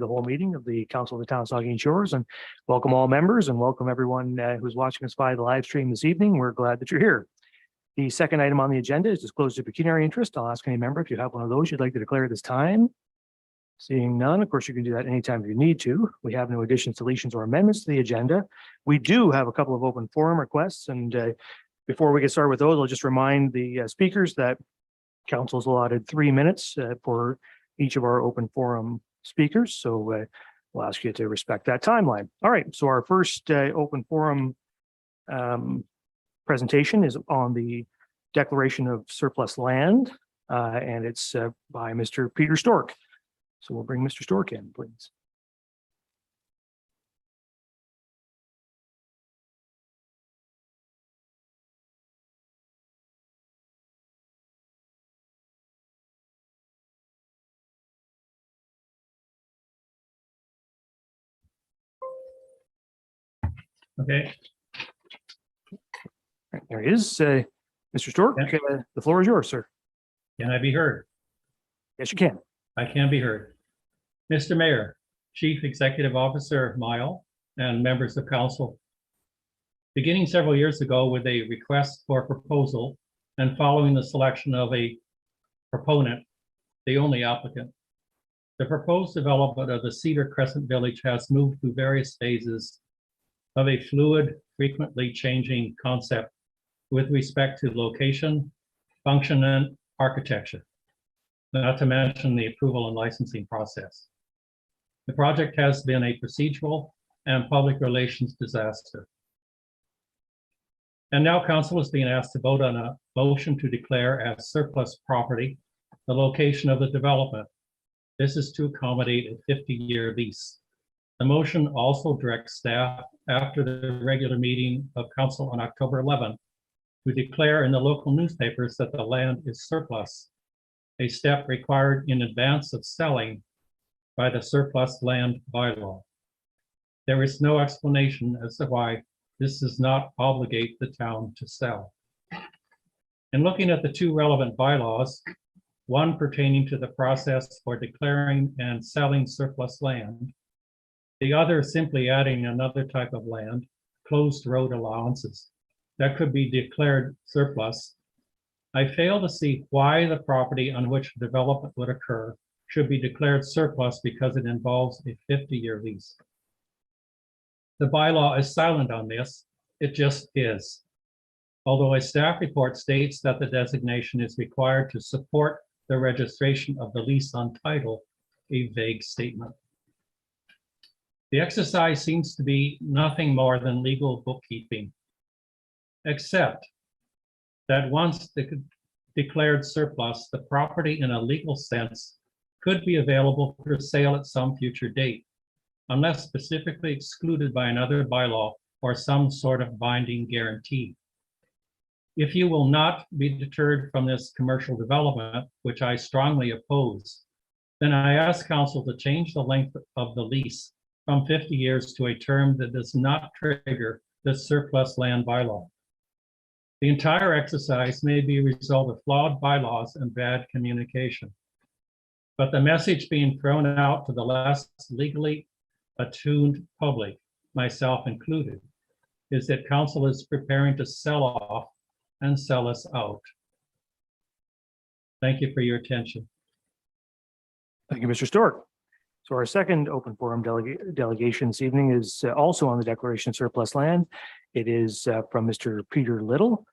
the whole meeting of the Council of the Town of Saugeen Shores, and welcome all members and welcome everyone who's watching us via the live stream this evening. We're glad that you're here. The second item on the agenda is disclosure of pecuniary interest. I'll ask any member if you have one of those you'd like to declare at this time. Seeing none, of course, you can do that anytime if you need to. We have no additions, deletions, or amendments to the agenda. We do have a couple of open forum requests, and before we get started with those, I'll just remind the speakers that Council's allotted 3 minutes for each of our open forum speakers. So we'll ask you to respect that timeline. All right, so our first open forum presentation is on the declaration of surplus land, and it's by Mr. Peter Stork. So we'll bring Mr. Stork in, please. Okay. Right, there he is. Mr. Stork, Yeah. The floor is yours, sir. Can I be heard? Yes, you can. I can be heard. Mr. Mayor, Chief Executive Officer Mile, and members of council. Beginning several years ago with a request for proposal and following the selection of a proponent, the only applicant, the proposed development of the Cedar Crescent Village has moved through various phases of a fluid, frequently changing concept with respect to location, function, and architecture, not to mention the approval and licensing process. The project has been a procedural and public relations disaster. And now council is being asked to vote on a motion to declare as surplus property the location of the development. This is to accommodate a 50-year lease. The motion also directs staff after the regular meeting of council on October 11th to declare in the local newspapers that the land is surplus, a step required in advance of selling by the surplus land bylaw. There is no explanation as to why this does not obligate the town to sell. In looking at the two relevant bylaws, one pertaining to the process for declaring and selling surplus land, the other simply adding another type of land, closed road allowances, that could be declared surplus, I fail to see why the property on which development would occur should be declared surplus because it involves a 50-year lease. The bylaw is silent on this, it just is. Although a staff report states that the designation is required to support the registration of the lease on title, a vague statement. The exercise seems to be nothing more than legal bookkeeping, except that once declared surplus, the property in a legal sense could be available for sale at some future date, unless specifically excluded by another bylaw or some sort of binding guarantee. If you will not be deterred from this commercial development, which I strongly oppose, then I ask council to change the length of the lease from 50 years to a term that does not trigger the surplus land bylaw. The entire exercise may be a result of flawed bylaws and bad communication. But the message being thrown out to the less legally attuned public, myself included, is that council is preparing to sell off and sell us out. Thank you for your attention. Thank you, Mr. Stork. So our second open forum delegation this evening is also on the declaration of surplus land. It is from Mr. Peter Little,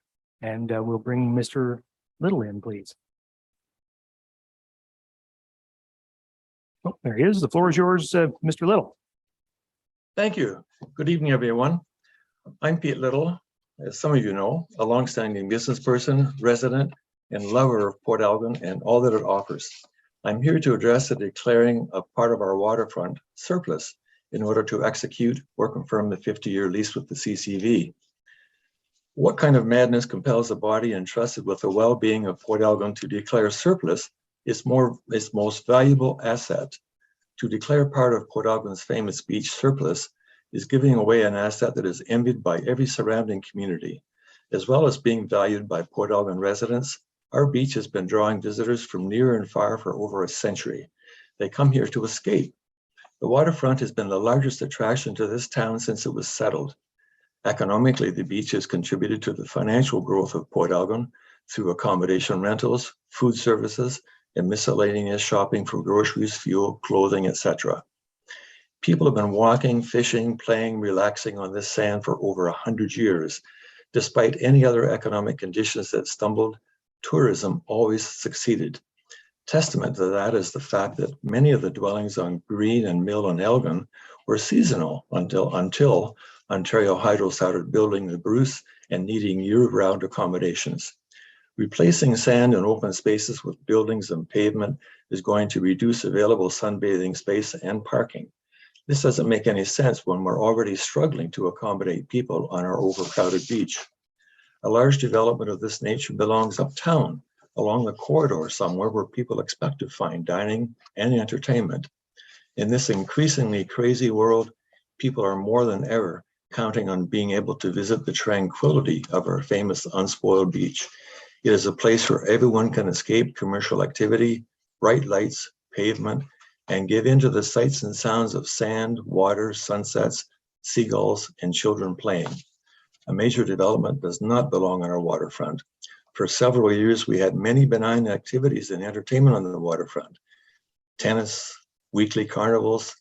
and we'll bring Mr. Little in, please. Oh, there he is. The floor is yours, Mr. Little. Thank you. Good evening, everyone. I'm Pete Little, as some of you know, a longstanding business person, resident, and lover of Port Elgin and all that it offers. I'm here to address the declaring of part of our waterfront surplus in order to execute or confirm the 50-year lease with the CCV. What kind of madness compels a body entrusted with the well-being of Port Elgin to declare surplus its most valuable asset? To declare part of Port Elgin's famous beach surplus is giving away an asset that is envied by every surrounding community, as well as being valued by Port Elgin residents. Our beach has been drawing visitors from near and far for over a century. They come here to escape. The waterfront has been the largest attraction to this town since it was settled. Economically, the beach has contributed to the financial growth of Port Elgin through accommodation rentals, food services, and miscellaneous shopping for groceries, fuel, clothing, etc. People have been walking, fishing, playing, relaxing on this sand for over 100 years. Despite any other economic conditions that stumbled, tourism always succeeded. Testament to that is the fact that many of the dwellings on Green and Mill and Elgin were seasonal until Ontario Hydro started building the Bruce and needing year-round accommodations. Replacing sand and open spaces with buildings and pavement is going to reduce available sunbathing space and parking. This doesn't make any sense when we're already struggling to accommodate people on our overcrowded beach. A large development of this nature belongs uptown, along the corridor somewhere where people expect to find dining and entertainment. In this increasingly crazy world, people are more than ever counting on being able to visit the tranquility of our famous unspoiled beach. It is a place where everyone can escape commercial activity, bright lights, pavement, and give into the sights and sounds of sand, water, sunsets, seagulls, and children playing. A major development does not belong on our waterfront. For several years, we had many benign activities and entertainment on the waterfront. Tennis, weekly carnivals,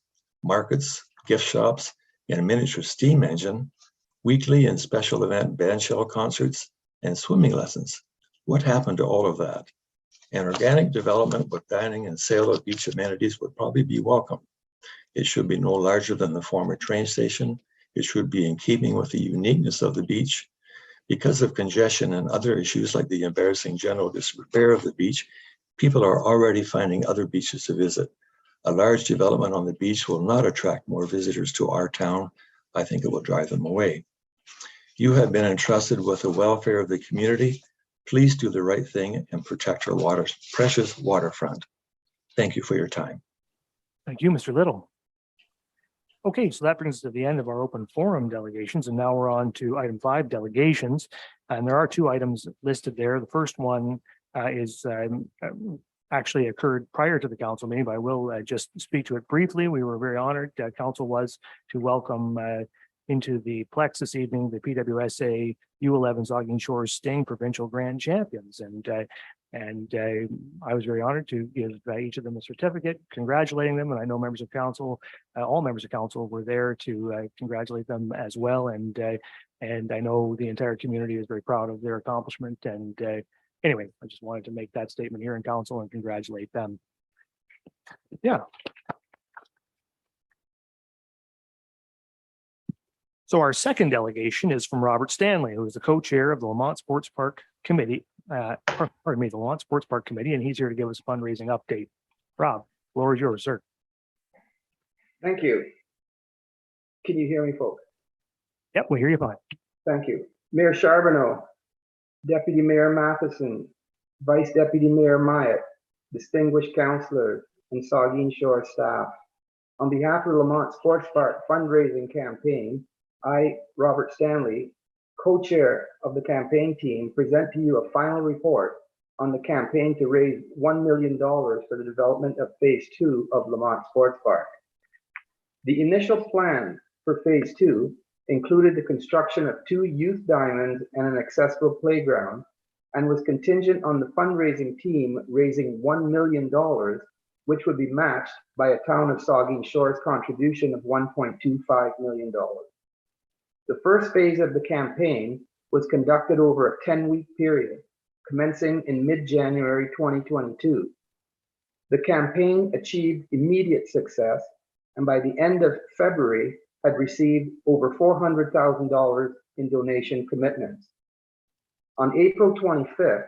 markets, gift shops, and a miniature steam engine, weekly and special event bandshell concerts, and swimming lessons. What happened to all of that? An organic development with dining and sale of beach amenities would probably be welcome. It should be no larger than the former train station. It should be in keeping with the uniqueness of the beach. Because of congestion and other issues like the embarrassing general disrepair of the beach, people are already finding other beaches to visit. A large development on the beach will not attract more visitors to our town. I think it will drive them away. You have been entrusted with the welfare of the community. Please do the right thing and protect our precious waterfront. Thank you for your time. Thank you, Mr. Little. Okay, so that brings us to the end of our open forum delegations, and now we're on to item 5, delegations. And there are 2 items listed there. The first one is actually occurred prior to the council meeting, but I will just speak to it briefly. We were very honored, council was, to welcome into the Plex this evening the PWSA U11 Saugeen Shores Sting Provincial Grand Champions, and I was very honored to give each of them a certificate congratulating them, and I know members of council, all members of council were there to congratulate them as well, and I know the entire community is very proud of their accomplishment, and anyway, I just wanted to make that statement here in council and congratulate them. Yeah. So our second delegation is from Robert Stanley, who is the co-chair of the Lamont Sports Park Committee, the Lamont Sports Park Committee, and he's here to give us a fundraising update. Rob, the floor is yours, sir. Thank you. Can you hear me, folks? Yep, we hear you fine. Thank you. Mayor Charbonneau, Deputy Mayor Matheson, Vice Deputy Mayor Myatt, distinguished councillors, and Saugeen Shore staff. On behalf of the Lamont Sports Park fundraising campaign, I, Robert Stanley, co-chair of the campaign team, present to you a final report on the campaign to raise $1 million for the development of Phase 2 of Lamont Sports Park. The initial plan for Phase 2 included the construction of 2 youth diamonds and an accessible playground, and was contingent on the fundraising team raising $1 million, which would be matched by a town of Saugeen Shores contribution of $1.25 million. The first phase of the campaign was conducted over a 10-week period, commencing in mid-January 2022. The campaign achieved immediate success, and by the end of February had received over $400,000 in donation commitments. On April 25th,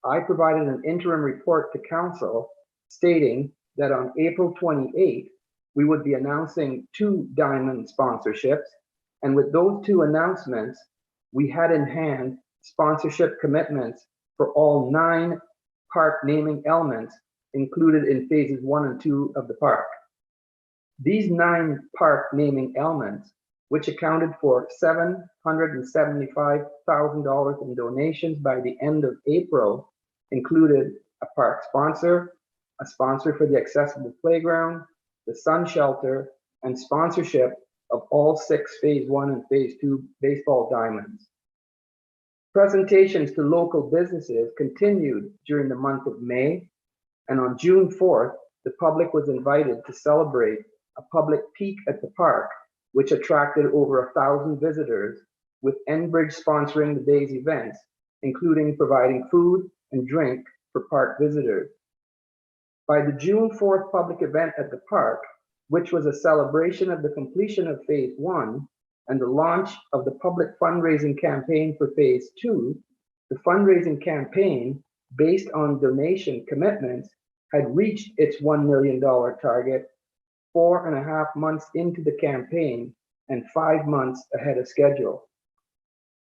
I provided an interim report to council stating that on April 28th, we would be announcing 2 diamond sponsorships, and with those 2 announcements, we had in hand sponsorship commitments for all 9 park naming elements included in phases 1 and 2 of the park. These 9 park naming elements, which accounted for $775,000 in donations by the end of April, included a park sponsor, a sponsor for the accessible playground, the Sun Shelter, and sponsorship of all 6 Phase 1 and Phase 2 baseball diamonds. Presentations to local businesses continued during the month of May, and on June 4th, the public was invited to celebrate a public peek at the park, which attracted over 1,000 visitors, with Enbridge sponsoring the day's events, including providing food and drink for park visitors. By the June 4th public event at the park, which was a celebration of the completion of Phase 1 and the launch of the public fundraising campaign for Phase 2, the fundraising campaign, based on donation commitments, had reached its $1 million target 4.5 months into the campaign and 5 months ahead of schedule.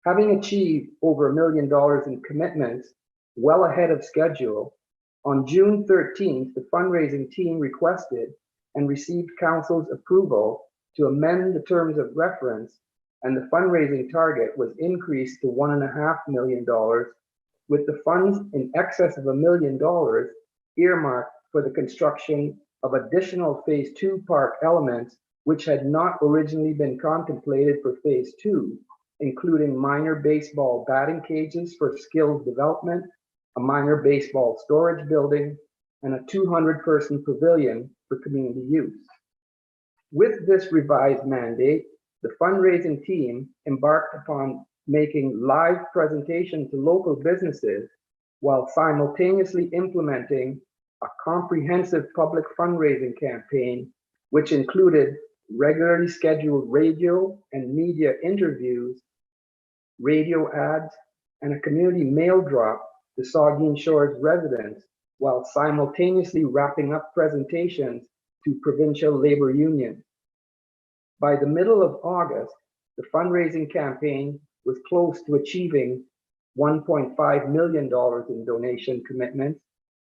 Having achieved over $1 million in commitments well ahead of schedule, on June 13th, the fundraising team requested and received Council's approval to amend the terms of reference, and the fundraising target was increased to $1.5 million, with the funds in excess of $1 million earmarked for the construction of additional Phase 2 park elements which had not originally been contemplated for Phase 2, including minor baseball batting cages for skills development, a minor baseball storage building, and a 200-person pavilion for community use. With this revised mandate, the fundraising team embarked upon making live presentations to local businesses while simultaneously implementing a comprehensive public fundraising campaign, which included regularly scheduled radio and media interviews, radio ads, and a community mail drop to Saugeen Shores residents, while simultaneously wrapping up presentations to provincial labor unions. By the middle of August, the fundraising campaign was close to achieving $1.5 million in donation commitments,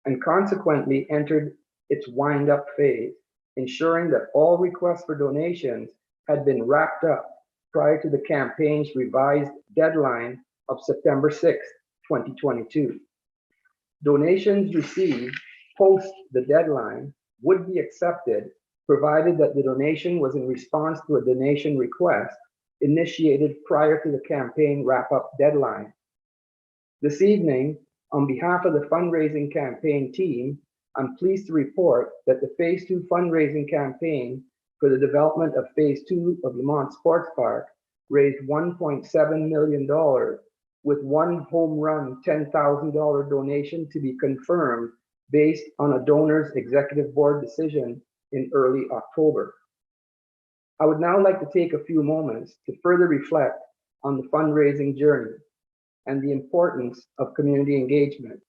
and consequently entered its wind-up phase, ensuring that all requests for donations had been wrapped up prior to the campaign's revised deadline of September 6, 2022. Donations received post the deadline would be accepted, provided that the donation was in response to a donation request initiated prior to the campaign wrap-up deadline. This evening, on behalf of the fundraising campaign team, I'm pleased to report that the Phase 2 fundraising campaign for the development of Phase 2 of Lamont Sports Park raised $1.7 million, with one home run $10,000 donation to be confirmed based on a donor's executive board decision in early October. I would now like to take a few moments to further reflect on the fundraising journey and the importance of community engagement.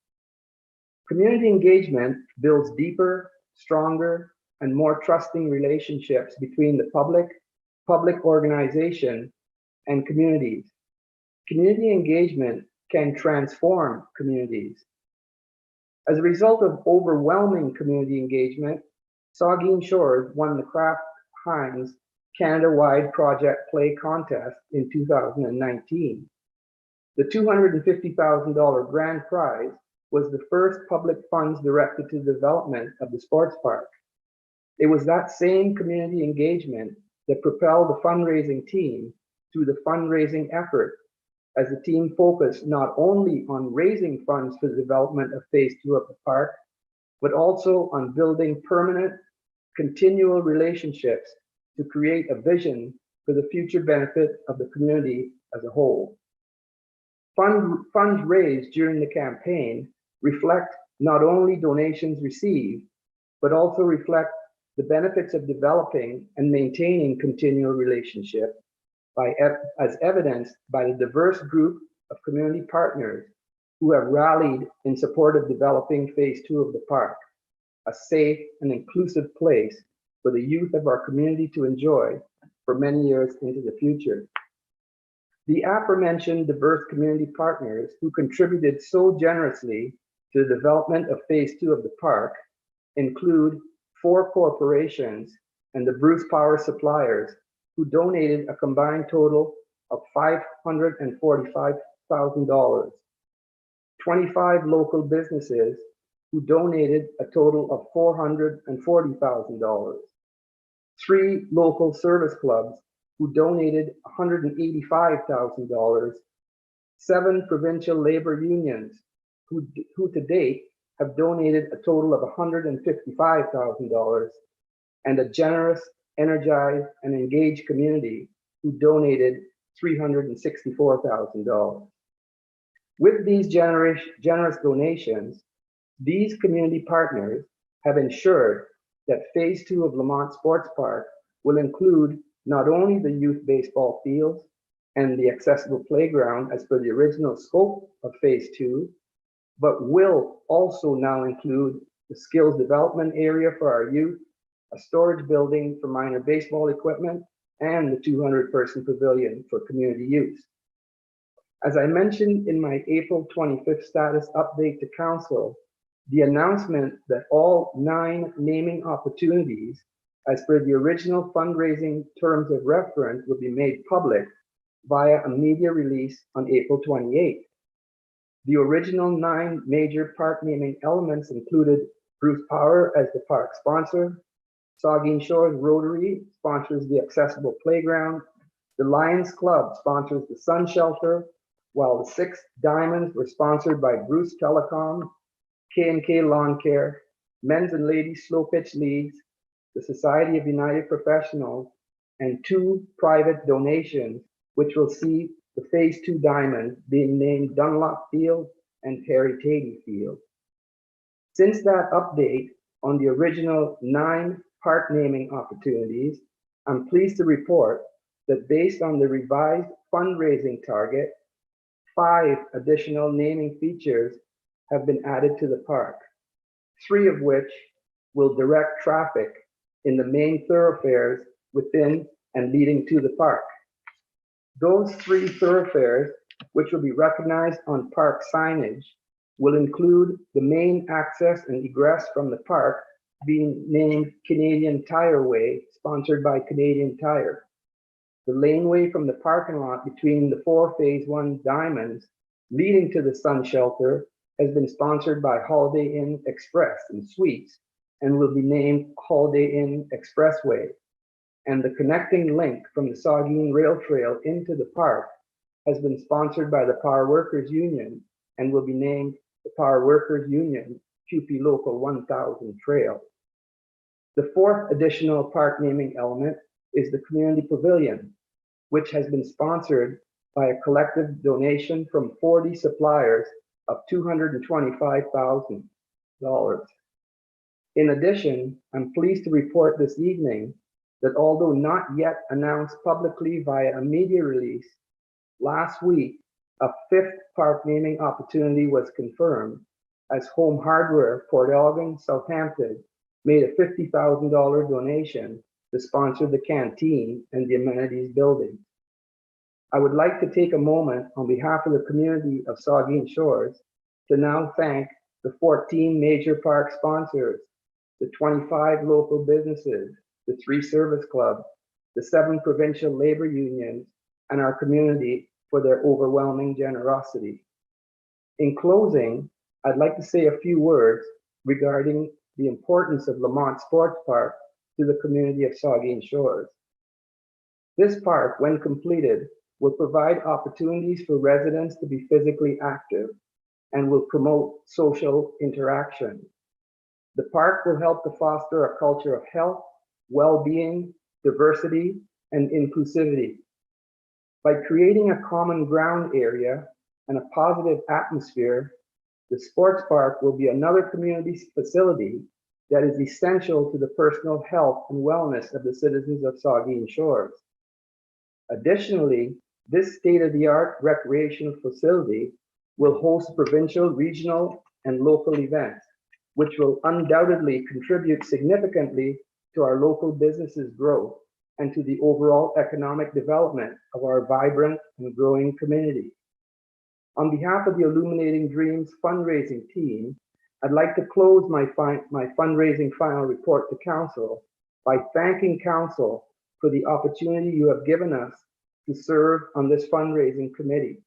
Community engagement builds deeper, stronger, and more trusting relationships between the public organization, and communities. Community engagement can transform communities. As a result of overwhelming community engagement, Saugeen Shores won the Kraft Heinz Canada-wide Project Play Contest in 2019. The $250,000 grand prize was the first public funds directed to the development of the sports park. It was that same community engagement that propelled the fundraising team through the fundraising effort, as the team focused not only on raising funds for the development of Phase 2 of the park, but also on building permanent, continual relationships to create a vision for the future benefit of the community as a whole. Funds raised during the campaign reflect not only donations received, but also reflect the benefits of developing and maintaining continual relationship as evidenced by the diverse group of community partners who have rallied in support of developing Phase 2 of the park, a safe and inclusive place for the youth of our community to enjoy for many years into the future. The aforementioned diverse community partners who contributed so generously to the development of Phase 2 of the park include 4 corporations and the Bruce Power suppliers, who donated a combined total of $545,000. 25 local businesses who donated a total of $440,000. 3 local service clubs who donated $185,000, 7 provincial labor unions who to date have donated a total of $155,000, and a generous, energized, and engaged community who donated $364,000. With these generous donations, these community partners have ensured that Phase 2 of Lamont Sports Park will include not only the youth baseball fields and the accessible playground as per the original scope of Phase 2, but will also now include the skills development area for our youth, a storage building for minor baseball equipment, and the 200-person pavilion for community use. As I mentioned in my April 25th status update to Council, the announcement that all 9 naming opportunities as per the original fundraising terms of reference will be made public via a media release on April 28th. The original 9 major park naming elements included Bruce Power as the park sponsor, Saugeen Shores Rotary sponsors the accessible playground, the Lions Club sponsors the Sun Shelter, while the 6 Diamonds were sponsored by Bruce Telecom, K&K Lawn Care, Men's and Ladies Slow Pitch Leagues, the Society of United Professionals, and 2 private donations, which will see the Phase 2 Diamond being named Dunlop Field and Harry Tatey Field. Since that update on the original 9 park naming opportunities, I'm pleased to report that based on the revised fundraising target, 5 additional naming features have been added to the park, 3 of which will direct traffic in the main thoroughfares within and leading to the park. Those 3 thoroughfares, which will be recognized on park signage, will include the main access and egress from the park being named Canadian Tire Way, sponsored by Canadian Tire. The laneway from the parking lot between the 4 Phase 1 Diamonds leading to the Sun Shelter has been sponsored by Holiday Inn Express and Suites and will be named Holiday Inn Expressway. And the connecting link from the Saugeen Rail Trail into the park has been sponsored by the Power Workers Union and will be named the Power Workers Union QP Local 1000 Trail. The 4th additional park naming element is the Community Pavilion, which has been sponsored by a collective donation from 40 suppliers of $225,000. In addition, I'm pleased to report this evening that although not yet announced publicly via a media release, last week, a 5th park naming opportunity was confirmed as Home Hardware, Port Elgin, Southampton, made a $50,000 donation to sponsor the canteen and the amenities building. I would like to take a moment on behalf of the community of Saugeen Shores to now thank the 14 major park sponsors, the 25 local businesses, the 3 service clubs, the 7 provincial labor unions, and our community for their overwhelming generosity. In closing, I'd like to say a few words regarding the importance of Lamont Sports Park to the community of Saugeen Shores. This park, when completed, will provide opportunities for residents to be physically active and will promote social interaction. The park will help to foster a culture of health, well-being, diversity, and inclusivity. By creating a common ground area and a positive atmosphere, the sports park will be another community facility that is essential to the personal health and wellness of the citizens of Saugeen Shores. Additionally, this state-of-the-art recreational facility will host provincial, regional, and local events, which will undoubtedly contribute significantly to our local businesses' growth and to the overall economic development of our vibrant and growing community. On behalf of the Illuminating Dreams fundraising team, I'd like to close my fundraising final report to Council by thanking Council for the opportunity you have given us to serve on this fundraising committee.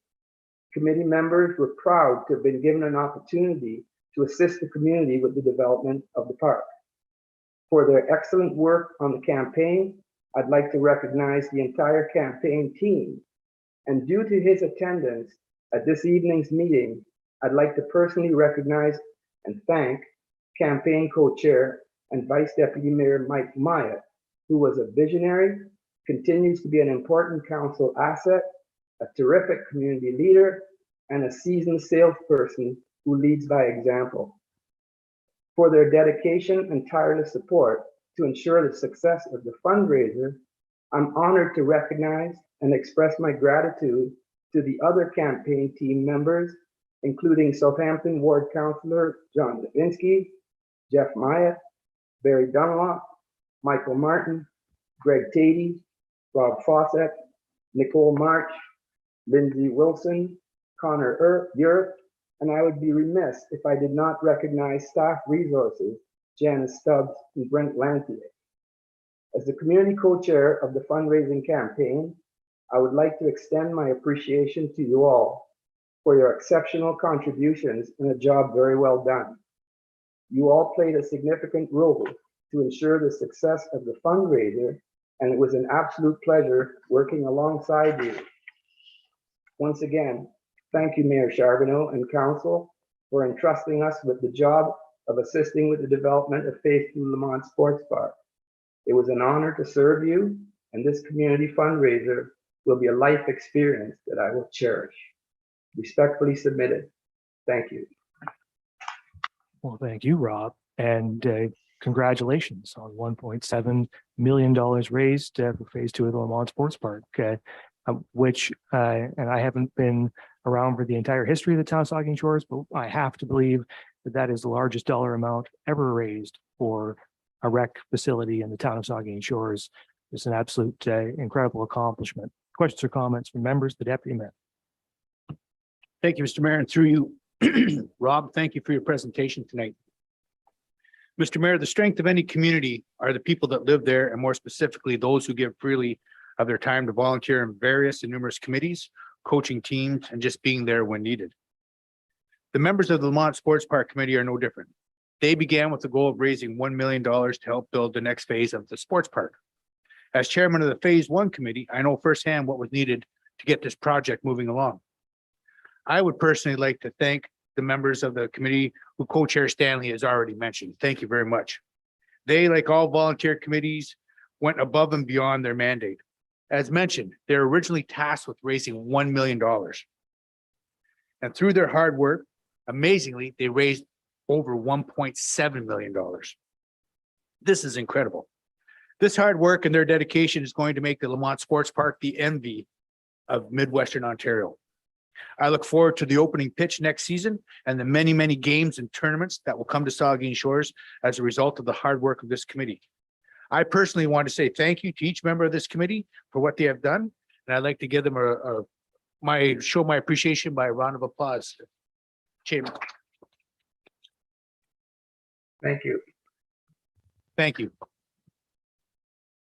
Committee members were proud to have been given an opportunity to assist the community with the development of the park. For their excellent work on the campaign, I'd like to recognize the entire campaign team. And due to his attendance at this evening's meeting, I'd like to personally recognize and thank campaign co-chair and Vice Deputy Mayor Mike Myatt, who was a visionary, continues to be an important council asset, a terrific community leader, and a seasoned salesperson who leads by example. For their dedication and tireless support to ensure the success of the fundraiser, I'm honored to recognize and express my gratitude to the other campaign team members, including Southampton Ward Councillor John Levinsky, Jeff Myatt, Barry Dunlop, Michael Martin, Greg Tatey, Rob Fawcett, Nicole March, Lindsay Wilson, Connor Europe, and I would be remiss if I did not recognize staff resources, Janice Stubbs and Brent Lantier. As the community co-chair of the fundraising campaign, I would like to extend my appreciation to you all for your exceptional contributions in a job very well done. You all played a significant role to ensure the success of the fundraiser, and it was an absolute pleasure working alongside you. Once again, thank you, Mayor Charbonneau and Council, for entrusting us with the job of assisting with the development of Faith Through Lamont Sports Park. It was an honor to serve you, and this community fundraiser will be a life experience that I will cherish. Respectfully submitted. Thank you. Well, thank you, Rob, and congratulations on $1.7 million raised for Phase 2 of the Lamont Sports Park, which, and I haven't been around for the entire history of the town of Saugeen Shores, but I have to believe that that is the largest dollar amount ever raised for a rec facility in the town of Saugeen Shores. It's an absolute incredible accomplishment. Questions or comments from members? The Deputy Mayor. Thank you, Mr. Mayor, and through you, Rob, thank you for your presentation tonight. Mr. Mayor, the strength of any community are the people that live there, and more specifically, those who give freely of their time to volunteer in various and numerous committees, coaching teams, and just being there when needed. The members of the Lamont Sports Park Committee are no different. They began with the goal of raising $1 million to help build the next phase of the sports park. As chairman of the Phase 1 committee, I know firsthand what was needed to get this project moving along. I would personally like to thank the members of the committee who co-chair Stanley has already mentioned. Thank you very much. They, like all volunteer committees, went above and beyond their mandate. As mentioned, they were originally tasked with raising $1 million. And through their hard work, amazingly, they raised over $1.7 million. This is incredible. This hard work and their dedication is going to make the Lamont Sports Park the envy of Midwestern Ontario. I look forward to the opening pitch next season and the many, many games and tournaments that will come to Saugeen Shores as a result of the hard work of this committee. I personally want to say thank you to each member of this committee for what they have done, and I'd like to give them show my appreciation by a round of applause. Chairman. Thank you. Thank you.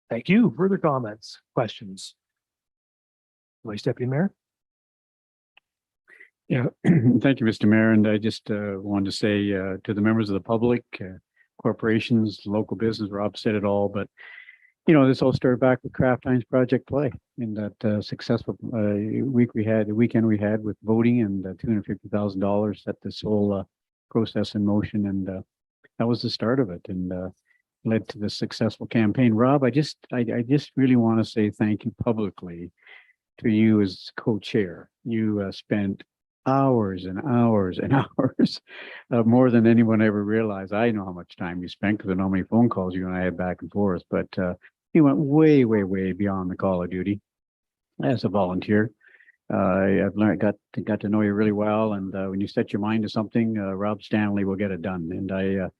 Thank you. Further comments, questions? Vice Deputy Mayor. Yeah, thank you, Mr. Mayor. And I just wanted to say to the members of the public, corporations, local business, Rob said it all, but you know, this all started back with Kraft Heinz Project Play in that successful weekend we had with voting, and $250,000 set this whole process in motion, and that was the start of it, and led to the successful campaign. Rob, I just really want to say thank you publicly to you as co-chair. You spent hours and hours and hours, more than anyone ever realized. I know how much time you spent because I know how many phone calls you and I had back and forth, but you went way, way, way beyond the call of duty as a volunteer. I've got to know you really well, and when you set your mind to something, Rob Stanley will get it done. And I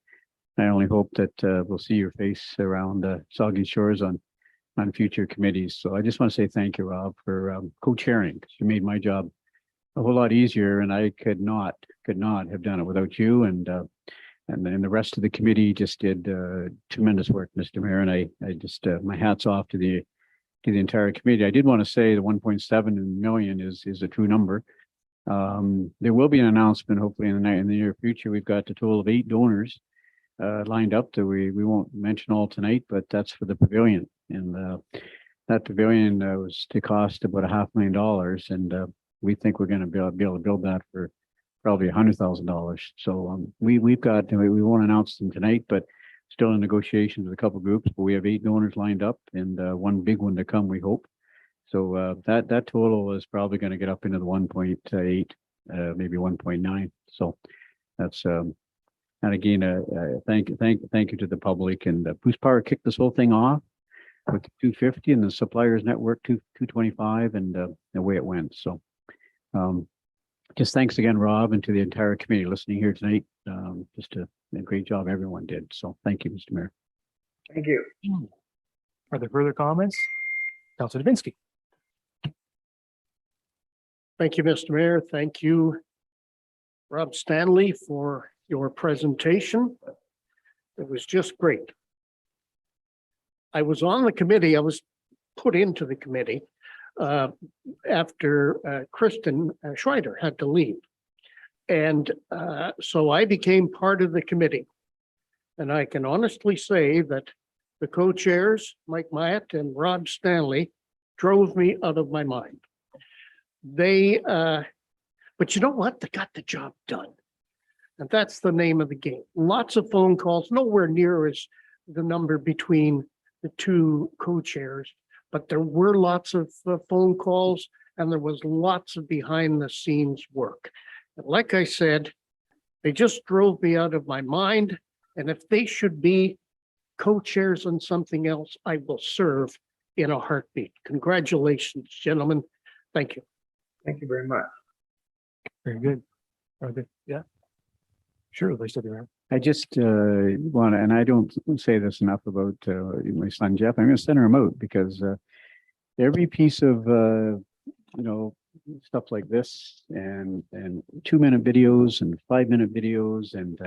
only hope that we'll see your face around Saugeen Shores on future committees. So I just want to say thank you, Rob, for co-chairing, because you made my job a whole lot easier, and I could not have done it without you. And then the rest of the committee just did tremendous work, Mr. Mayor. And I just my hats off to the entire committee. I did want to say the 1.7 million is a true number. There will be an announcement hopefully in the near future. We've got a total of 8 donors lined up that we won't mention all tonight, but that's for the pavilion. And that pavilion was to cost about $500,000, and we think we're going to be able to build that for probably $100,000. So we've got, we won't announce them tonight, but still in negotiations with a couple groups. But we have 8 donors lined up, and one big one to come, we hope. So that total is probably going to get up into the 1.8, maybe 1.9. So that's and again, thank you to the public, and Bruce Power kicked this whole thing off with 250 and the suppliers network 225, and the way it went. So just thanks again, Rob, and to the entire committee listening here tonight. Just a great job everyone did. So thank you, Mr. Mayor. Thank you. Are there further comments? Councilor Dubinsky. Thank you, Mr. Mayor. Thank you, Rob Stanley, for your presentation. It was just great. I was on the committee. I was put into the committee after Kristen Schreider had to leave. And so I became part of the committee. And I can honestly say that the co-chairs, Mike Myatt and Rob Stanley, drove me out of my mind. But you know what? They got the job done. And that's the name of the game. Lots of phone calls, nowhere near as the number between the two co-chairs, but there were lots of phone calls, and there was lots of behind the scenes work. And like I said, they just drove me out of my mind. And if they should be co-chairs on something else, I will serve in a heartbeat. Congratulations, gentlemen. Thank you. Thank you very much. Very good. Are there, yeah. Sure, they still be around. I just want to, and I don't say this enough about my son Jeff. I'm going to send him out because every piece of stuff like this, and 2-minute videos and 5-minute videos and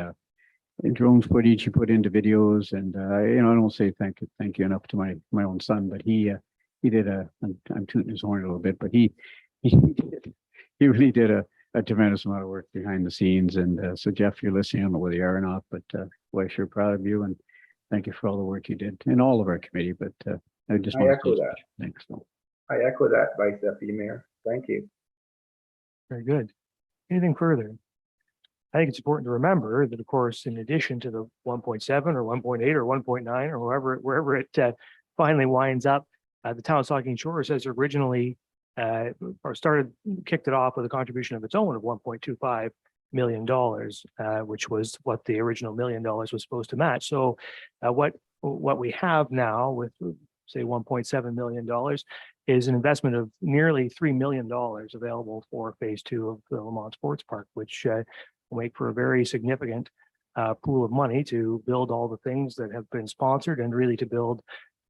drone footage you put into videos, and I don't say thank you enough to my own son, but he did I'm tooting his horn a little bit, but he really did a tremendous amount of work behind the scenes. And so Jeff, you're listening, I don't know whether you are or not, but we're sure proud of you, and thank you for all the work you did in all of our committee. But I just want to echo that. Thanks. So. I echo that, Vice Deputy Mayor. Thank you. Very good. Anything further? I think it's important to remember that, of course, in addition to the 1.7 or 1.8 or 1.9 or wherever it finally winds up, the town of Saugeen Shores has originally kicked it off with a contribution of its own of $1.25 million, which was what the original $1 million was supposed to match. So what we have now with, say, $1.7 million is an investment of nearly $3 million available for phase 2 of the Lamont Sports Park, which will make for a very significant pool of money to build all the things that have been sponsored, and really to build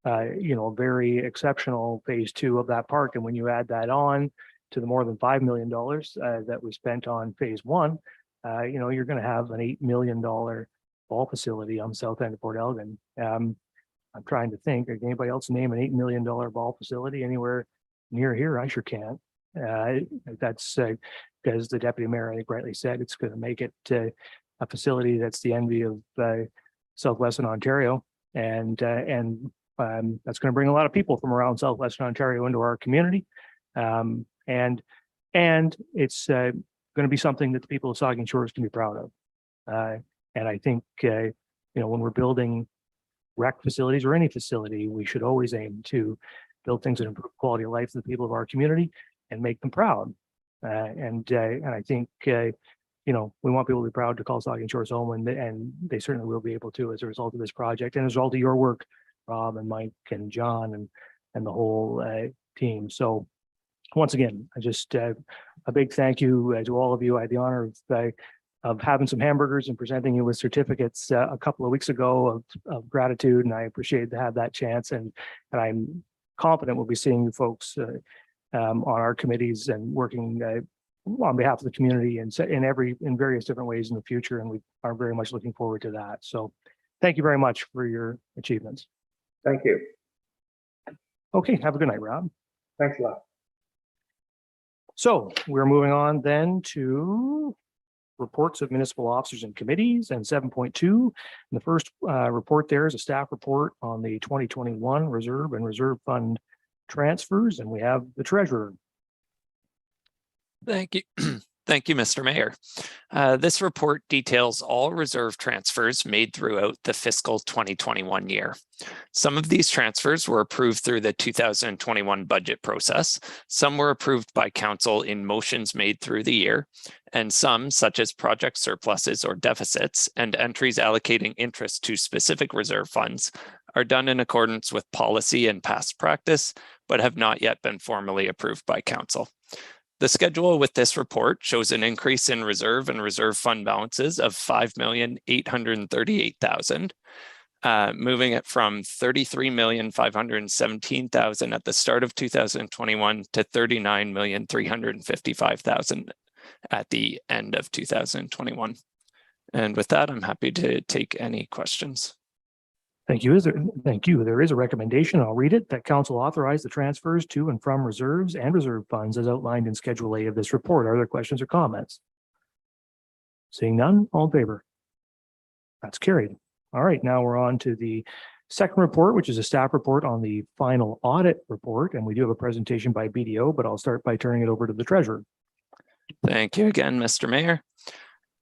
a very exceptional phase 2 of that park. And when you add that on to the more than $5 million that we spent on phase 1, you're going to have an $8 million ball facility on the south end of Port Elgin. I'm trying to think, can anybody else name an $8 million ball facility anywhere near here? I sure can't. That's because the deputy mayor, I think, rightly said, it's going to make it a facility that's the envy of southwestern Ontario, and that's going to bring a lot of people from around southwestern Ontario into our community, and it's going to be something that the people of Saugeen Shores can be proud of. And I think when we're building rec facilities or any facility, we should always aim to build things that improve quality of life for the people of our community and make them proud. And I think we want people to be proud to call Saugeen Shores home, and they certainly will be able to as a result of this project and as a result of your work, Rob and Mike and John and the whole team. So once again, I just a big thank you to all of you. I had the honor of having some hamburgers and presenting you with certificates a couple of weeks ago of gratitude, and I appreciate to have that chance. And I'm confident we'll be seeing you folks on our committees and working on behalf of the community in various different ways in the future, and we are very much looking forward to that. So thank you very much for your achievements. Thank you. Okay, have a good night, Rob. Thanks a lot. So we're moving on then to reports of municipal officers and committees, and 7.2. The first report there is a staff report on the 2021 reserve and reserve fund transfers, and we have the treasurer. Thank you. Thank you, Mr. Mayor. This report details all reserve transfers made throughout the fiscal 2021 year. Some of these transfers were approved through the 2021 budget process. Some were approved by council in motions made through the year, and some, such as project surpluses or deficits and entries allocating interest to specific reserve funds, are done in accordance with policy and past practice, but have not yet been formally approved by council. The schedule with this report shows an increase in reserve and reserve fund balances of $5,838,000, moving it from $33,517,000 at the start of 2021 to $39,355,000 at the end of 2021. And with that, I'm happy to take any questions. Thank you. Thank you. There is a recommendation. I'll read it, that council authorize the transfers to and from reserves and reserve funds as outlined in Schedule A of this report. Are there questions or comments? Seeing none, all in favor? That's carried. All right, now we're on to the second report, which is a staff report on the final audit report. And we do have a presentation by BDO, but I'll start by turning it over to the treasurer. Thank you again, Mr. Mayor.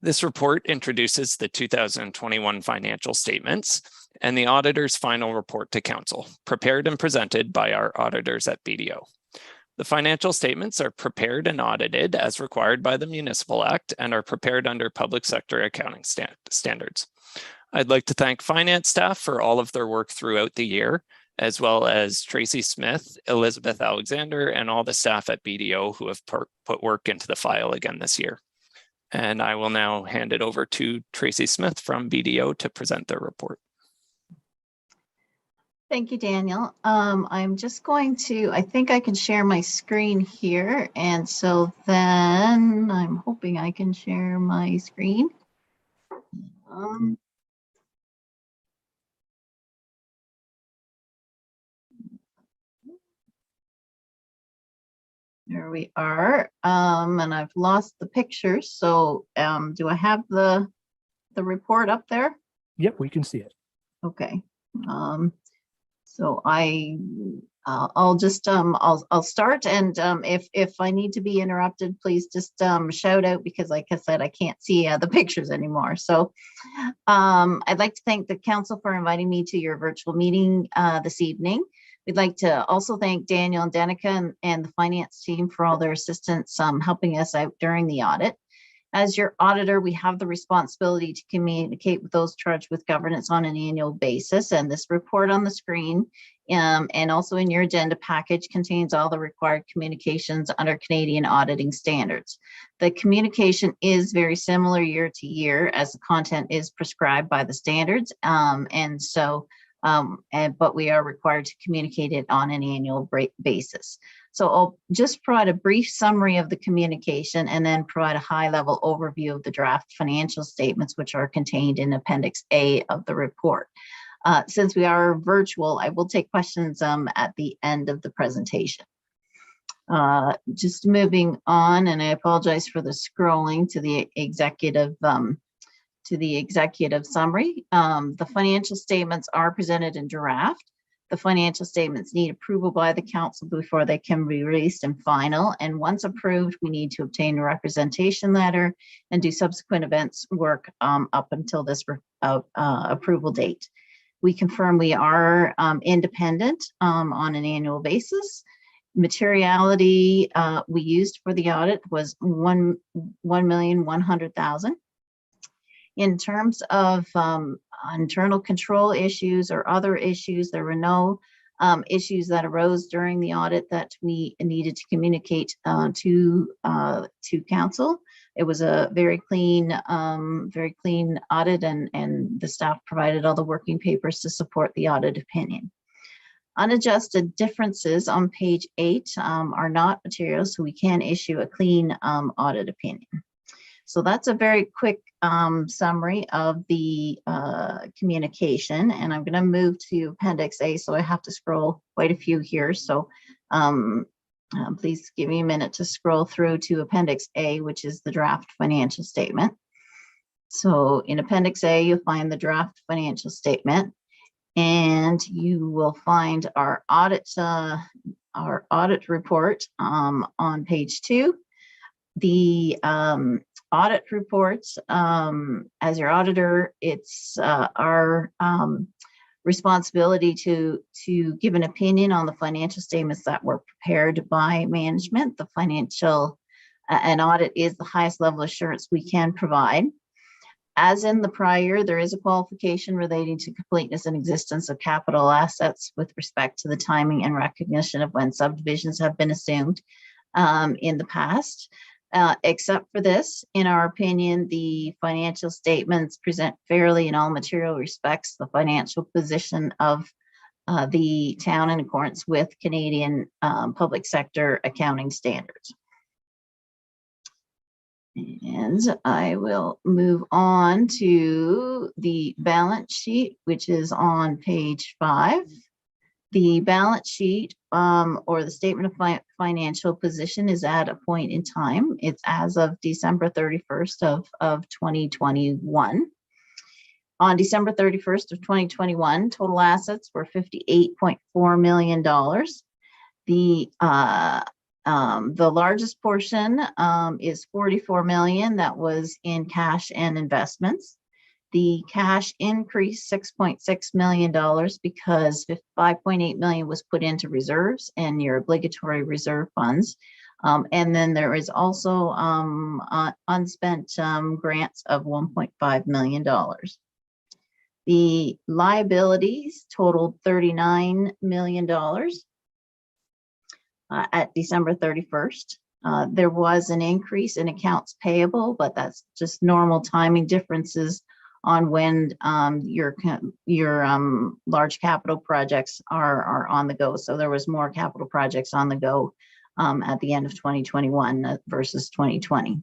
This report introduces the 2021 financial statements and the auditor's final report to council, prepared and presented by our auditors at BDO. The financial statements are prepared and audited as required by the Municipal Act and are prepared under public sector accounting standards. I'd like to thank finance staff for all of their work throughout the year, as well as Tracy Smith, Elizabeth Alexander, and all the staff at BDO who have put work into the file again this year. And I will now hand it over to Tracy Smith from BDO to present their report. Thank you, Daniel. I'm just going to, I think I can share my screen here. And so then I'm hoping I can share my screen. There we are. And I've lost the picture. So do I have the report up there? Yep, we can see it. Okay. So I'll just I'll start, and if I need to be interrupted, please just shout out, because like I said, I can't see the pictures anymore. So I'd like to thank the council for inviting me to your virtual meeting this evening. We'd like to also thank Daniel and Danica and the finance team for all their assistance helping us out during the audit. As your auditor, we have the responsibility to communicate with those charged with governance on an annual basis. And this report on the screen and also in your agenda package contains all the required communications under Canadian auditing standards. The communication is very similar year to year, as the content is prescribed by the standards. But we are required to communicate it on an annual basis. So I'll just provide a brief summary of the communication and then provide a high-level overview of the draft financial statements, which are contained in Appendix A of the report. Since we are virtual, I will take questions at the end of the presentation. Just moving on, and I apologize for the scrolling to the executive summary. The financial statements are presented in draft. The financial statements need approval by the council before they can be released and final. And once approved, we need to obtain a representation letter and do subsequent events work up until this approval date. We confirm we are independent on an annual basis. Materiality we used for the audit was $1,100,000. In terms of internal control issues or other issues, there were no issues that arose during the audit that we needed to communicate to council. It was a very clean audit, and the staff provided all the working papers to support the audit opinion. Unadjusted differences on page 8 are not material, so we can issue a clean audit opinion. So that's a very quick summary of the communication, and I'm going to move to Appendix A, so I have to scroll quite a few here. So please give me a minute to scroll through to Appendix A, which is the draft financial statement. So in Appendix A, you'll find the draft financial statement, and you will find our audit report on page 2. The audit reports, as your auditor, it's our responsibility to give an opinion on the financial statements that were prepared by management. The financial an audit is the highest level of assurance we can provide. As in the prior, there is a qualification relating to completeness and existence of capital assets with respect to the timing and recognition of when subdivisions have been assumed in the past. Except for this, in our opinion, the financial statements present fairly in all material respects the financial position of the town in accordance with Canadian public sector accounting standards. And I will move on to the balance sheet, which is on page 5. The balance sheet or the statement of financial position is at a point in time. It's as of December 31st of 2021. On December 31st of 2021, total assets were $58.4 million. The largest portion is $44 million that was in cash and investments. The cash increased $6.6 million because $5.8 million was put into reserves and your obligatory reserve funds. And then there is also unspent grants of $1.5 million. The liabilities totaled $39 million at December 31st. There was an increase in accounts payable, but that's just normal timing differences on when your large capital projects are on the go. So there was more capital projects on the go at the end of 2021 versus 2020.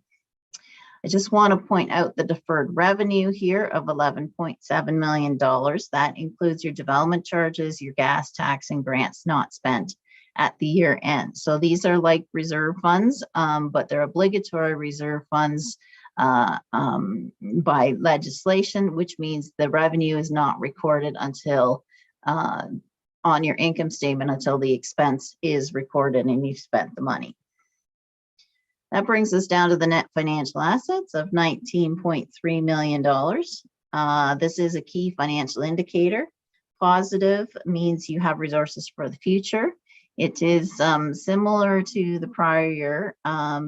I just want to point out the deferred revenue here of $11.7 million. That includes your development charges, your gas tax, and grants not spent at the year end. So these are like reserve funds, but they're obligatory reserve funds by legislation, which means the revenue is not recorded until on your income statement until the expense is recorded and you've spent the money. That brings us down to the net financial assets of $19.3 million. This is a key financial indicator. Positive means you have resources for the future. It is similar to the prior year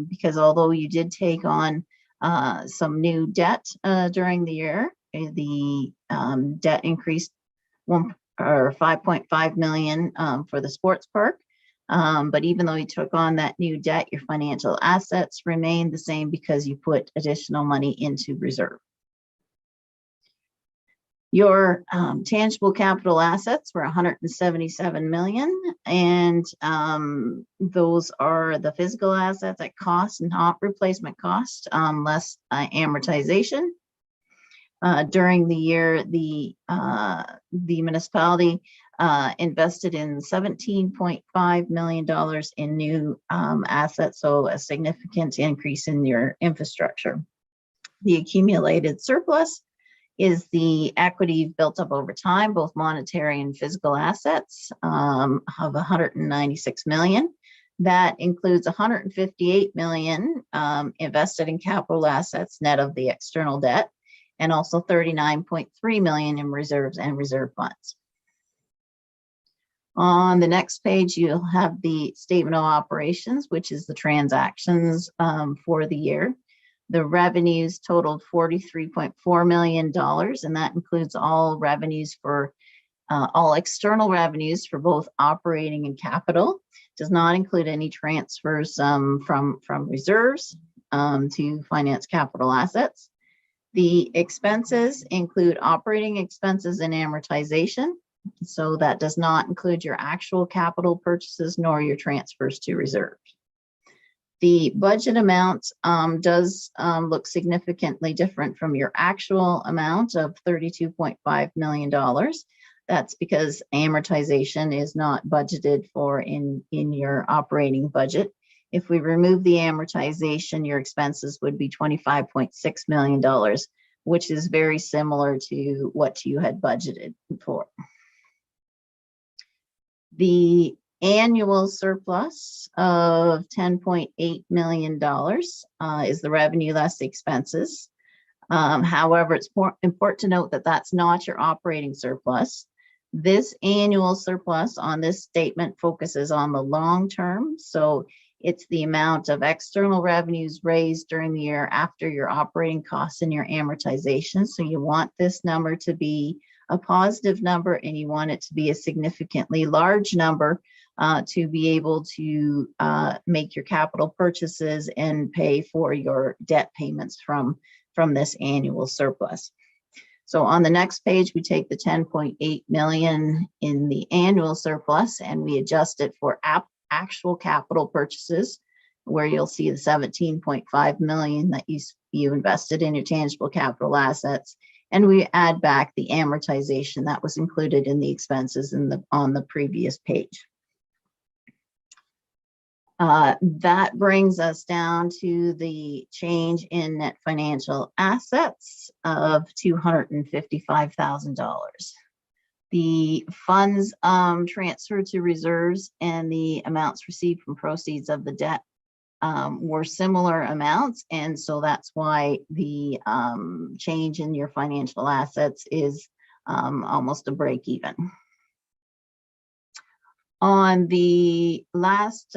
because although you did take on some new debt during the year, the debt increased $5.5 million for the sports park. But even though you took on that new debt, your financial assets remained the same because you put additional money into reserve. Your tangible capital assets were $177 million, and those are the physical assets at cost, not replacement cost, less amortization. During the year, the municipality invested in $17.5 million in new assets, so a significant increase in your infrastructure. The accumulated surplus is the equity built up over time, both monetary and physical assets of $196 million. That includes $158 million invested in capital assets net of the external debt, and also $39.3 million in reserves and reserve funds. On the next page, you'll have the statement of operations, which is the transactions for the year. The revenues totaled $43.4 million, and that includes all revenues for all external revenues for both operating and capital. Does not include any transfers from reserves to finance capital assets. The expenses include operating expenses and amortization. So that does not include your actual capital purchases nor your transfers to reserves. The budget amount does look significantly different from your actual amount of $32.5 million. That's because amortization is not budgeted for in your operating budget. If we remove the amortization, your expenses would be $25.6 million, which is very similar to what you had budgeted for. The annual surplus of $10.8 million is the revenue less expenses. However, it's important to note that that's not your operating surplus. This annual surplus on this statement focuses on the long term. So it's the amount of external revenues raised during the year after your operating costs and your amortization. So you want this number to be a positive number, and you want it to be a significantly large number to be able to make your capital purchases and pay for your debt payments from this annual surplus. So on the next page, we take the 10.8 million in the annual surplus and we adjust it for actual capital purchases, where you'll see the 17.5 million that you invested in your tangible capital assets. And we add back the amortization that was included in the expenses on the previous page. That brings us down to the change in net financial assets of $255,000. The funds transferred to reserves and the amounts received from proceeds of the debt were similar amounts. And so that's why the change in your financial assets is almost a break even. On the last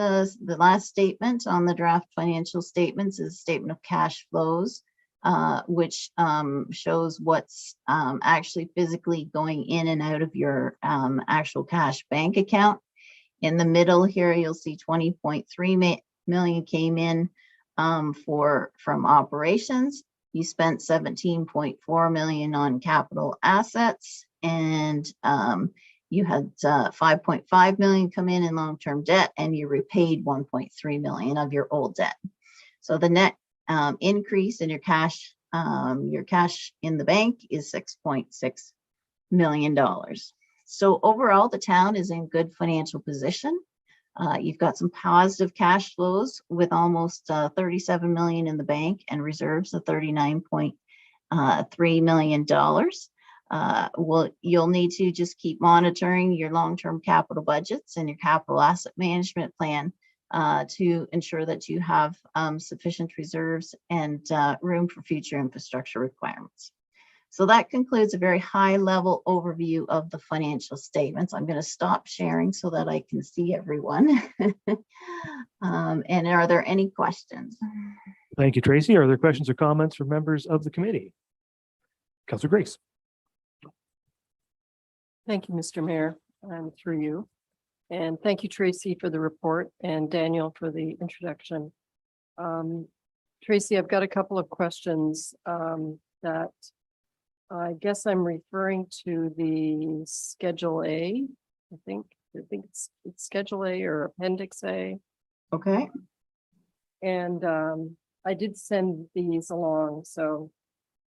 statement on the draft financial statements is a statement of cash flows, which shows what's actually physically going in and out of your actual cash bank account. In the middle here, you'll see 20.3 million came in from operations. You spent 17.4 million on capital assets, and you had 5.5 million come in long-term debt, and you repaid 1.3 million of your old debt. So the net increase in your cash in the bank is $6.6 million. So overall, the town is in good financial position. You've got some positive cash flows with almost 37 million in the bank and reserves of $39.3 million. You'll need to just keep monitoring your long-term capital budgets and your capital asset management plan to ensure that you have sufficient reserves and room for future infrastructure requirements. So that concludes a very high-level overview of the financial statements. I'm going to stop sharing so that I can see everyone. And are there any questions? Thank you, Tracy. Are there questions or comments from members of the committee? Councilor Grace. Thank you, Mr. Mayor, through you. And thank you, Tracy, for the report, and Daniel for the introduction. Tracy, I've got a couple of questions that I guess I'm referring to the Schedule A. I think it's Schedule A or Appendix A. Okay. And I did send these along, so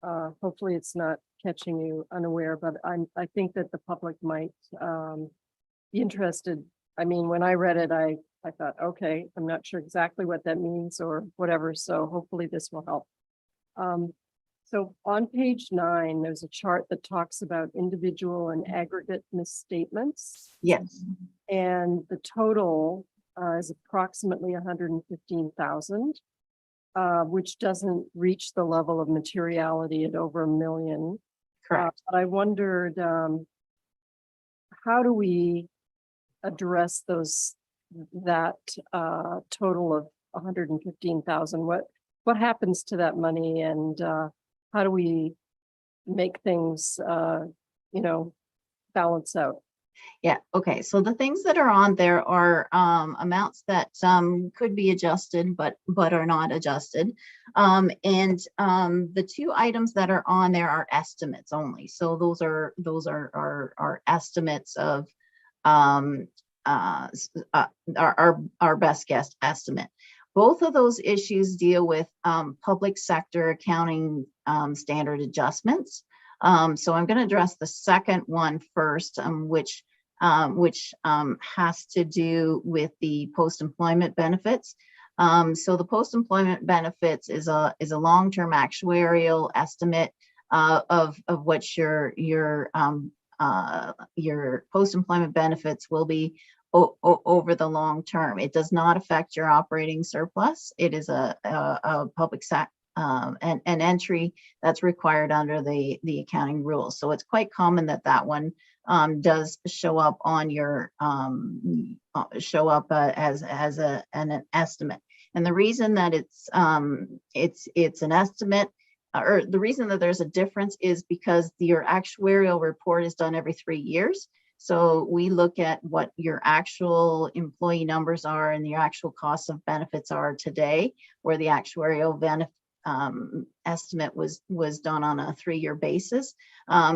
hopefully it's not catching you unaware, but I think that the public might be interested. I mean, when I read it, I thought, okay, I'm not sure exactly what that means or whatever, so hopefully this will help. So on page 9, there's a chart that talks about individual and aggregate misstatements. Yes. And the total is approximately 115,000, which doesn't reach the level of materiality at over $1 million. Correct. But I wondered, how do we address that total of 115,000? What happens to that money, and how do we make things, balance out? Yeah. Okay. So the things that are on there are amounts that could be adjusted, but are not adjusted. And the two items that are on there are estimates only. So those are estimates of our best guess estimate. Both of those issues deal with public sector accounting standard adjustments. So I'm going to address the second one first, which has to do with the post-employment benefits. So the post-employment benefits is a long-term actuarial estimate of what your post-employment benefits will be over the long term. It does not affect your operating surplus. It is a public an entry that's required under the accounting rules. So it's quite common that one does show up on your as an estimate. And the reason that it's an estimate, or the reason that there's a difference, is because your actuarial report is done every 3 years. So we look at what your actual employee numbers are and the actual costs of benefits are today, where the actuarial estimate was done on a 3-year basis.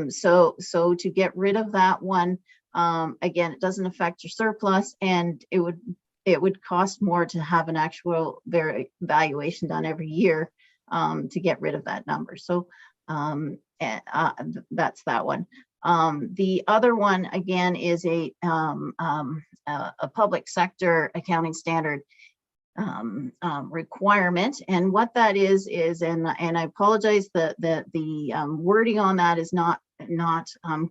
So to get rid of that one, again, it doesn't affect your surplus, and it would cost more to have an actual valuation done every year to get rid of that number. So that's that one. The other one, again, is a public sector accounting standard requirement. And what that is, and I apologize that the wording on that is not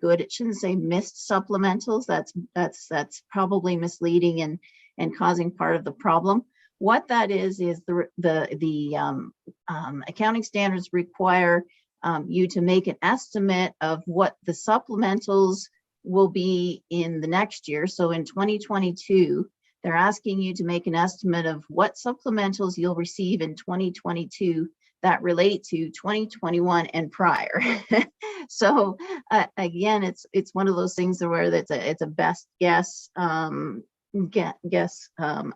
good. It shouldn't say missed supplementals. That's probably misleading and causing part of the problem. What that is the accounting standards require you to make an estimate of what the supplementals will be in the next year. So in 2022, they're asking you to make an estimate of what supplementals you'll receive in 2022 that relate to 2021 and prior. So again, it's one of those things where it's a best guess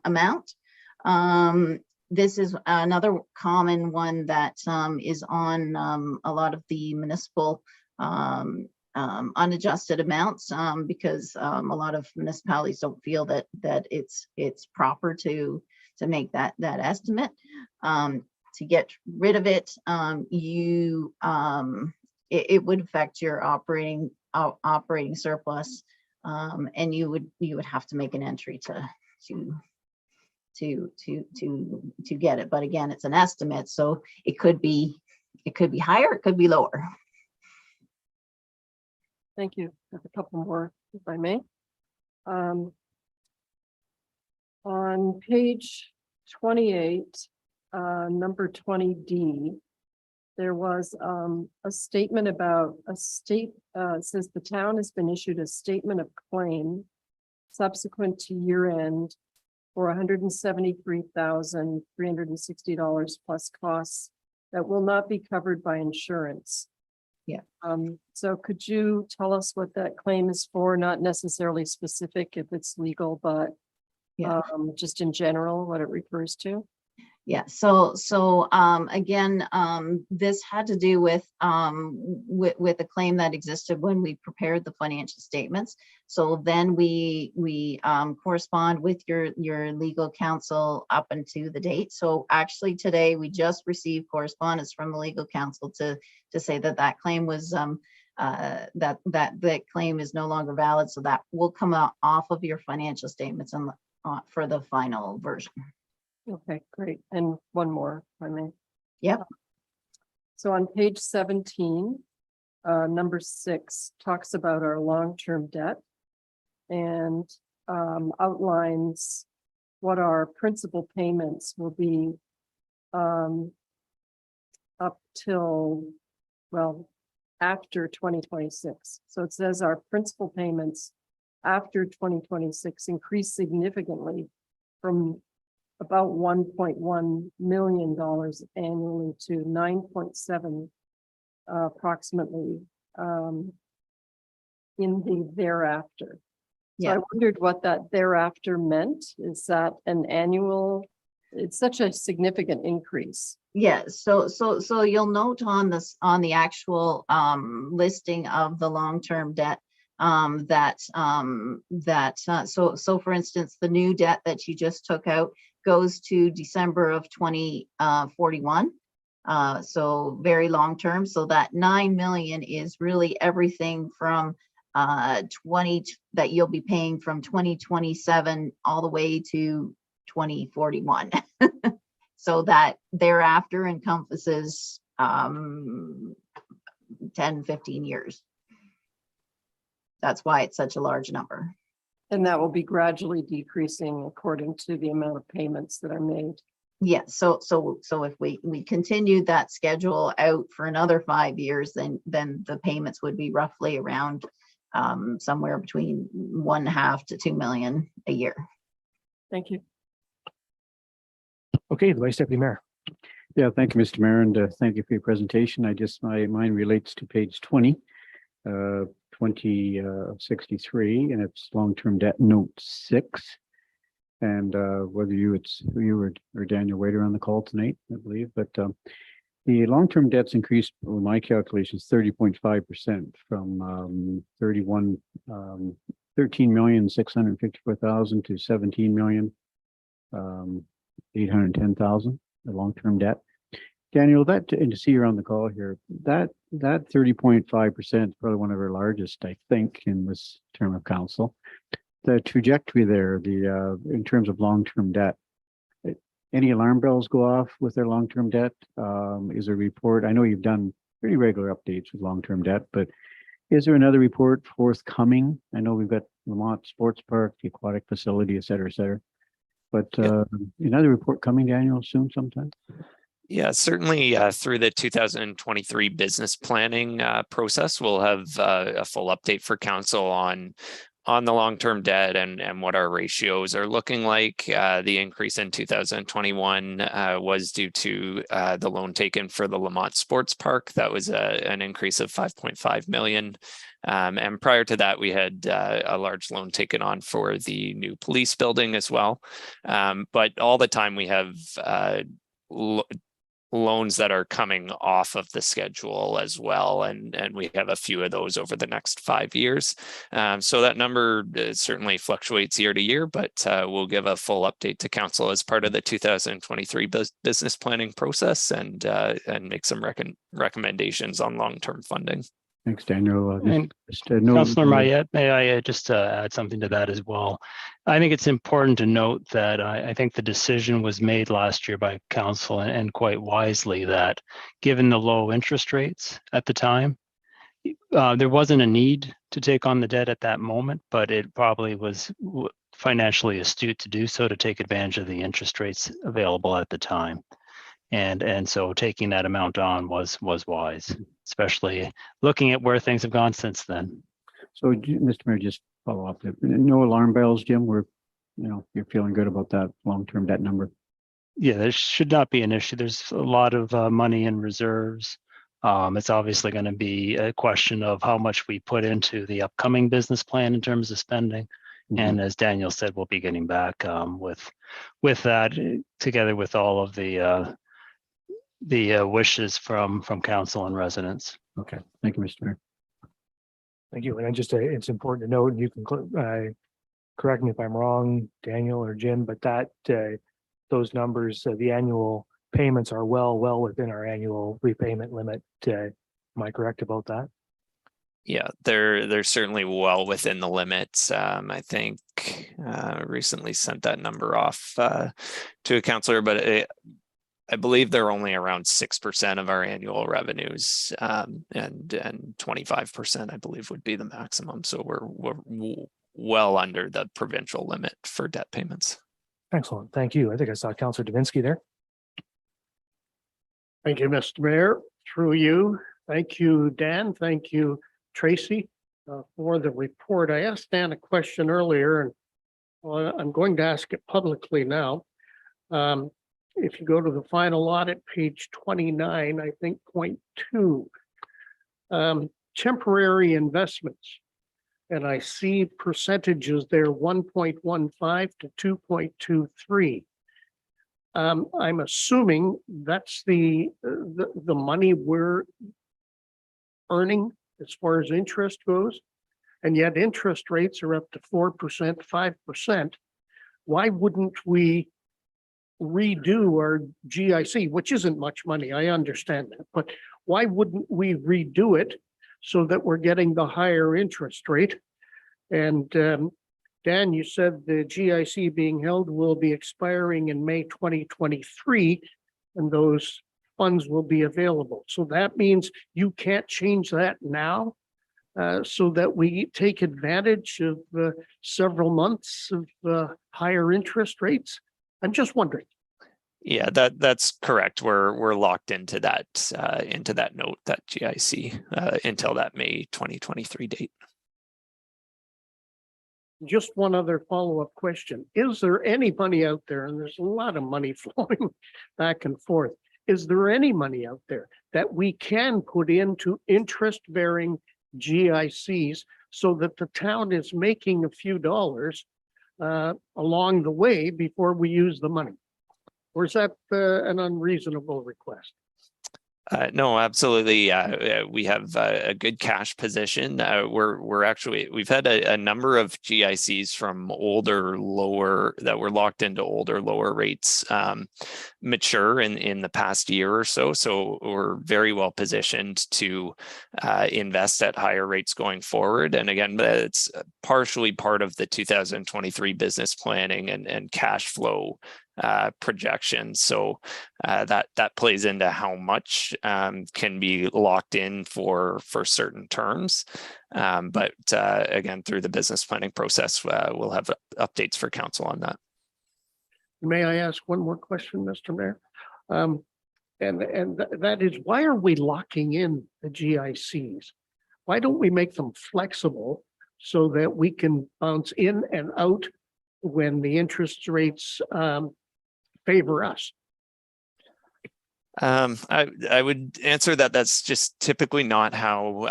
amount. This is another common one that is on a lot of the municipal unadjusted amounts, because a lot of municipalities don't feel that it's proper to make that estimate. To get rid of it, it would affect your operating surplus, and you would have to make an entry to get it. But again, it's an estimate, so it could be higher, it could be lower. Thank you. I have a couple more, if I may. On page 28, number 20D, there was a statement about it says the town has been issued a statement of claim subsequent to year end for $173,360 plus costs that will not be covered by insurance. Yeah. So could you tell us what that claim is for? Not necessarily specific if it's legal, but Yeah. Just in general, what it refers to? Yeah, so again, this had to do with a claim that existed when we prepared the financial statements. So then we correspond with your legal counsel up until the date. So actually today we just received correspondence from the legal counsel to say that claim was that claim is no longer valid. So that will come out off of your financial statements and for the final version. Okay, great. And one more, if I may. Yep. So on page 17, number 6 talks about our long-term debt and outlines what our principal payments will be up till, well, after 2026. So it says our principal payments after 2026 increase significantly from about $1.1 million annually to 9.7 approximately in the thereafter. So I wondered what that thereafter meant. Is that an annual? It's such a significant increase. Yeah, so you'll note on the actual listing of the long-term debt so for instance, the new debt that you just took out goes to December of 2041. So very long term. So that 9 million is really everything from that you'll be paying from 2027 all the way to 2041. So that thereafter encompasses 10, 15 years. That's why it's such a large number. And that will be gradually decreasing according to the amount of payments that are made. Yes, so if we continued that schedule out for another 5 years, then the payments would be roughly around somewhere between 1.5 to 2 million a year. Thank you. Okay, the Vice Deputy Mayor. Yeah, thank you, Mr. Mayor, and thank you for your presentation. Mine relates to page 20, 2063, and it's long-term debt note 6. And whether you or Daniel Waiter on the call tonight, I believe, but the long-term debt's increased, with my calculations, 30.5% from 13,654,000 to 17,810,000, the long-term debt. Daniel, and to see you're on the call here, that 30.5% is probably one of our largest, I think, in this term of council. The trajectory there, in terms of long-term debt, any alarm bells go off with their long-term debt? Is there a report? I know you've done pretty regular updates with long-term debt, but is there another report forthcoming? I know we've got Lamont Sports Park, the aquatic facility, et cetera, et cetera. But another report coming, Daniel, soon sometime? Yeah, certainly through the 2023 business planning process, we'll have a full update for council on the long-term debt and what our ratios are looking like. The increase in 2021 was due to the loan taken for the Lamont Sports Park. That was an increase of 5.5 million. And prior to that, we had a large loan taken on for the new police building as well. But all the time we have loans that are coming off of the schedule as well, and we have a few of those over the next 5 years. So that number certainly fluctuates year to year, but we'll give a full update to council as part of the 2023 business planning process and make some recommendations on long-term funding. Thanks, Daniel. And Councillor Mayette, may I just add something to that as well? I think it's important to note that I think the decision was made last year by council and quite wisely that given the low interest rates at the time, there wasn't a need to take on the debt at that moment, but it probably was financially astute to do so, to take advantage of the interest rates available at the time. And so taking that amount on was wise, especially looking at where things have gone since then. So, Mr. Mayor, just follow up. No alarm bells, Jim. You're feeling good about that long-term debt number. Yeah, there should not be an issue. There's a lot of money in reserves. It's obviously going to be a question of how much we put into the upcoming business plan in terms of spending. Mm-hmm. And as Daniel said, we'll be getting back with that together with all of the wishes from council and residents. Okay, thank you, Mr. Mayor. Thank you. And it's important to note, and you can correct me if I'm wrong, Daniel or Jim, but that those numbers, the annual payments are well within our annual repayment limit. Am I correct about that? Yeah, they're certainly well within the limits. I think recently sent that number off to a councillor, but I believe they're only around 6% of our annual revenues, and 25%, I believe, would be the maximum. So we're well under the provincial limit for debt payments. Excellent. Thank you. I think I saw Councillor Davinsky there. Thank you, Mr. Mayor. Through you. Thank you, Dan. Thank you, Tracy, for the report. I asked Dan a question earlier, and I'm going to ask it publicly now. If you go to the final audit, page 29, I think point 2, temporary investments. And I see percentages there, 1.15 to 2.23. I'm assuming that's the money we're earning as far as interest goes. And yet interest rates are up to 4%, 5%. Why wouldn't we redo our GIC, which isn't much money, I understand that, but why wouldn't we redo it so that we're getting the higher interest rate? And Dan, you said the GIC being held will be expiring in May 2023, and those funds will be available. So that means you can't change that now, so that we take advantage of several months of higher interest rates. I'm just wondering. Yeah, that's correct. We're locked into that note, that GIC, until that May 2023 date. Just one other follow-up question. Is there any money out there, and there's a lot of money flowing back and forth, is there any money out there that we can put into interest-bearing GICs so that the town is making a few dollars along the way before we use the money? Or is that an unreasonable request? No, absolutely. We have a good cash position. We've had a number of GICs from that were locked into older, lower rates mature in the past year or so. So we're very well positioned to invest at higher rates going forward. And again, it's partially part of the 2023 business planning and cash flow projections. So that plays into how much can be locked in for certain terms. But again, through the business planning process, we'll have updates for council on that. May I ask one more question, Mr. Mayor? And that is, why are we locking in the GICs? Why don't we make them flexible so that we can bounce in and out when the interest rates favor us? I would answer that that's just typically not how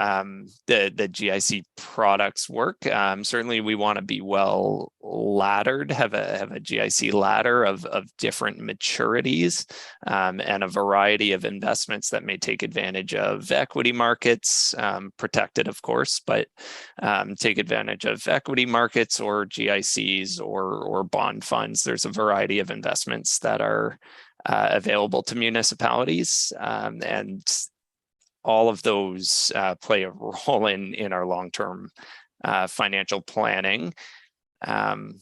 the GIC products work. Certainly we want to be well laddered, have a GIC ladder of different maturities, and a variety of investments that may take advantage of equity markets, protected of course, but take advantage of equity markets or GICs or bond funds. There's a variety of investments that are available to municipalities, and all of those play a role in our long-term financial planning. I'll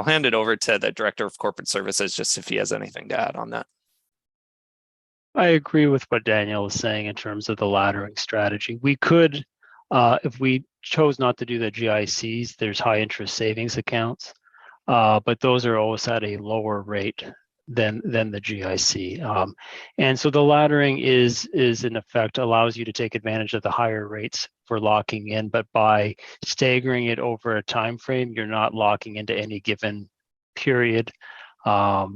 hand it over to the Director of Corporate Services just if he has anything to add on that. I agree with what Daniel is saying in terms of the laddering strategy. We could, if we chose not to do the GICs, there's high interest savings accounts, but those are always at a lower rate than the GIC. And so the laddering is in effect allows you to take advantage of the higher rates for locking in, but by staggering it over a time frame, you're not locking into any given period of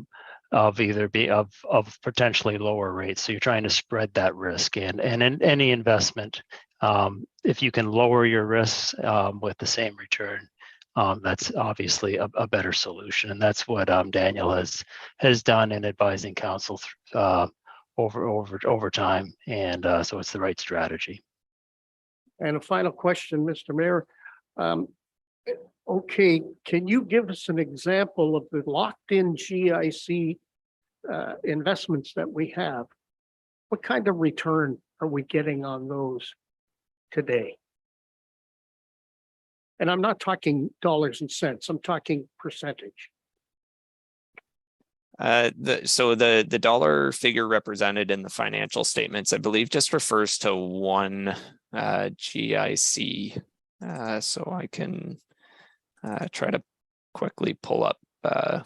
potentially lower rates. So you're trying to spread that risk and in any investment, if you can lower your risks with the same return, that's obviously a better solution, and that's what Daniel has done in advising council over time, and so it's the right strategy. And a final question, Mr. Mayor. Okay, can you give us an example of the locked-in GIC investments that we have? What kind of return are we getting on those today? And I'm not talking dollars and cents, I'm talking percentage. So the dollar figure represented in the financial statements, I believe, just refers to one GIC. So I can try to quickly pull up the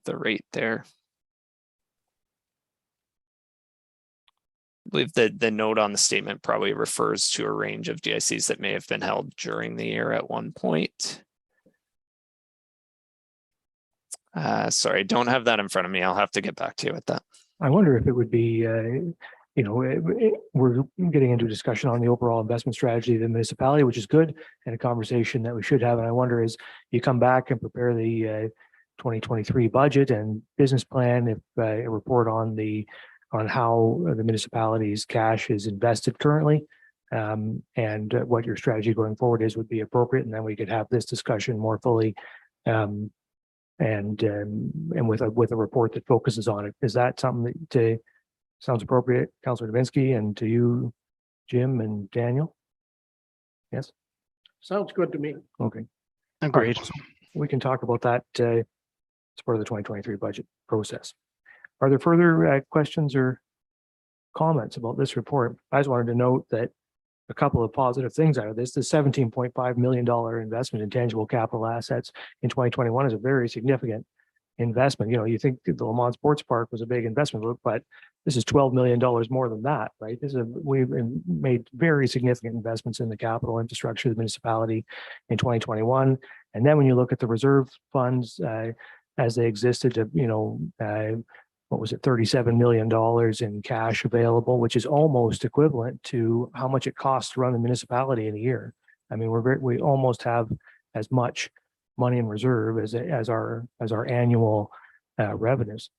rate there. I believe that the note on the statement probably refers to a range of GICs that may have been held during the year at one point. Sorry, I don't have that in front of me. I'll have to get back to you with that. I wonder if it would be, we're getting into a discussion on the overall investment strategy of the municipality, which is good, and a conversation that we should have. And I wonder, as you come back and prepare the 2023 budget and business plan, if a report on how the municipality's cash is invested currently, and what your strategy going forward is would be appropriate, and then we could have this discussion more fully, and with a report that focuses on it. Is that something that sounds appropriate, Councillor Dubinsky, and to you, Jim and Daniel? Yes. Sounds good to me. Okay. Agreed. So we can talk about that as part of the 2023 budget process. Are there further questions or comments about this report? I just wanted to note that a couple of positive things out of this. The $17.5 million investment in tangible capital assets in 2021 is a very significant investment. You know, you think the Lamont Sports Park was a big investment, but this is $12 million more than that, right? We've made very significant investments in the capital infrastructure of the municipality in 2021. And then when you look at the reserve funds as they existed, what was it, $37 million in cash available, which is almost equivalent to how much it costs to run the municipality in a year. I mean, we almost have as much money in reserve as our annual revenues.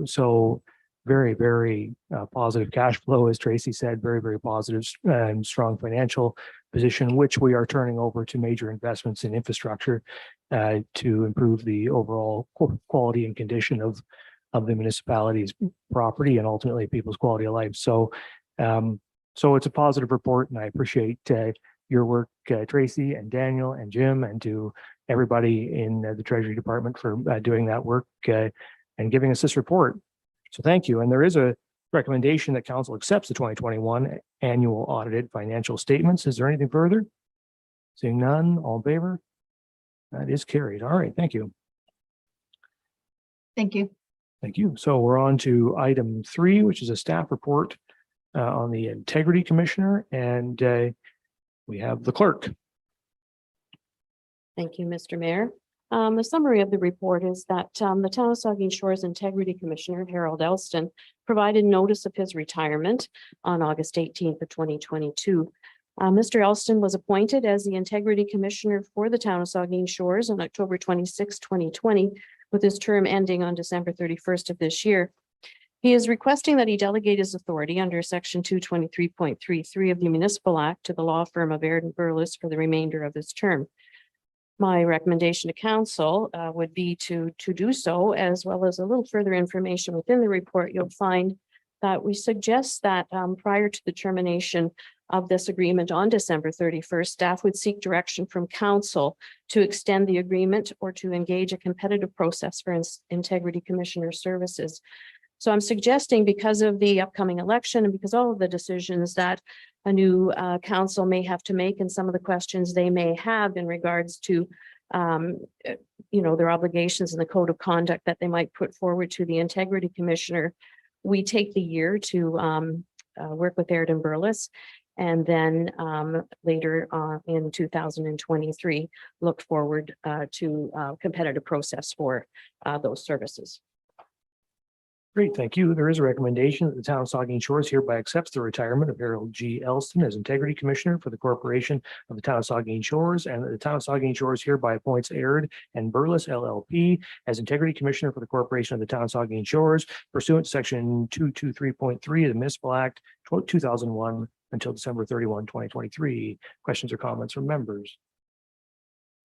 So very, very positive cash flow, as Tracy said, very, very positive and strong financial position, which we are turning over to major investments in infrastructure to improve the overall quality and condition of the municipality's property and ultimately people's quality of life. So it's a positive report, and I appreciate your work, Tracy and Daniel and Jim, and to everybody in the Treasury Department for doing that work and giving us this report. So thank you. And there is a recommendation that council accepts the 2021 annual audited financial statements. Is there anything further? Seeing none, all in favor? That is carried. All right, thank you. Thank you. Thank you. So we're on to item 3, which is a staff report on the Integrity Commissioner, and we have the clerk. Thank you, Mr. Mayor. The summary of the report is that the Town of Saugeen Shores Integrity Commissioner, Harold Elston, provided notice of his retirement on August 18th of 2022. Mr. Elston was appointed as the Integrity Commissioner for the Town of Saugeen Shores on October 26, 2020, with his term ending on December 31st of this year. He is requesting that he delegate his authority under Section 223.33 of the Municipal Act to the law firm of Aird and Burles for the remainder of his term. My recommendation to council would be to do so, as well as a little further information within the report. You'll find that we suggest that prior to the termination of this agreement on December 31st, staff would seek direction from council to extend the agreement or to engage a competitive process for Integrity Commissioner services. So I'm suggesting, because of the upcoming election and because all of the decisions that a new council may have to make and some of the questions they may have in regards to, their obligations and the code of conduct that they might put forward to the Integrity Commissioner, we take the year to work with Aird and Burles, and then later in 2023, look forward to a competitive process for those services. Great, thank you. There is a recommendation that the Town of Saugeen Shores hereby accepts the retirement of Harold G. Elston as Integrity Commissioner for the Corporation of the Town of Saugeen Shores, and that the Town of Saugeen Shores hereby appoints Aird and Burles LLP as Integrity Commissioner for the Corporation of the Town of Saugeen Shores pursuant to Section 223.3 of the Municipal Act 2001 until December 31, 2023. Questions or comments from members?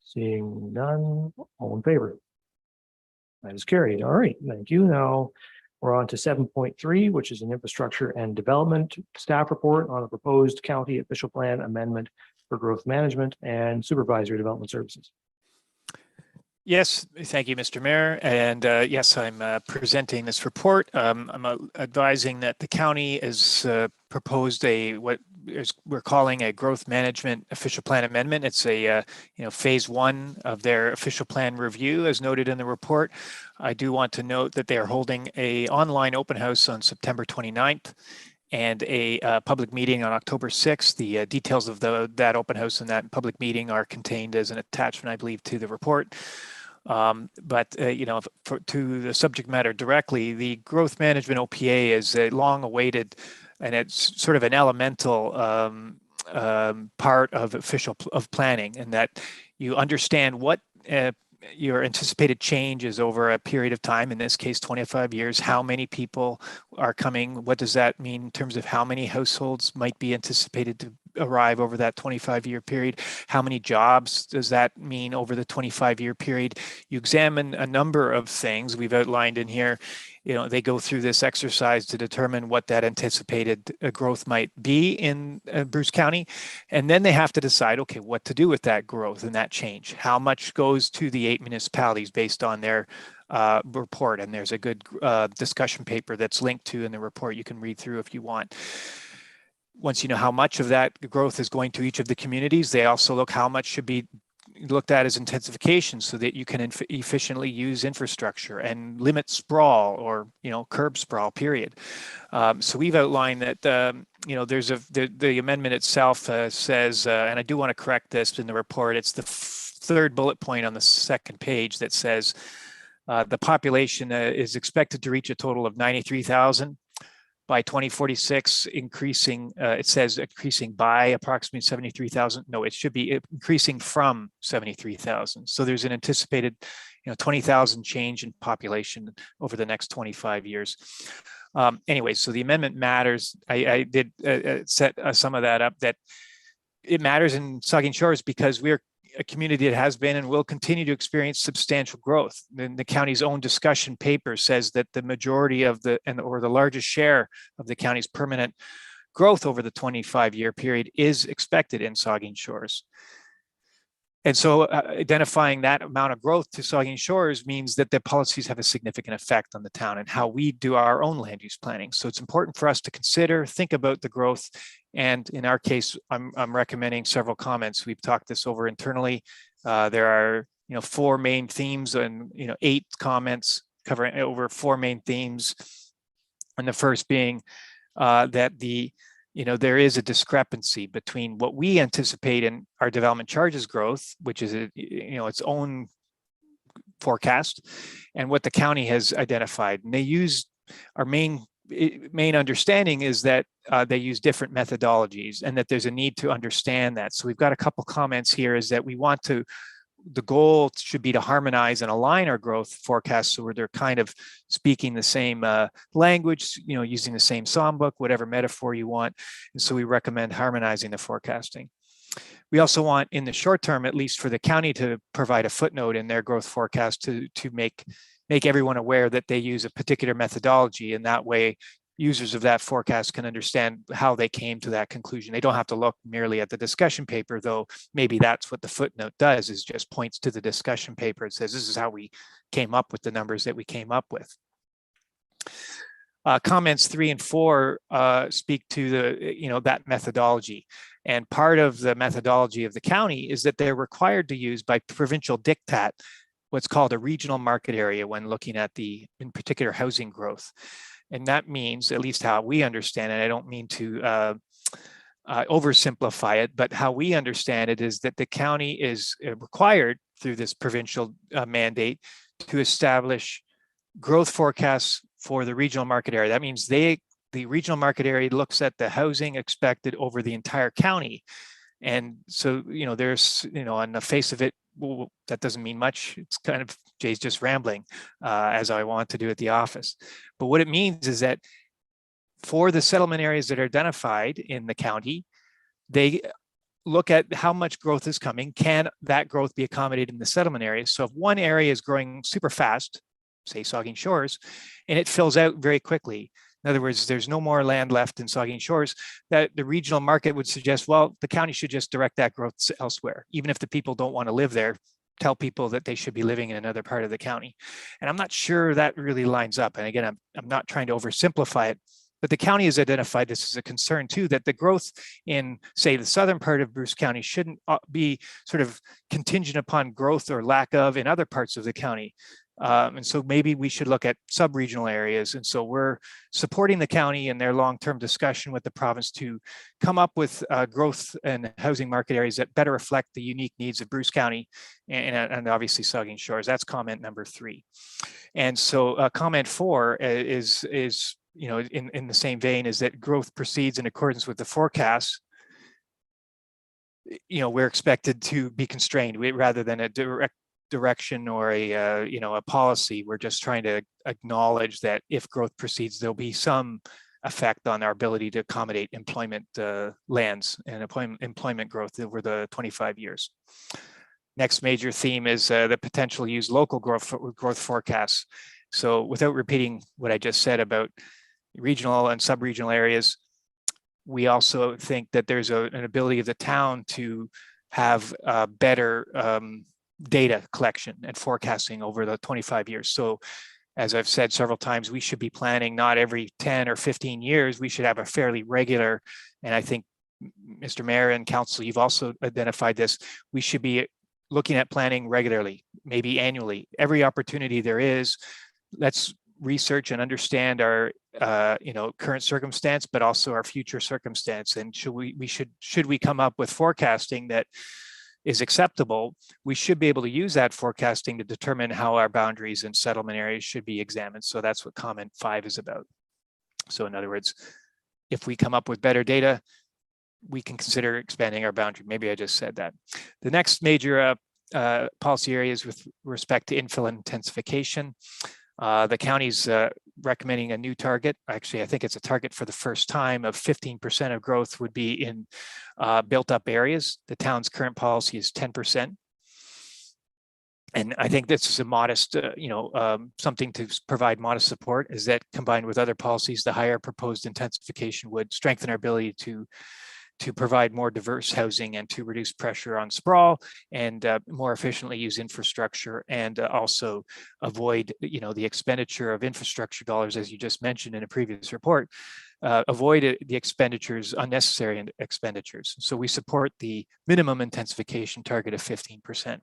Seeing none, all in favor? That is carried. All right, thank you. Now we're on to 7.3, which is an infrastructure and development staff report on a proposed county official plan amendment for growth management and supervisory development services. Yes, thank you, Mr. Mayor. And yes, I'm presenting this report. I'm advising that the county has proposed what we're calling a growth management official plan amendment. It's a phase 1 of their official plan review, as noted in the report. I do want to note that they are holding an online open house on September 29th and a public meeting on October 6th. The details of that open house and that public meeting are contained as an attachment, I believe, to the report. To the subject matter directly, the growth management OPA is a long-awaited, and it's sort of an elemental part of planning, and that you understand what your anticipated change is over a period of time, in this case 25 years. How many people are coming? What does that mean in terms of how many households might be anticipated to arrive over that 25-year period? How many jobs does that mean over the 25-year period? You examine a number of things we've outlined in here. They go through this exercise to determine what that anticipated growth might be in Bruce County. And then they have to decide, okay, what to do with that growth and that change. How much goes to the 8 municipalities based on their report, and there's a good discussion paper that's linked to in the report you can read through if you want. Once you know how much of that growth is going to each of the communities, they also look how much should be looked at as intensification so that you can efficiently use infrastructure and limit sprawl or curb sprawl, period. So we've outlined that there's the amendment itself says, and I do want to correct this in the report, it's the third bullet point on the second page that says the population is expected to reach a total of 93,000 by 2046, increasing, it says increasing by approximately 73,000. No, it should be increasing from 73,000. So there's an anticipated 20,000 change in population over the next 25 years. Anyway, so the amendment matters. I did set some of that up, that it matters in Saugeen Shores because we're a community that has been and will continue to experience substantial growth. And the county's own discussion paper says that the majority of or the largest share of the county's permanent growth over the 25-year period is expected in Saugeen Shores. And so identifying that amount of growth to Saugeen Shores means that the policies have a significant effect on the town and how we do our own land use planning. So it's important for us to consider, think about the growth. And in our case, I'm recommending several comments. We've talked this over internally. There are 4 main themes and 8 comments covering over 4 main themes. And the first being that there is a discrepancy between what we anticipate in our development charges growth, which is its own forecast, and what the county has identified. And they use our main understanding is that they use different methodologies, and that there's a need to understand that. So we've got a couple comments here. Is that we want to. The goal should be to harmonize and align our growth forecasts so where they're kind of speaking the same language, using the same songbook, whatever metaphor you want. And so we recommend harmonizing the forecasting. We also want, in the short term, at least for the county, to provide a footnote in their growth forecast to make everyone aware that they use a particular methodology. And that way, users of that forecast can understand how they came to that conclusion. They don't have to look merely at the discussion paper, though maybe that's what the footnote does, is just points to the discussion paper. It says, this is how we came up with the numbers that we came up with. Comments 3 and 4 speak to that methodology. And part of the methodology of the county is that they're required to use, by provincial diktat, what's called a regional market area when looking at in particular, housing growth. And that means, at least how we understand it, I don't mean to oversimplify it, but how we understand it is that the county is required through this provincial mandate to establish growth forecasts for the regional market area. That means the regional market area looks at the housing expected over the entire county. And so, there's, on the face of it, well, that doesn't mean much. It's kind of, Jay's just rambling, as I want to do at the office. But what it means is that for the settlement areas that are identified in the county, they look at how much growth is coming. Can that growth be accommodated in the settlement areas? So if one area is growing super fast, say Saugeen Shores, and it fills out very quickly, in other words, there's no more land left in Saugeen Shores, that the regional market would suggest, well, the county should just direct that growth elsewhere. Even if the people don't want to live there, tell people that they should be living in another part of the county. And I'm not sure that really lines up. And again, I'm not trying to oversimplify it, but the county has identified this as a concern too, that the growth in, say, the southern part of Bruce County shouldn't be sort of contingent upon growth or lack of in other parts of the county. And so maybe we should look at sub-regional areas. And so we're supporting the county in their long-term discussion with the province to come up with growth and housing market areas that better reflect the unique needs of Bruce County and obviously Saugeen Shores. That's comment number 3. And so comment 4 is in the same vein, is that growth proceeds in accordance with the forecast. We're expected to be constrained rather than a direct direction or a policy. We're just trying to acknowledge that if growth proceeds, there'll be some effect on our ability to accommodate employment lands and employment growth over the 25 years. Next major theme is the potential to use local growth forecasts. So without repeating what I just said about regional and sub-regional areas, we also think that there's an ability of the town to have better data collection and forecasting over the 25 years. So as I've said several times, we should be planning not every 10 or 15 years. We should have a fairly regular, and I think Mr. Mayor and Council, you've also identified this, we should be looking at planning regularly, maybe annually. Every opportunity there is, let's research and understand our current circumstance, but also our future circumstance. And should we come up with forecasting that is acceptable, we should be able to use that forecasting to determine how our boundaries and settlement areas should be examined. So that's what comment 5 is about. So in other words, if we come up with better data, we can consider expanding our boundary. Maybe I just said that. The next major policy area is with respect to infill intensification. The county's recommending a new target. Actually, I think it's a target for the first time of 15% of growth would be in built up areas. The town's current policy is 10%. And I think this is a modest, something to provide modest support, is that combined with other policies, the higher proposed intensification would strengthen our ability to provide more diverse housing and to reduce pressure on sprawl and more efficiently use infrastructure, and also avoid, the expenditure of infrastructure dollars, as you just mentioned in a previous report, avoid the expenditures, unnecessary expenditures. So we support the minimum intensification target of 15%.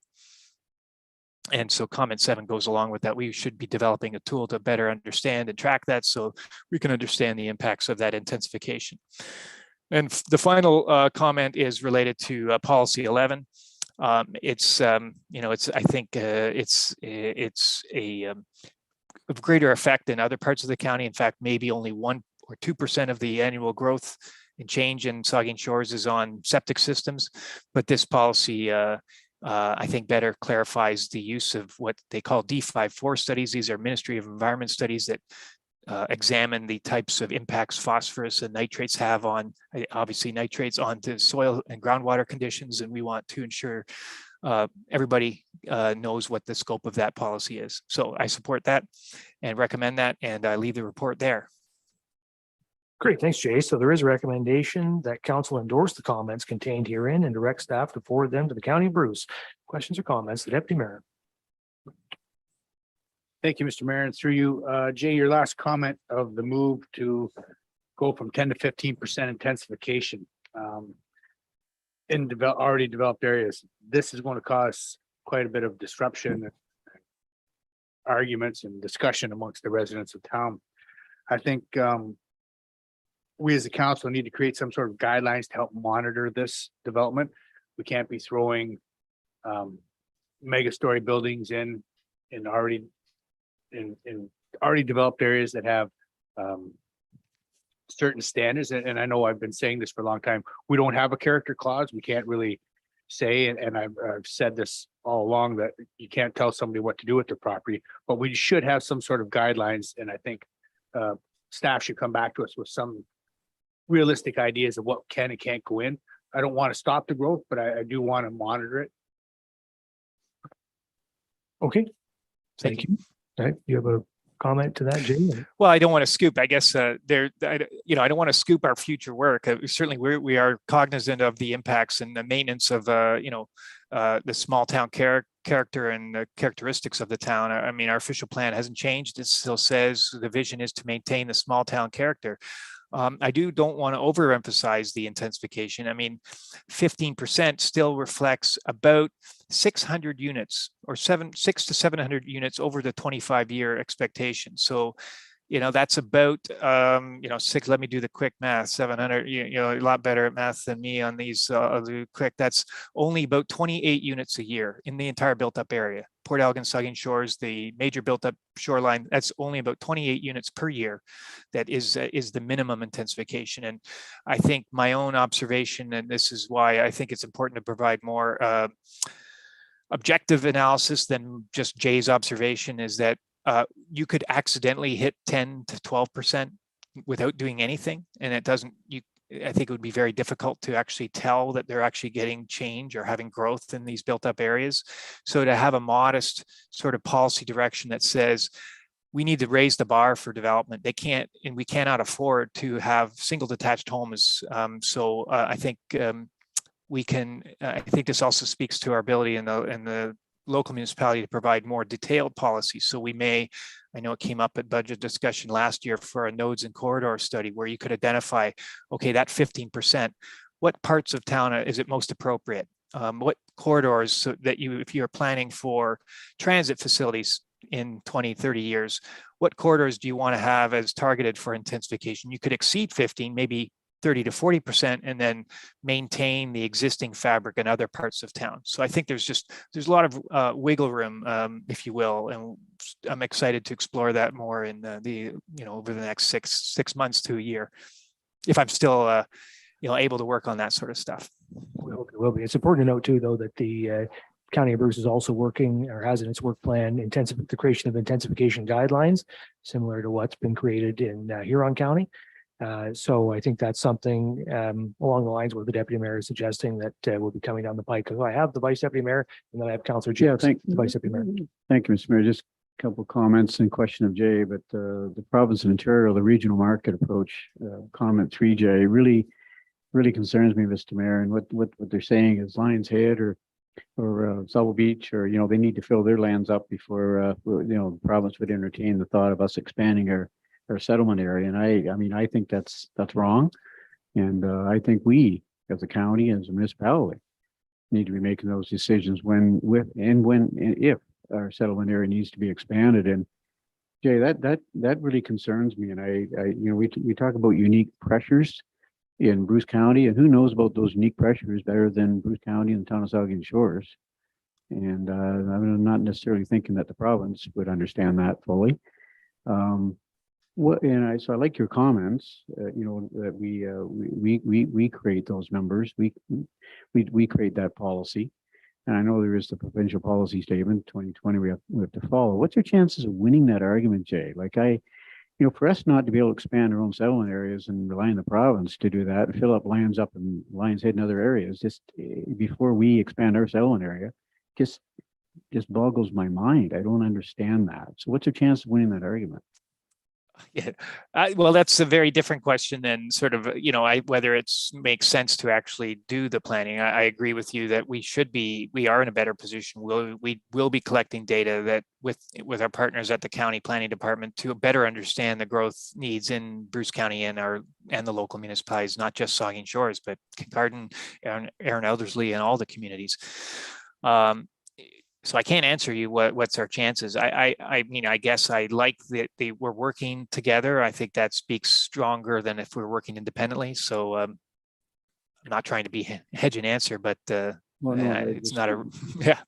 And so comment 7 goes along with that. We should be developing a tool to better understand and track that so we can understand the impacts of that intensification. And the final comment is related to policy 11. It's I think it's of greater effect in other parts of the county. In fact, maybe only 1 or 2% of the annual growth and change in Saugeen Shores is on septic systems. But this policy, I think, better clarifies the use of what they call D54 studies. These are Ministry of Environment studies that examine the types of impacts phosphorus and nitrates have on, obviously, nitrates onto soil and groundwater conditions. And we want to ensure everybody knows what the scope of that policy is. So I support that and recommend that, and I leave the report there. Great, thanks, Jay. So there is a recommendation that council endorse the comments contained herein and direct staff to forward them to the County of Bruce. Questions or comments? The Deputy Mayor. Thank you, Mr. Mayor. And through you, Jay, your last comment of the move to go from 10 to 15% intensification in already developed areas. This is going to cause quite a bit of disruption, arguments, and discussion amongst the residents of town. I think we as a council need to create some sort of guidelines to help monitor this development. We can't be throwing mega story buildings in already developed areas that have certain standards. And I know I've been saying this for a long time. We don't have a character clause. We can't really say, and I've said this all along, that you can't tell somebody what to do with their property, but we should have some sort of guidelines. And I think staff should come back to us with some realistic ideas of what can and can't go in. I don't want to stop the growth, but I do want to monitor it. Okay, thank you. All right, you have a comment to that, Jay? Well, I don't want to scoop. I guess I don't want to scoop our future work. Certainly, we are cognizant of the impacts and the maintenance of the small town character and the characteristics of the town. I mean, our official plan hasn't changed. It still says the vision is to maintain the small town character. I don't want to overemphasize the intensification. I mean, 15% still reflects about 600 units or 600 to 700 units over the 25-year expectation. So, that's about, let me do the quick math, 700, a lot better at math than me on these, I'll do quick. That's only about 28 units a year in the entire built up area. Port Elgin, Saugeen Shores, the major built up shoreline, that's only about 28 units per year. That is the minimum intensification. And I think my own observation, and this is why I think it's important to provide more objective analysis than just Jay's observation, is that you could accidentally hit 10 to 12% without doing anything. And it doesn't, I think it would be very difficult to actually tell that they're actually getting change or having growth in these built up areas. So to have a modest sort of policy direction that says we need to raise the bar for development, we cannot afford to have single detached homes. I think I think this also speaks to our ability in the local municipality to provide more detailed policies. So we may, I know it came up at budget discussion last year for a nodes and corridor study where you could identify, okay, that 15%, what parts of town is it most appropriate? What corridors so that if you're planning for transit facilities in 20, 30 years, what corridors do you want to have as targeted for intensification? You could exceed 15, maybe 30 to 40%, and then maintain the existing fabric in other parts of town. So I think there's a lot of wiggle room, if you will, and I'm excited to explore that more in over the next six months to a year, if I'm still able to work on that sort of stuff. We hope it will be. It's important to note too, though, that the County of Bruce is also working or has in its work plan the creation of intensification guidelines, similar to what's been created in Huron County. So I think that's something along the lines where the deputy mayor is suggesting that will be coming down the pike. Because I have the vice deputy mayor and then I have Councillor Gics, the vice deputy mayor. Thank you, Mr. Mayor. Just a couple of comments and question of Jay, but the province of Ontario, the regional market approach, comment 3J, really concerns me, Mr. Mayor. And what they're saying is Lions Head or Sauble Beach, or they need to fill their lands up before the province would entertain the thought of us expanding our settlement area. And I think that's wrong. And I think we as a county, as a municipality, need to be making those decisions if our settlement area needs to be expanded. And Jay, that really concerns me. And we talk about unique pressures in Bruce County, and who knows about those unique pressures better than Bruce County and the town of Saugeen Shores. And I'm not necessarily thinking that the province would understand that fully. So I like your comments, that we create those numbers, we create that policy. And I know there is the provincial policy statement 2020 we have to follow. What's your chances of winning that argument, Jay? For us not to be able to expand our own settlement areas and rely on the province to do that and fill up lands up in Lions Head and other areas, just before we expand our settlement area, just boggles my mind. I don't understand that. So what's your chance of winning that argument? Yeah, well, that's a very different question than sort of, whether it makes sense to actually do the planning. I agree with you that we are in a better position. We will be collecting data that with our partners at the county planning department to better understand the growth needs in Bruce County and the local municipalities, not just Saugeen Shores, but Kincardine, Erin Elderslie, and all the communities. So I can't answer you what's our chances. I guess I like that we're working together. I think that speaks stronger than if we're working independently. So I'm not trying to be hedge and answer, but it's not a yeah.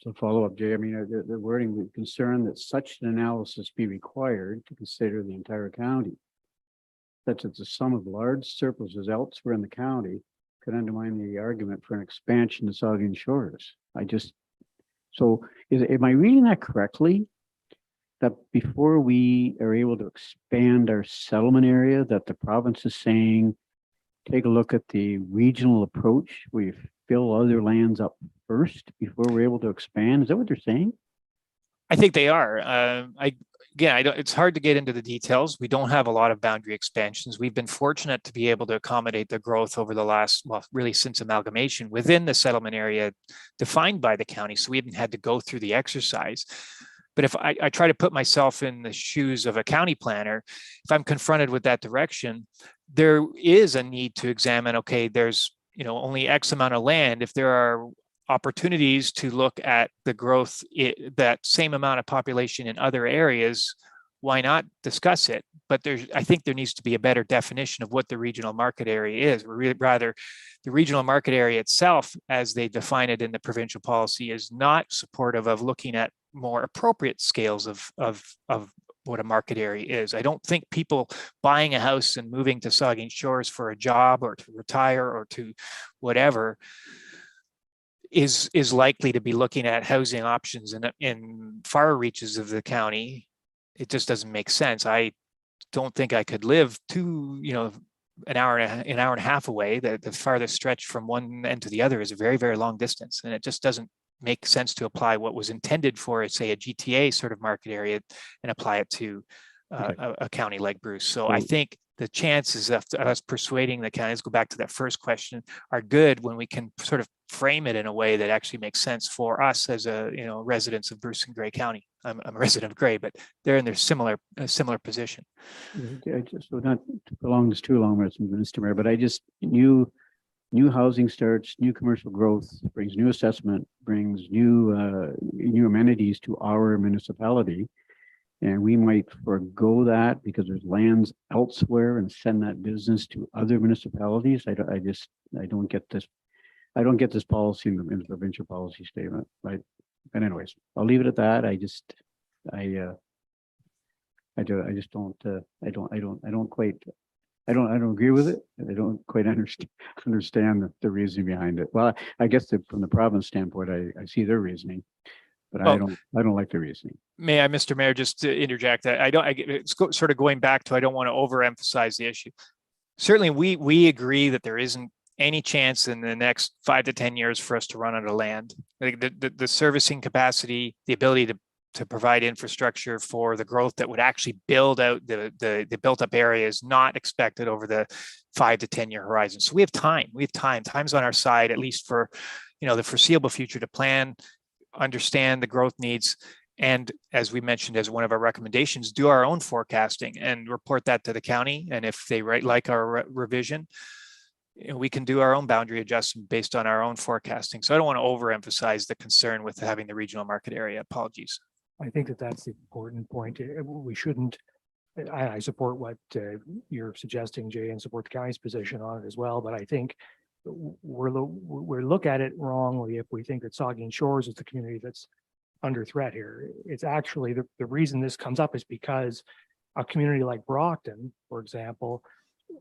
To follow up, Jay, the wording would concern that such an analysis be required to consider the entire county, such that the sum of large surpluses elsewhere in the county could undermine the argument for an expansion to Saugeen Shores. So am I reading that correctly? That before we are able to expand our settlement area, that the province is saying, take a look at the regional approach where you fill other lands up first before we're able to expand? Is that what they're saying? I think they are. It's hard to get into the details. We don't have a lot of boundary expansions. We've been fortunate to be able to accommodate the growth over the last, really since amalgamation within the settlement area defined by the county. So we haven't had to go through the exercise. But if I try to put myself in the shoes of a county planner, if I'm confronted with that direction, there is a need to examine, okay, there's only X amount of land. If there are opportunities to look at the growth, that same amount of population in other areas, why not discuss it? But I think there needs to be a better definition of what the regional market area is. Rather, the regional market area itself, as they define it in the provincial policy, is not supportive of looking at more appropriate scales of what a market area is. I don't think people buying a house and moving to Saugeen Shores for a job or to retire or to whatever is likely to be looking at housing options in far reaches of the county. It just doesn't make sense. I don't think I could live an hour and a half away. The farthest stretch from one end to the other is a very, very long distance. And it just doesn't make sense to apply what was intended for, say, a GTA sort of market area and apply it to a county like Bruce. So I think the chances of us persuading the county, let's go back to that first question, are good when we can sort of frame it in a way that actually makes sense for us as a, residents of Bruce and Gray County. I'm a resident of Gray, but they're in their similar position. I just, so not to prolong this too long, Mr. Mayor, but I just, new housing starts, new commercial growth brings new assessment, brings new amenities to our municipality. And we might forego that because there's lands elsewhere and send that business to other municipalities. I don't get this. I don't get this policy in the provincial policy statement, right? And anyways, I'll leave it at that. I just don't agree with it. And I don't quite understand the reasoning behind it. Well, I guess from the province standpoint, I see their reasoning, but I don't like the reasoning. May I, Mr. Mayor, just to interject that it's sort of going back to, I don't want to overemphasize the issue. Certainly we agree that there isn't any chance in the next 5 to 10 years for us to run out of land. Like the servicing capacity, the ability to provide infrastructure for the growth that would actually build out the built up area is not expected over the 5 to 10 year horizon. So we have time. Time's on our side, at least for the foreseeable future, to plan, understand the growth needs, and as we mentioned as one of our recommendations, do our own forecasting and report that to the county. And if they like our revision, we can do our own boundary adjustment based on our own forecasting. So I don't want to overemphasize the concern with having the regional market area. Apologies. I think that's the important point. We shouldn't, I support what you're suggesting, Jay, and support the county's position on it as well. But I think we're look at it wrongly if we think that Saugeen Shores is the community that's under threat here. It's actually the reason this comes up is because a community like Brockton, for example,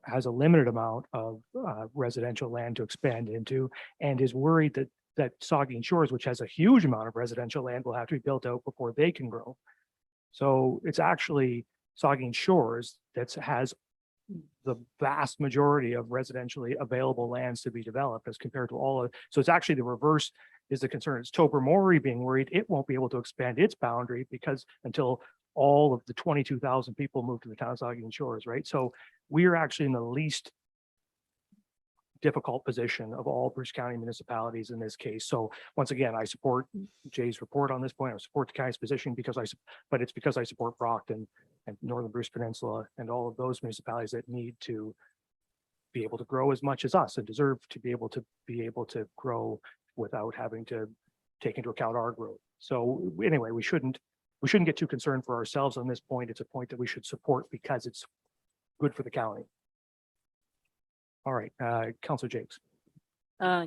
has a limited amount of residential land to expand into and is worried that Saugeen Shores, which has a huge amount of residential land, will have to be built out before they can grow. So it's actually Saugeen Shores that has the vast majority of residentially available lands to be developed as compared to all of, so it's actually the reverse is the concern. It's Tobermory being worried it won't be able to expand its boundary because until all of the 22,000 people move to the town of Saugeen Shores, right? So we are actually in the least difficult position of all Bruce County municipalities in this case. So once again, I support Jay's report on this point. I support the county's position but it's because I support Brockton and Northern Bruce Peninsula and all of those municipalities that need to be able to grow as much as us and deserve to be able to grow without having to take into account our growth. So anyway, we shouldn't get too concerned for ourselves on this point. It's a point that we should support because it's good for the county. All right, Councilor Gics.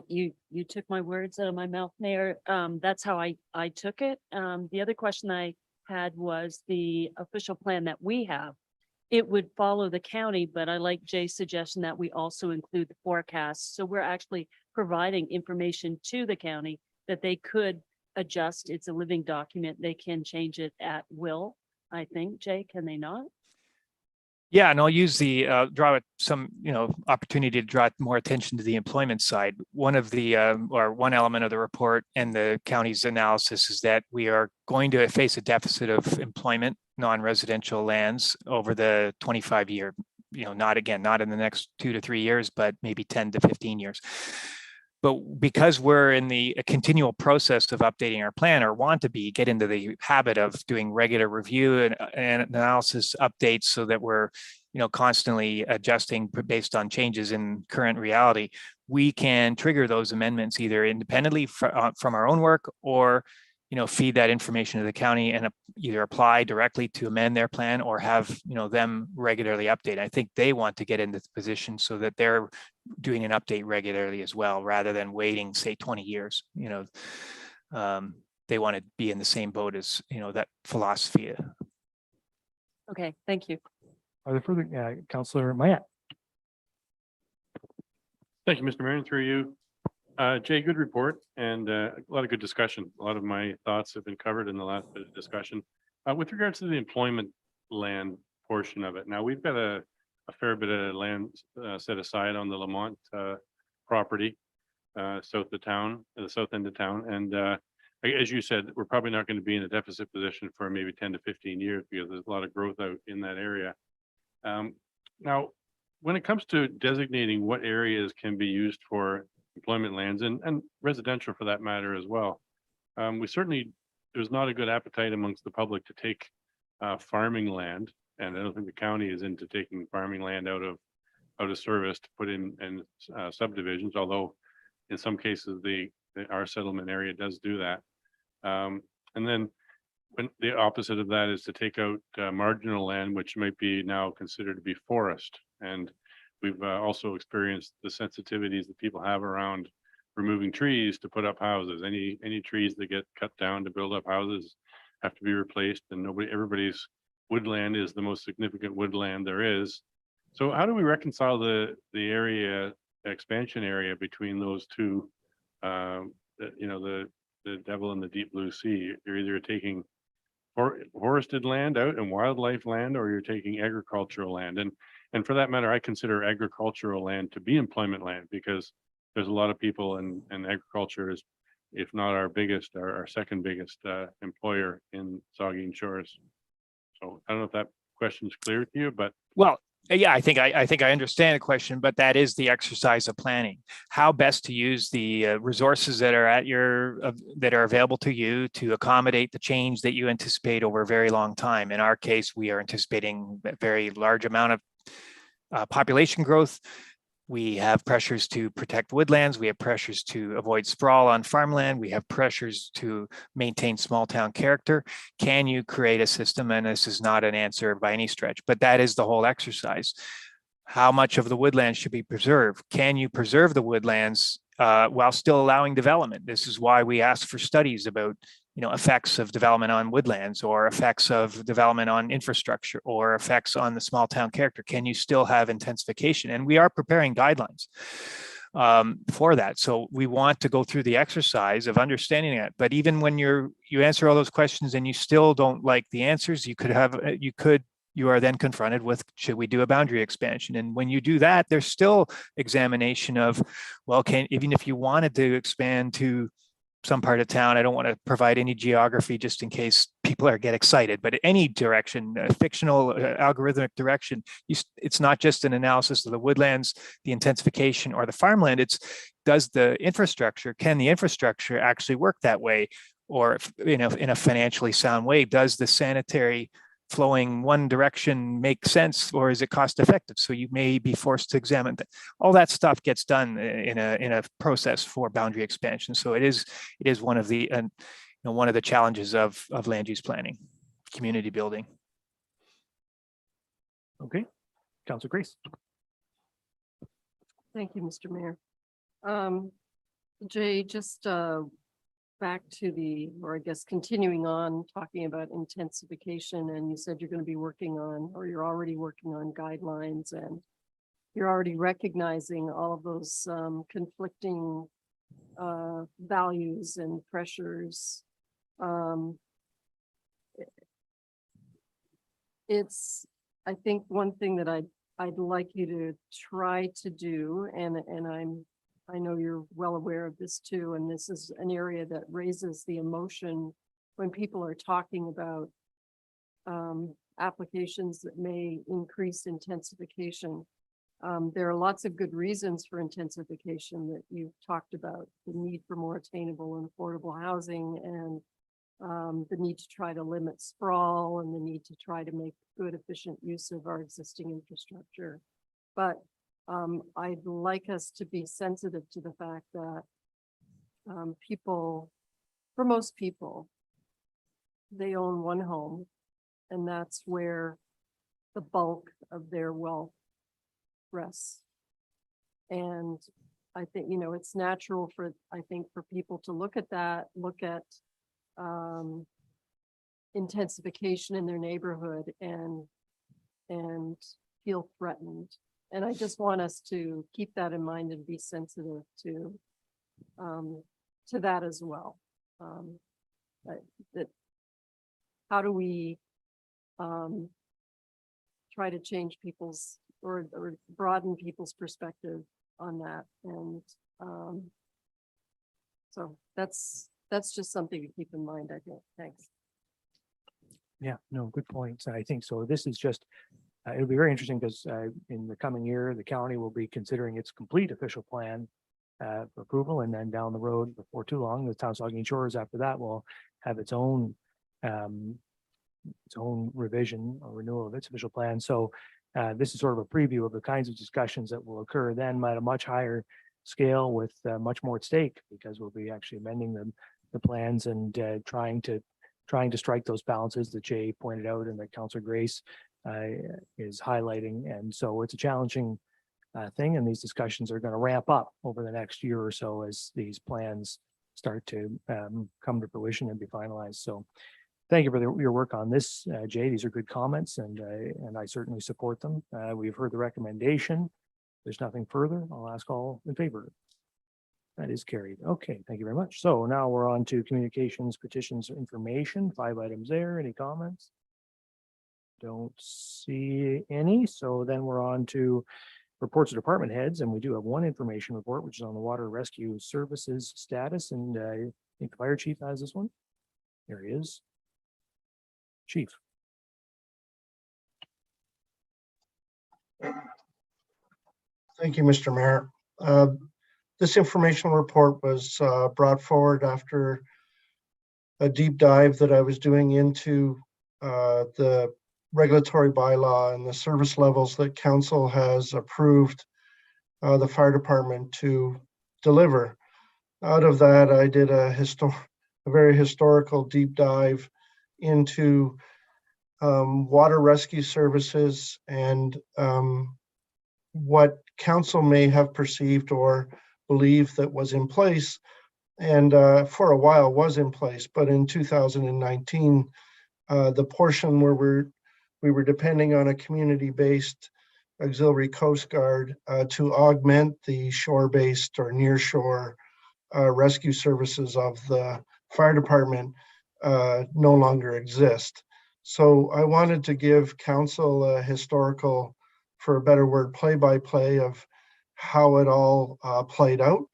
You took my words out of my mouth, Mayor. That's how I took it. The other question I had was the official plan that we have. It would follow the county, but I like Jay's suggestion that we also include the forecast. So we're actually providing information to the county that they could adjust. It's a living document. They can change it at will, I think. Jay, can they not? Yeah, and I'll use the draw some opportunity to draw more attention to the employment side. One of the or one element of the report and the county's analysis is that we are going to face a deficit of employment, non-residential lands over the 25-year. Not in the next 2 to 3 years, but maybe 10 to 15 years. But because we're in a continual process of updating our plan or want to get into the habit of doing regular review and analysis updates so that we're, constantly adjusting based on changes in current reality, we can trigger those amendments either independently from our own work or, feed that information to the county and either apply directly to amend their plan or have, them regularly update. I think they want to get into the position so that they're doing an update regularly as well, rather than waiting, say, 20 years. They want to be in the same boat as, that philosophy. Okay, thank you. Are there further, Councilor Mayette? Thank you, Mr. Mayor, and through you. Jay, good report and a lot of good discussion. A lot of my thoughts have been covered in the last bit of discussion. With regards to the employment land portion of it, now we've got a fair bit of land set aside on the Lamont property, south of town, the south end of town. And as you said, we're probably not going to be in a deficit position for maybe 10 to 15 years because there's a lot of growth out in that area. Now, when it comes to designating what areas can be used for employment lands and residential for that matter as well. We certainly, there's not a good appetite amongst the public to take farming land. And I don't think the county is into taking farming land out of service to put in subdivisions, although in some cases our settlement area does do that. And then when the opposite of that is to take out marginal land, which might be now considered to be forest. And we've also experienced the sensitivities that people have around removing trees to put up houses. Any trees that get cut down to build up houses have to be replaced, and everybody's woodland is the most significant woodland there is. So how do we reconcile the area expansion area between those two? The devil in the deep blue sea. You're either taking forested land out and wildlife land, or you're taking agricultural land. And for that matter, I consider agricultural land to be employment land, because there's a lot of people, and agriculture is, if not our biggest, our second biggest employer in Saugeen Shores. So I don't know if that question's clear to you, but. Well, yeah, I think I understand the question, but that is the exercise of planning. How best to use the resources that are that are available to you to accommodate the change that you anticipate over a very long time. In our case, we are anticipating a very large amount of population growth. We have pressures to protect woodlands. We have pressures to avoid sprawl on farmland. We have pressures to maintain small town character. Can you create a system? And this is not an answer by any stretch, but that is the whole exercise. How much of the woodlands should be preserved? Can you preserve the woodlands while still allowing development? This is why we ask for studies about effects of development on woodlands, or effects of development on infrastructure, or effects on the small town character. Can you still have intensification? And we are preparing guidelines for that. So we want to go through the exercise of understanding that. But even when you answer all those questions and you still don't like the answers, you are then confronted with, should we do a boundary expansion? And when you do that, there's still examination of, well, even if you wanted to expand to some part of town, I don't want to provide any geography just in case people get excited, but any direction, fictional, algorithmic direction, it's not just an analysis of the woodlands, the intensification, or the farmland. It's, can the infrastructure actually work that way? Or in a financially sound way, does the sanitary flowing one direction make sense, or is it cost effective? So you may be forced to examine that. All that stuff gets done in a process for boundary expansion. So it is one of the one of the challenges of land use planning, community building. Okay, Councilor Grace. Thank you, Mr. Mayor. Jay, just back to or I guess continuing on talking about intensification, and you said you're going to be working on, or you're already working on guidelines, and you're already recognizing all of those conflicting values and pressures. It's, I think one thing that I'd like you to try to do, and I know you're well aware of this too, and this is an area that raises the emotion when people are talking about applications that may increase intensification. There are lots of good reasons for intensification that you've talked about: the need for more attainable and affordable housing, and the need to try to limit sprawl, and the need to try to make good, efficient use of our existing infrastructure. But I'd like us to be sensitive to the fact that for most people, they own one home, and that's where the bulk of their wealth rests. And I think, it's natural for people to look at that, look at intensification in their neighborhood and feel threatened. And I just want us to keep that in mind and be sensitive to that as well. That how do we try to change people's or broaden people's perspective on that? And so that's just something to keep in mind, I think. Thanks. Yeah, no, good points. I think so. This is just, it'll be very interesting because in the coming year, the county will be considering its complete official plan for approval, and then down the road before too long, the town of Saugeen Shores after that will have its own revision or renewal of its official plan. So this is sort of a preview of the kinds of discussions that will occur then at a much higher scale with much more at stake, because we'll be actually amending the plans and trying to strike those balances that Jay pointed out and that Councillor Grace is highlighting. And so it's a challenging thing, and these discussions are going to ramp up over the next year or so as these plans start to come to fruition and be finalized. So thank you for your work on this, Jay. These are good comments, and I certainly support them. We've heard the recommendation. There's nothing further. I'll ask all in favor. That is carried. Okay, thank you very much. So now we're on to communications, petitions, information. 5 items there. Any comments? Don't see any. So then we're on to reports of department heads, and we do have one information report, which is on the water rescue services status. And I think the fire chief has this one. There he is. Chief. Thank you, Mr. Mayor. This informational report was brought forward after a deep dive that I was doing into the regulatory bylaw and the service levels that council has approved the fire department to deliver. Out of that, I did a very historical deep dive into water rescue services and what council may have perceived or believed that was in place, and for a while was in place. But in 2019, the portion where we were depending on a community-based auxiliary Coast Guard to augment the shore-based or near-shore rescue services of the fire department no longer exist. So I wanted to give council a historical, for a better word, play-by-play of how it all played out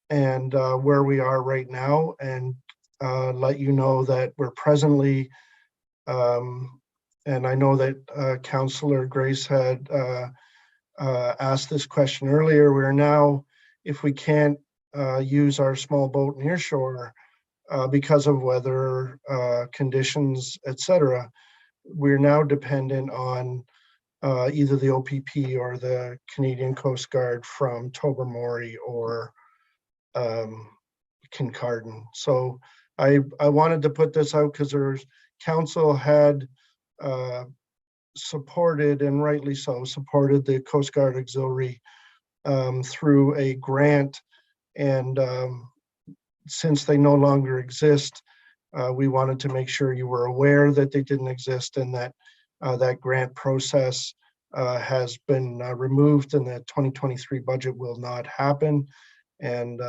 and where we are right now, and let you know that we're presently, and I know that Councillor Grace had asked this question earlier, we're now, if we can't use our small boat near shore because of weather conditions, etc., we're now dependent on either the OPP or the Canadian Coast Guard from Tobermory or Kincardine. So I wanted to put this out because council had supported, and rightly so, supported the Coast Guard Auxiliary through a grant, and since they no longer exist, we wanted to make sure you were aware that they didn't exist, and that that grant process has been removed, and the 2023 budget will not happen. And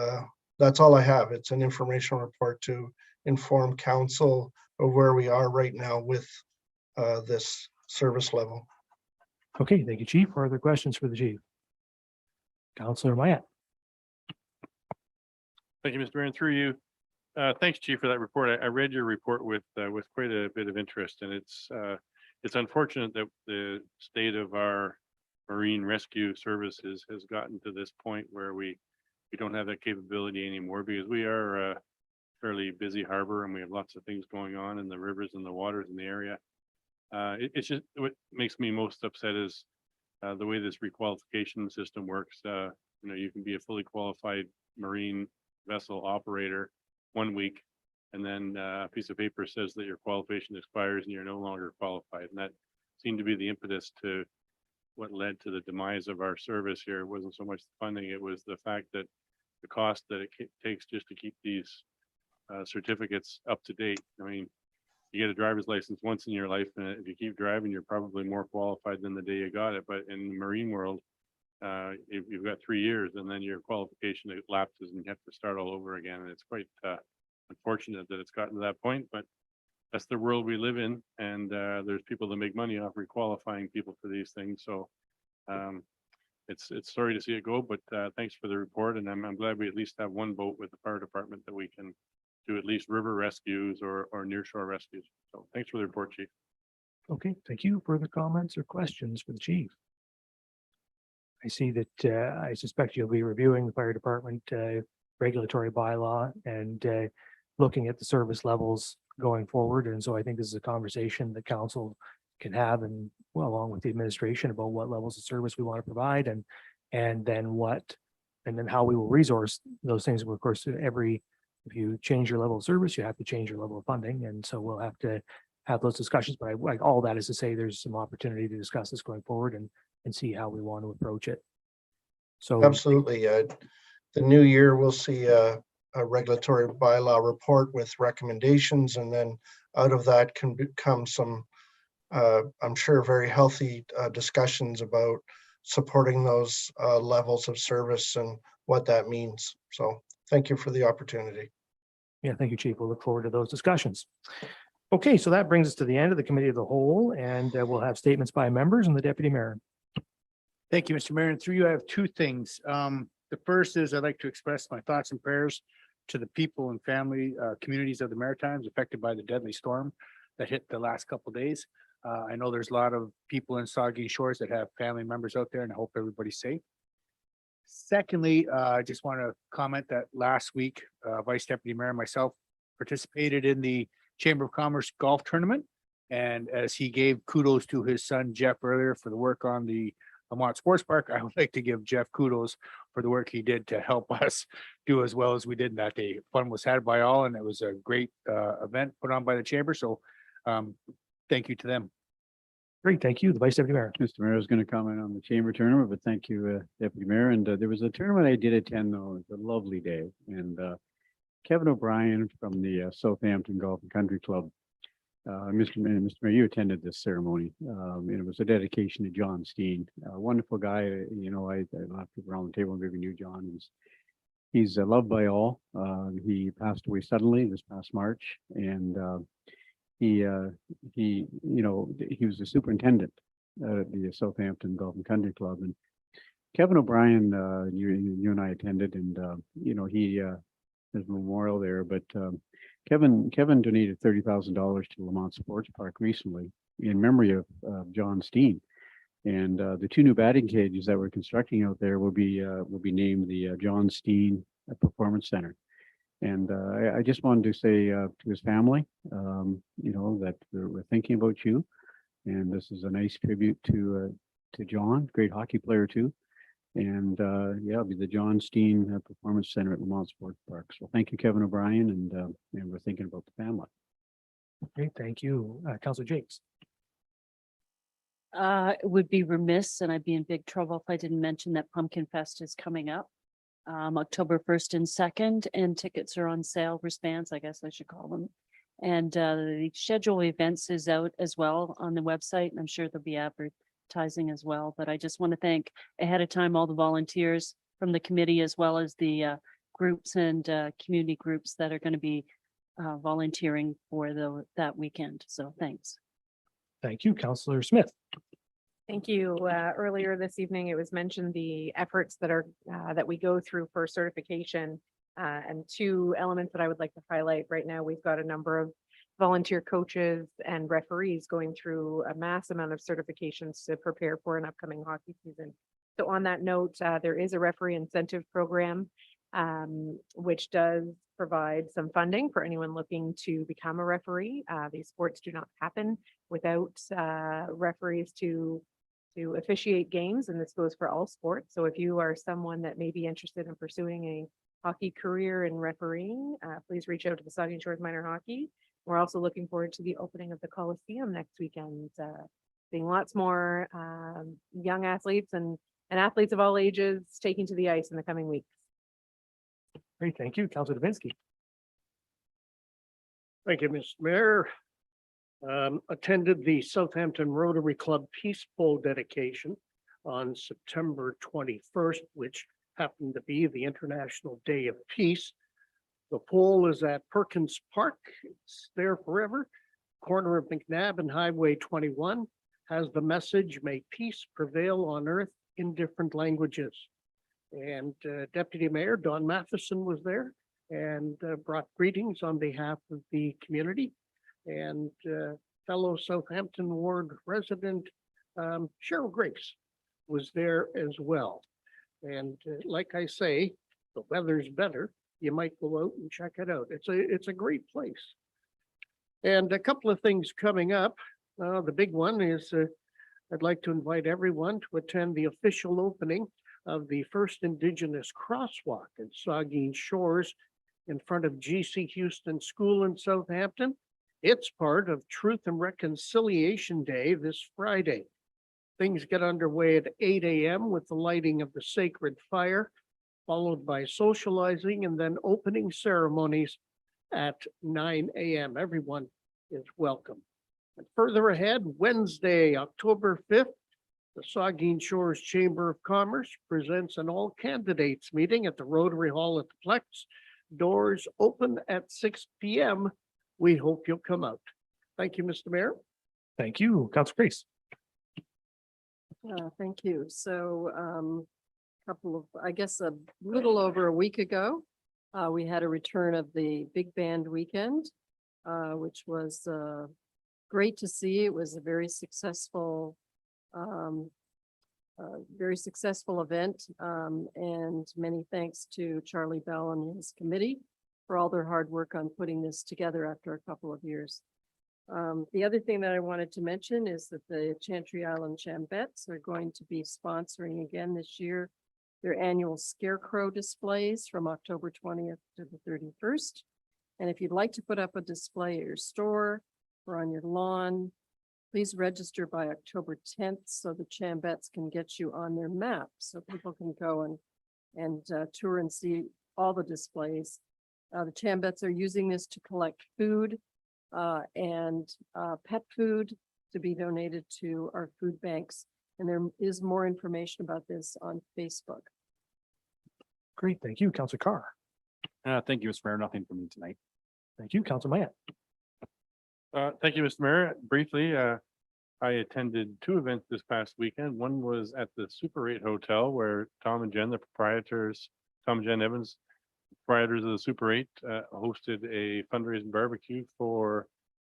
that's all I have. It's an informational report to inform council of where we are right now with this service level. Okay, thank you, Chief. Further questions for the chief? Councillor Mayette. Thank you, Mr. Mayor, and through you. Thanks, Chief, for that report. I read your report with quite a bit of interest, and it's unfortunate that the state of our marine rescue services has gotten to this point where we don't have that capability anymore, because we are a fairly busy harbor and we have lots of things going on in the rivers and the waters in the area. It's just what makes me most upset is the way this requalification system works. You can be a fully qualified marine vessel operator 1 week, and then a piece of paper says that your qualification expires and you're no longer qualified. And that seemed to be the impetus to what led to the demise of our service here. It wasn't so much the funding, it was the fact that the cost that it takes just to keep these certificates up to date. I mean, you get a driver's license once in your life, and if you keep driving, you're probably more qualified than the day you got it. But in the marine world, if you've got 3 years, and then your qualification lapses and you have to start all over again. And it's quite unfortunate that it's gotten to that point, but that's the world we live in. And there's people that make money off requalifying people for these things. So it's sorry to see it go, but thanks for the report. And I'm glad we at least have one boat with the fire department that we can do at least river rescues or nearshore rescues. So thanks for the report, Chief. Okay, thank you. Further comments or questions for the chief? I see that I suspect you'll be reviewing the fire department regulatory bylaw and looking at the service levels going forward. And so I think this is a conversation the council can have, and well, along with the administration, about what levels of service we want to provide and then how we will resource those things. Of course, if you change your level of service, you have to change your level of funding. And so we'll have to have those discussions. But like all that is to say, there's some opportunity to discuss this going forward and see how we want to approach it. So Absolutely. The new year, we'll see a regulatory bylaw report with recommendations, and then out of that can become some, I'm sure, very healthy discussions about supporting those levels of service and what that means. So thank you for the opportunity. yeah, thank you, Chief. We'll look forward to those discussions. Okay, so that brings us to the end of the committee of the whole, and we'll have statements by members and the deputy mayor. Thank you, Mr. Mayor. And through you, I have two things. The first is I'd like to express my thoughts and prayers to the people and family communities of the Maritimes affected by the deadly storm that hit the last couple of days. I know there's a lot of people in Saugeen Shores that have family members out there, and I hope everybody's safe. Secondly, I just want to comment that last week, Vice Deputy Mayor and myself participated in the Chamber of Commerce golf tournament. And as he gave kudos to his son Jeff earlier for the work on the Lamont Sports Park, I would like to give Jeff kudos for the work he did to help us do as well as we did that day. Fun was had by all, and it was a great event put on by the chamber. So thank you to them. Great, thank you. The Vice Deputy Mayor. Mr. Mayor, I was going to comment on the chamber tournament, but thank you, Deputy Mayor. And there was a tournament I did attend, though. It was a lovely day. And Kevin O'Brien from the Southampton Golf and Country Club, Mr. Mayor, you attended this ceremony. And it was a dedication to John Steen, a wonderful guy. You know, a lot of people around the table maybe knew John. He's loved by all. He passed away suddenly this past March, and he was the superintendent at the Southampton Golf and Country Club. And Kevin O'Brien, you and I attended, and there's a memorial there. But Kevin donated $30,000 to Lamont Sports Park recently in memory of John Steen. And the two new batting cages that we're constructing out there will be named the John Steen Performance Center. And I just wanted to say to his family, that we're thinking about you. And this is a nice tribute to John, great hockey player too. And it'll be the John Steen Performance Center at Lamont Sports Park. So thank you, Kevin O'Brien, and we're thinking about the family. Great, thank you. Councilor Gics. It would be remiss and I'd be in big trouble if I didn't mention that Pumpkin Fest is coming up. October 1st and 2nd, and tickets are on sale, wristbands, I guess I should call them. And the schedule of events is out as well on the website, and I'm sure there'll be advertising as well. But I just want to thank ahead of time all the volunteers from the committee, as well as the groups and community groups that are going to be volunteering for that weekend. So thanks. Thank you, Councilor Smith. Thank you. Earlier this evening, it was mentioned the efforts that we go through for certification, and two elements that I would like to highlight right now. We've got a number of volunteer coaches and referees going through a mass amount of certifications to prepare for an upcoming hockey season. So on that note, there is a referee incentive program, which does provide some funding for anyone looking to become a referee. These sports do not happen without referees to officiate games, and this goes for all sports. So if you are someone that may be interested in pursuing a hockey career in refereeing, please reach out to the Saugeen Shores Minor Hockey. We're also looking forward to the opening of the Coliseum next weekend, seeing lots more young athletes and athletes of all ages taking to the ice in the coming weeks. Great, thank you, Councilor Davinsky. Thank you, Mr. Mayor. Attended the Southampton Rotary Club Peace Bowl dedication on September 21st, which happened to be the International Day of Peace. The pole is at Perkins Park. It's there forever. Corner of McNabb and Highway 21 has the message, "May peace prevail on earth in different languages." And Deputy Mayor Don Matheson was there and brought greetings on behalf of the community. And fellow Southampton Ward resident Cheryl Grace was there as well. And like I say, the weather's better. You might go out and check it out. It's a great place. And a couple of things coming up. The big one is I'd like to invite everyone to attend the official opening of the first Indigenous crosswalk at Saugeen Shores in front of GC Houston School in Southampton. It's part of Truth and Reconciliation Day this Friday. Things get underway at 8 a.m. with the lighting of the sacred fire, followed by socializing and then opening ceremonies at 9 a.m. Everyone is welcome. And further ahead, Wednesday, October 5th, the Saugeen Shores Chamber of Commerce presents an all candidates meeting at the Rotary Hall at the Plex. Doors open at 6 p.m. We hope you'll come out. Thank you, Mr. Mayor. Thank you, Councilor Grace. Thank you. So I guess a little over a week ago, we had a return of the Big Band Weekend, which was great to see. It was a very successful event, and many thanks to Charlie Bell and his committee for all their hard work on putting this together after a couple of years. The other thing that I wanted to mention is that the Chantry Island Chambettes are going to be sponsoring again this year their annual Scarecrow displays from October 20th to the 31st. And if you'd like to put up a display at your store or on your lawn, please register by October 10th so the Chambettes can get you on their map so people can go and tour and see all the displays. The Chambettes are using this to collect food and pet food to be donated to our food banks. And there is more information about this on Facebook. Great, thank you, Councilor Carr. Thank you, Mr. Mayor. Nothing for me tonight. Thank you, Councilor Matt. Thank you, Mr. Mayor. Briefly, I attended two events this past weekend. One was at the Super 8 Hotel where Tom and Jen, the proprietors, Tom and Jen Evans, proprietors of the Super 8, hosted a fundraising barbecue for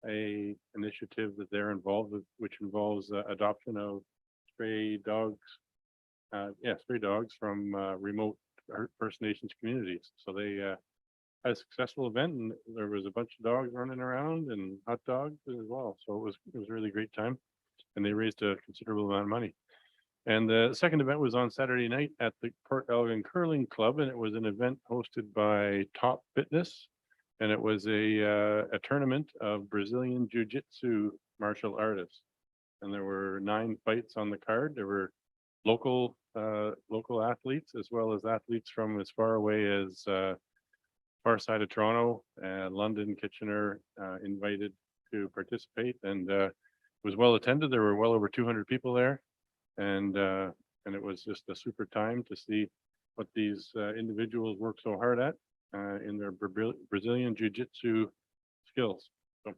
a initiative that they're involved with, which involves adoption of stray dogs. Stray dogs from remote First Nations communities. So they had a successful event, and there was a bunch of dogs running around and hot dogs as well. So it was a really great time, and they raised a considerable amount of money. And the second event was on Saturday night at the Port Elgin Curling Club, and it was an event hosted by Top Fitness, and it was a tournament of Brazilian Jiu-Jitsu martial artists. And there were 9 fights on the card. There were local athletes as well as athletes from as far away as far side of Toronto, London, Kitchener, invited to participate, and it was well attended. There were well over 200 people there, and it was just a super time to see what these individuals work so hard at in their Brazilian Jiu-Jitsu skills. So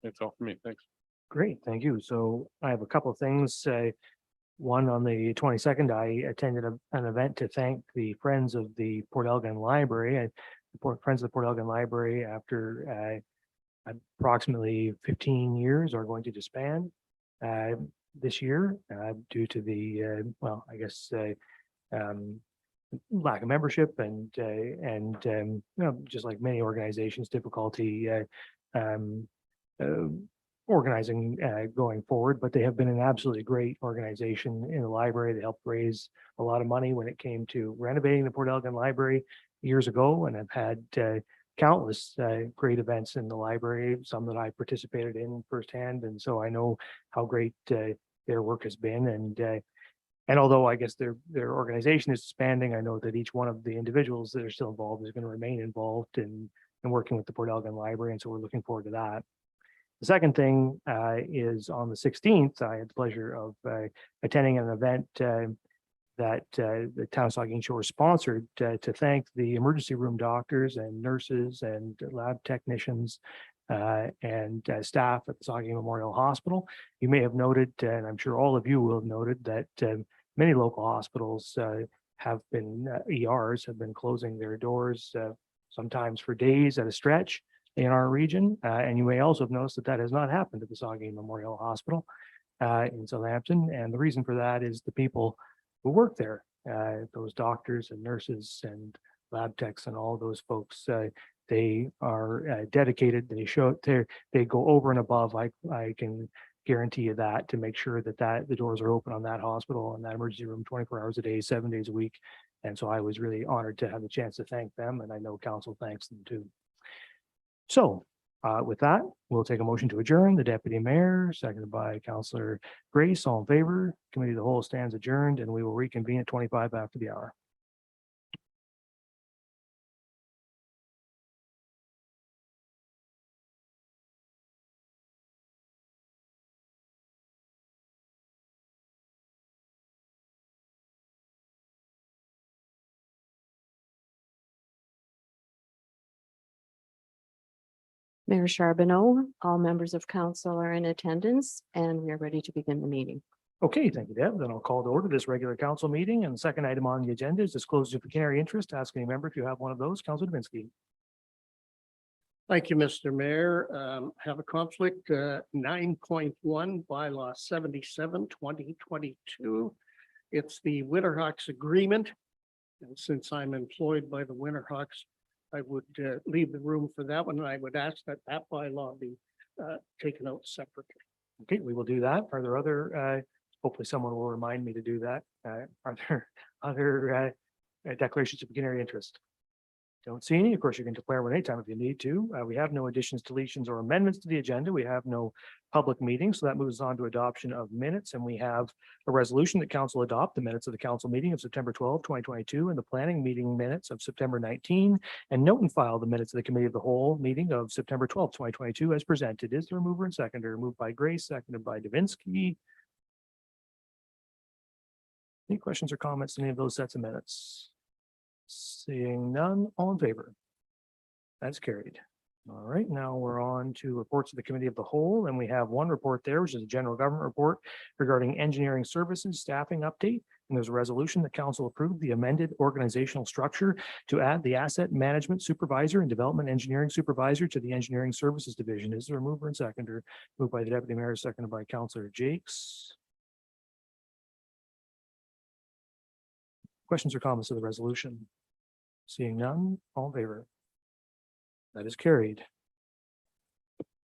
that's all for me. Thanks. Great, thank you. So I have a couple of things. One, on the 22nd, I attended an event to thank the Friends of the Port Elgin Library. Friends of the Port Elgin Library, after approximately 15 years, are going to disband this year due to the lack of membership and just like many organizations, difficulty organizing going forward. But they have been an absolutely great organization in the library. They helped raise a lot of money when it came to renovating the Port Elgin Library years ago, and I've had countless great events in the library, some that I participated in firsthand, and so I know how great their work has been. And although I guess their organization is expanding, I know that each one of the individuals that are still involved is going to remain involved in working with the Port Elgin Library, and so we're looking forward to that. The second thing is on the 16th, I had the pleasure of attending an event that the town of Saugeen Shores sponsored to thank the emergency room doctors and nurses and lab technicians and staff at the Saugeen Memorial Hospital. You may have noted, and I'm sure all of you will have noted, that many local hospitals have been, ERs have been closing their doors sometimes for days at a stretch in our region. And you may also have noticed that that has not happened at the Saugeen Memorial Hospital. in Southampton. And the reason for that is the people who work there, those doctors and nurses and lab techs and all those folks, they are dedicated. They go over and above. I can guarantee you that, to make sure that the doors are open on that hospital and that emergency room 24 hours a day, 7 days a week. And so I was really honored to have the chance to thank them, and I know council thanks them too. So with that, we'll take a motion to adjourn. The deputy mayor, seconded by Councillor Grace, all in favor. Committee of the whole stands adjourned, and we will reconvene at 25 after the hour. Mayor Charbonneau, all members of council are in attendance, and we are ready to begin the meeting. Okay, thank you, Deb. Then I'll call to order this regular council meeting, and the second item on the agenda is disclosure of pecuniary interest. Ask any member if you have one of those. Councilor Dubinsky. Thank you, Mr. Mayor. Have a conflict, 9.1 bylaw 77, 2022. It's the Winterhawks agreement. And since I'm employed by the Winterhawks, I would leave the room for that one, and I would ask that that bylaw be taken out separately. Okay, we will do that. Are there other, hopefully someone will remind me to do that. Are there other declarations of pecuniary interest? Don't see any. Of course, you can declare one anytime if you need to. We have no additions, deletions, or amendments to the agenda. We have no public meeting, so that moves on to adoption of minutes. And we have a resolution that council adopt the minutes of the council meeting of September 12, 2022, and the planning meeting minutes of September 19, and note and file the minutes of the committee of the whole meeting of September 12, 2022 as presented. Is there a mover and seconder? Moved by Grace, seconded by Dubinsky. Any questions or comments on any of those sets of minutes? Seeing none, all in favor? That's carried. All right, now we're on to reports of the committee of the whole, and we have one report there, which is a general government report regarding engineering services staffing update. And there's a resolution that council approved the amended organizational structure to add the asset management supervisor and development engineering supervisor to the engineering services division. Is there a mover and seconder? Moved by the deputy mayor, seconded by Councillor Gics. Questions or comments of the resolution? Seeing none, all in favor? That is carried.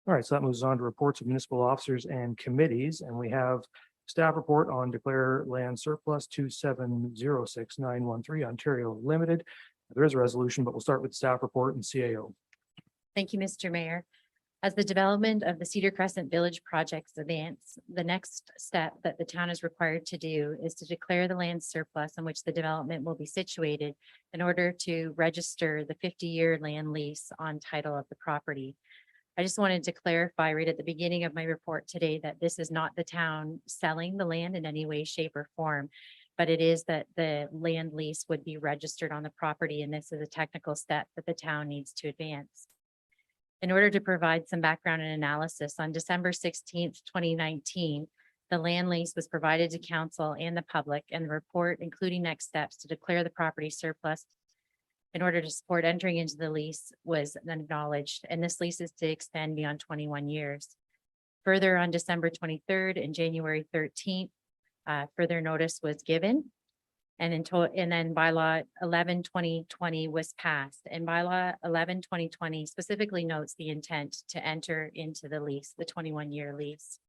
All right, so that moves on to reports of municipal officers and committees, and we have staff report on declare land surplus 2706913 Ontario Limited. There is a resolution, but we'll start with staff report and CAO. Thank you, Mr. Mayor. As the development of the Cedar Crescent Village projects advance, the next step that the town is required to do is to declare the land surplus on which the development will be situated in order to register the 50-year land lease on title of the property. I just wanted to clarify right at the beginning of my report today that this is not the town selling the land in any way, shape, or form, but it is that the land lease would be registered on the property, and this is a technical step that the town needs to advance. In order to provide some background and analysis, on December 16th, 2019, the land lease was provided to council and the public, and the report, including next steps to declare the property surplus in order to support entering into the lease, was acknowledged, and this lease is to extend beyond 21 years. Further, on December 23rd and January 13th, further notice was given. And then bylaw 11/2020 was passed, and bylaw 11/2020 specifically notes the intent to enter into the lease, the 21-year lease.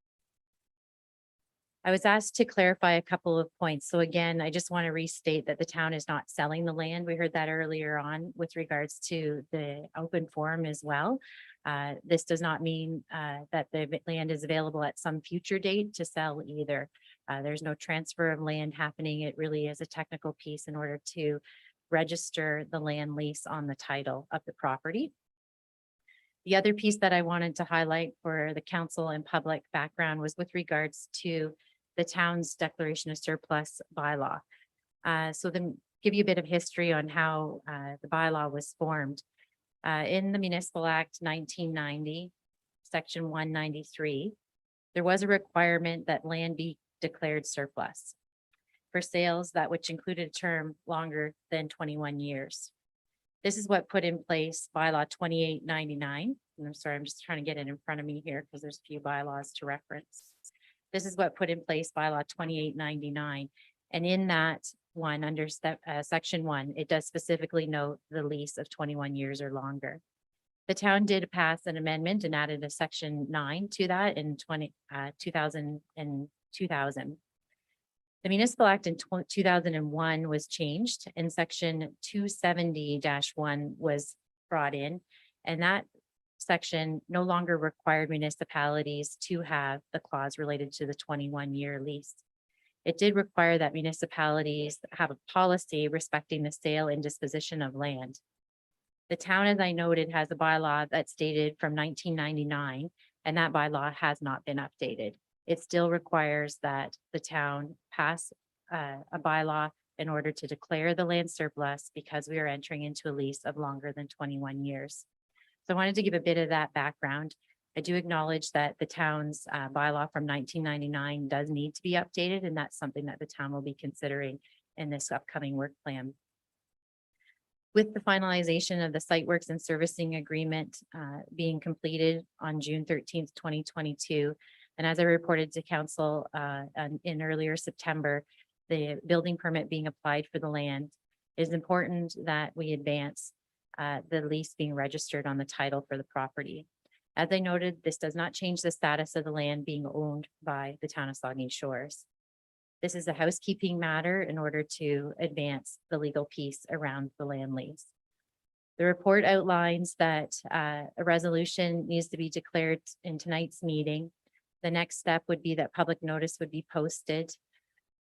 I was asked to clarify a couple of points. So again, I just want to restate that the town is not selling the land. We heard that earlier on with regards to the open forum as well. This does not mean that the land is available at some future date to sell either. There's no transfer of land happening. It really is a technical piece in order to register the land lease on the title of the property. The other piece that I wanted to highlight for the council and public background was with regards to the town's declaration of surplus bylaw. So then give you a bit of history on how the bylaw was formed. In the Municipal Act 1990, Section 193, there was a requirement that land be declared surplus for sales that which included a term longer than 21 years. This is what put in place bylaw 2899. And I'm sorry, I'm just trying to get it in front of me here because there's a few bylaws to reference. This is what put in place bylaw 2899. And in that one, under section 1, it does specifically note the lease of 21 years or longer. The town did pass an amendment and added a section 9 to that in 2000. The Municipal Act in 2001 was changed and section 270-1 was brought in. And that section no longer required municipalities to have the clause related to the 21-year lease. It did require that municipalities have a policy respecting the sale and disposition of land. The town, as I noted, has a bylaw that's dated from 1999, and that bylaw has not been updated. It still requires that the town pass a bylaw in order to declare the land surplus because we are entering into a lease of longer than 21 years. So I wanted to give a bit of that background. I do acknowledge that the town's bylaw from 1999 does need to be updated, and that's something that the town will be considering in this upcoming work plan. With the finalization of the site works and servicing agreement being completed on June 13th, 2022, and as I reported to council in earlier September, the building permit being applied for the land, it is important that we advance the lease being registered on the title for the property. As I noted, this does not change the status of the land being owned by the town of Saugeen Shores. This is a housekeeping matter in order to advance the legal piece around the land lease. The report outlines that a resolution needs to be declared in tonight's meeting. The next step would be that public notice would be posted,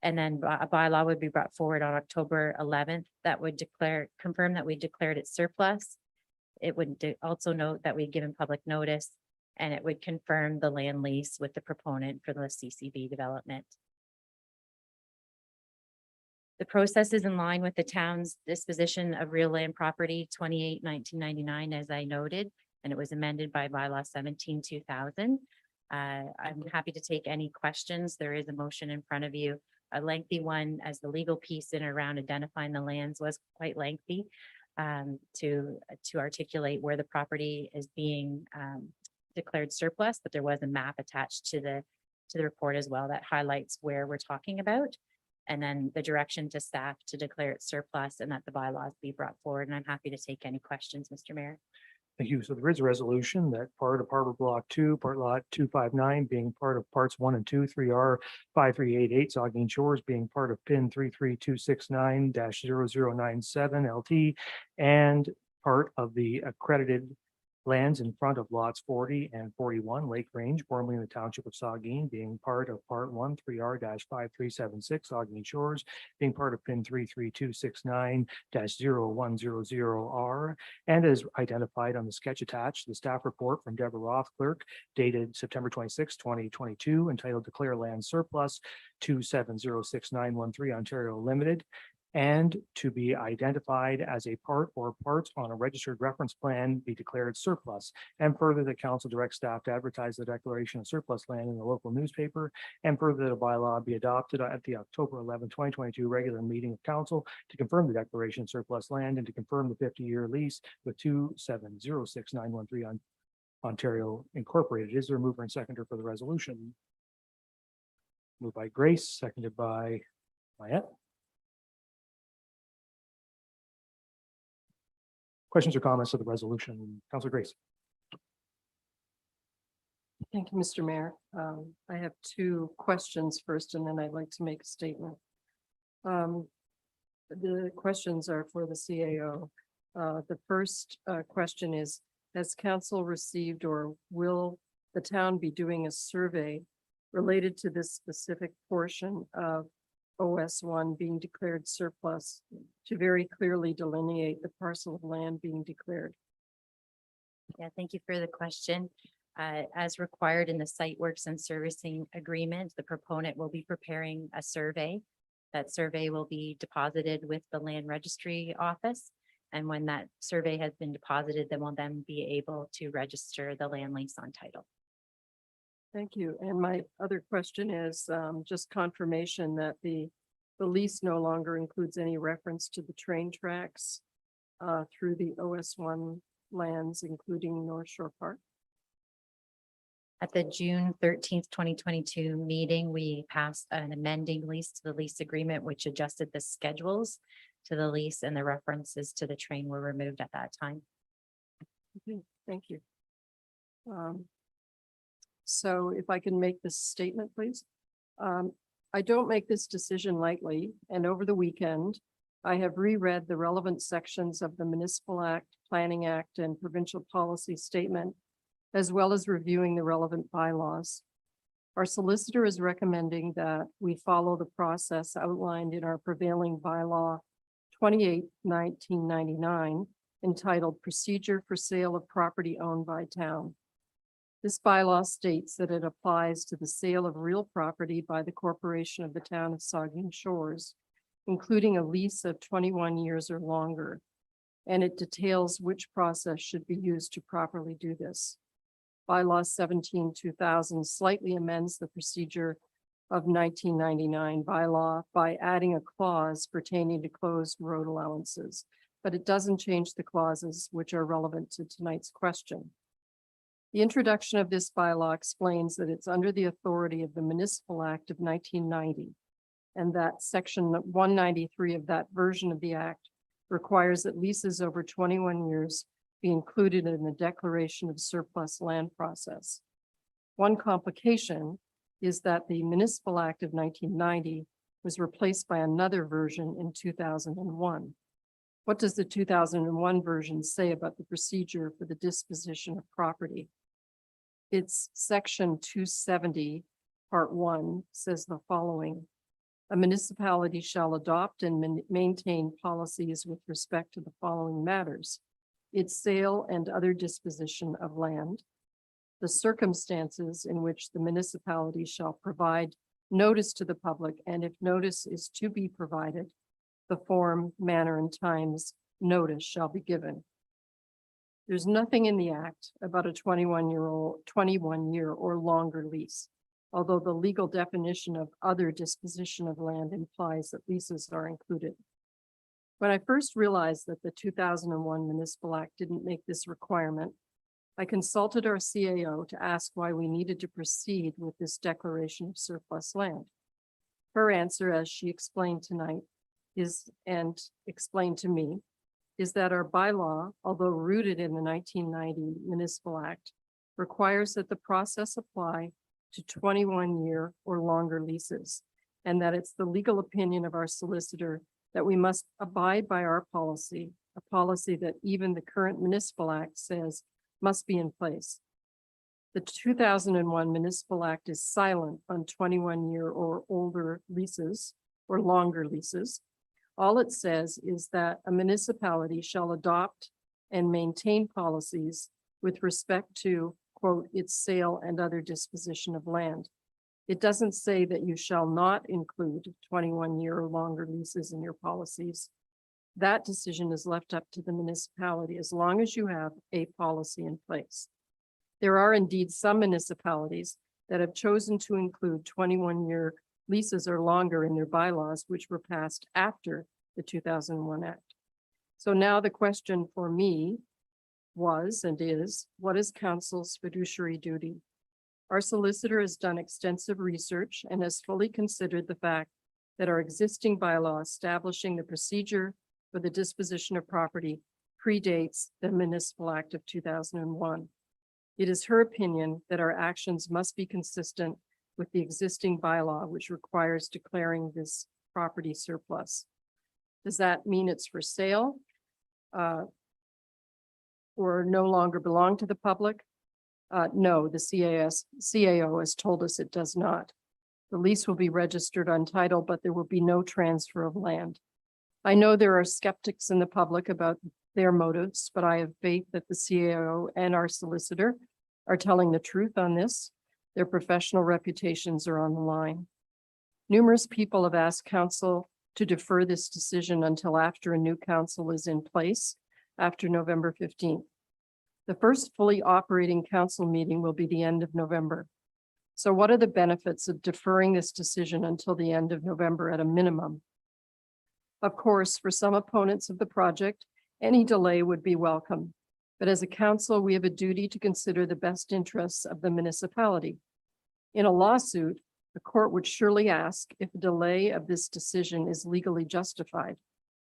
and then a bylaw would be brought forward on October 11th that would confirm that we declared it surplus. It would also note that we'd given public notice, and it would confirm the land lease with the proponent for the CCB development. The process is in line with the town's disposition of real land property 28/1999, as I noted, and it was amended by bylaw 17/2000. I'm happy to take any questions. There is a motion in front of you, a lengthy one, as the legal piece in and around identifying the lands was quite lengthy to articulate where the property is being declared surplus, but there was a map attached to the report as well that highlights where we're talking about. And then the direction to staff to declare it surplus and that the bylaws be brought forward. And I'm happy to take any questions, Mr. Mayor. Thank you. So there is a resolution that part of Harbor Block 2, part lot 259 being part of parts 1 and 2, 3R 5388, Saugeen Shores being part of PIN 33269-0097 LT, and part of the accredited lands in front of lots 40 and 41 Lake Range, formerly in the township of Saugeen, being part of part 1, 3R-5376, Saugeen Shores, being part of PIN 33269-0100R, and as identified on the sketch attached, the staff report from Deborah Roth, clerk, dated September 26, 2022, entitled Declare Land Surplus 2706-913 Ontario Limited, and to be identified as a part or parts on a registered reference plan be declared surplus. And further, the council directs staff to advertise the declaration of surplus land in the local newspaper, and further, that a bylaw be adopted at the October 11, 2022 regular meeting of council to confirm the declaration of surplus land and to confirm the 50-year lease with 2706-913 on Ontario Incorporated. Is there a mover and seconder for the resolution? Moved by Grace, seconded by Mayette. Questions or comments of the resolution? Councilor Grace. Thank you, Mr. Mayor. I have two questions first, and then I'd like to make a statement. The questions are for the CAO. The first question is, has council received or will the town be doing a survey related to this specific portion of OS1 being declared surplus to very clearly delineate the parcel of land being declared? Yeah, thank you for the question. As required in the site works and servicing agreement, the proponent will be preparing a survey. That survey will be deposited with the land registry office. And when that survey has been deposited, then we'll then be able to register the land lease on title. Thank you. And my other question is just confirmation that the lease no longer includes any reference to the train tracks through the OS1 lands, including North Shore Park. At the June 13th, 2022 meeting, we passed an amending lease to the lease agreement, which adjusted the schedules to the lease, and the references to the train were removed at that time. Okay, thank you. So if I can make this statement, please. I don't make this decision lightly, and over the weekend, I have reread the relevant sections of the Municipal Act, Planning Act, and Provincial Policy Statement, as well as reviewing the relevant bylaws. Our solicitor is recommending that we follow the process outlined in our prevailing bylaw 28/1999, entitled Procedure for Sale of Property Owned by Town. This bylaw states that it applies to the sale of real property by the corporation of the town of Saugeen Shores, including a lease of 21 years or longer, and it details which process should be used to properly do this. Bylaw 17/2000 slightly amends the procedure of 1999 bylaw by adding a clause pertaining to closed road allowances, but it doesn't change the clauses which are relevant to tonight's question. The introduction of this bylaw explains that it's under the authority of the Municipal Act of 1990, and that section 193 of that version of the act requires that leases over 21 years be included in the declaration of surplus land process. One complication is that the Municipal Act of 1990 was replaced by another version in 2001. What does the 2001 version say about the procedure for the disposition of property? It's section 270, part 1 says the following: a municipality shall adopt and maintain policies with respect to the following matters: its sale and other disposition of land, the circumstances in which the municipality shall provide notice to the public, and if notice is to be provided, the form, manner, and times notice shall be given. There's nothing in the act about a 21 year or longer lease, although the legal definition of other disposition of land implies that leases are included. When I first realized that the 2001 Municipal Act didn't make this requirement, I consulted our CAO to ask why we needed to proceed with this declaration of surplus land. Her answer, as she explained tonight, explained to me, is that our bylaw, although rooted in the 1990 Municipal Act, requires that the process apply to 21-year or longer leases, and that it's the legal opinion of our solicitor that we must abide by our policy, a policy that even the current Municipal Act says must be in place. The 2001 Municipal Act is silent on 21-year or older leases or longer leases. All it says is that a municipality shall adopt and maintain policies with respect to, quote, its sale and other disposition of land. It doesn't say that you shall not include 21-year or longer leases in your policies. That decision is left up to the municipality as long as you have a policy in place. There are indeed some municipalities that have chosen to include 21-year leases or longer in their bylaws, which were passed after the 2001 Act. So now the question for me was and is, what is council's fiduciary duty? Our solicitor has done extensive research and has fully considered the fact that our existing bylaw establishing the procedure for the disposition of property predates the Municipal Act of 2001. It is her opinion that our actions must be consistent with the existing bylaw, which requires declaring this property surplus. Does that mean it's for sale or no longer belong to the public? No, the CAO has told us it does not. The lease will be registered untitled, but there will be no transfer of land. I know there are skeptics in the public about their motives, but I have faith that the CAO and our solicitor are telling the truth on this. Their professional reputations are on the line. Numerous people have asked council to defer this decision until after a new council is in place after November 15th. The first fully operating council meeting will be the end of November. So what are the benefits of deferring this decision until the end of November at a minimum? Of course, for some opponents of the project, any delay would be welcome. But as a council, we have a duty to consider the best interests of the municipality. In a lawsuit, the court would surely ask if a delay of this decision is legally justified.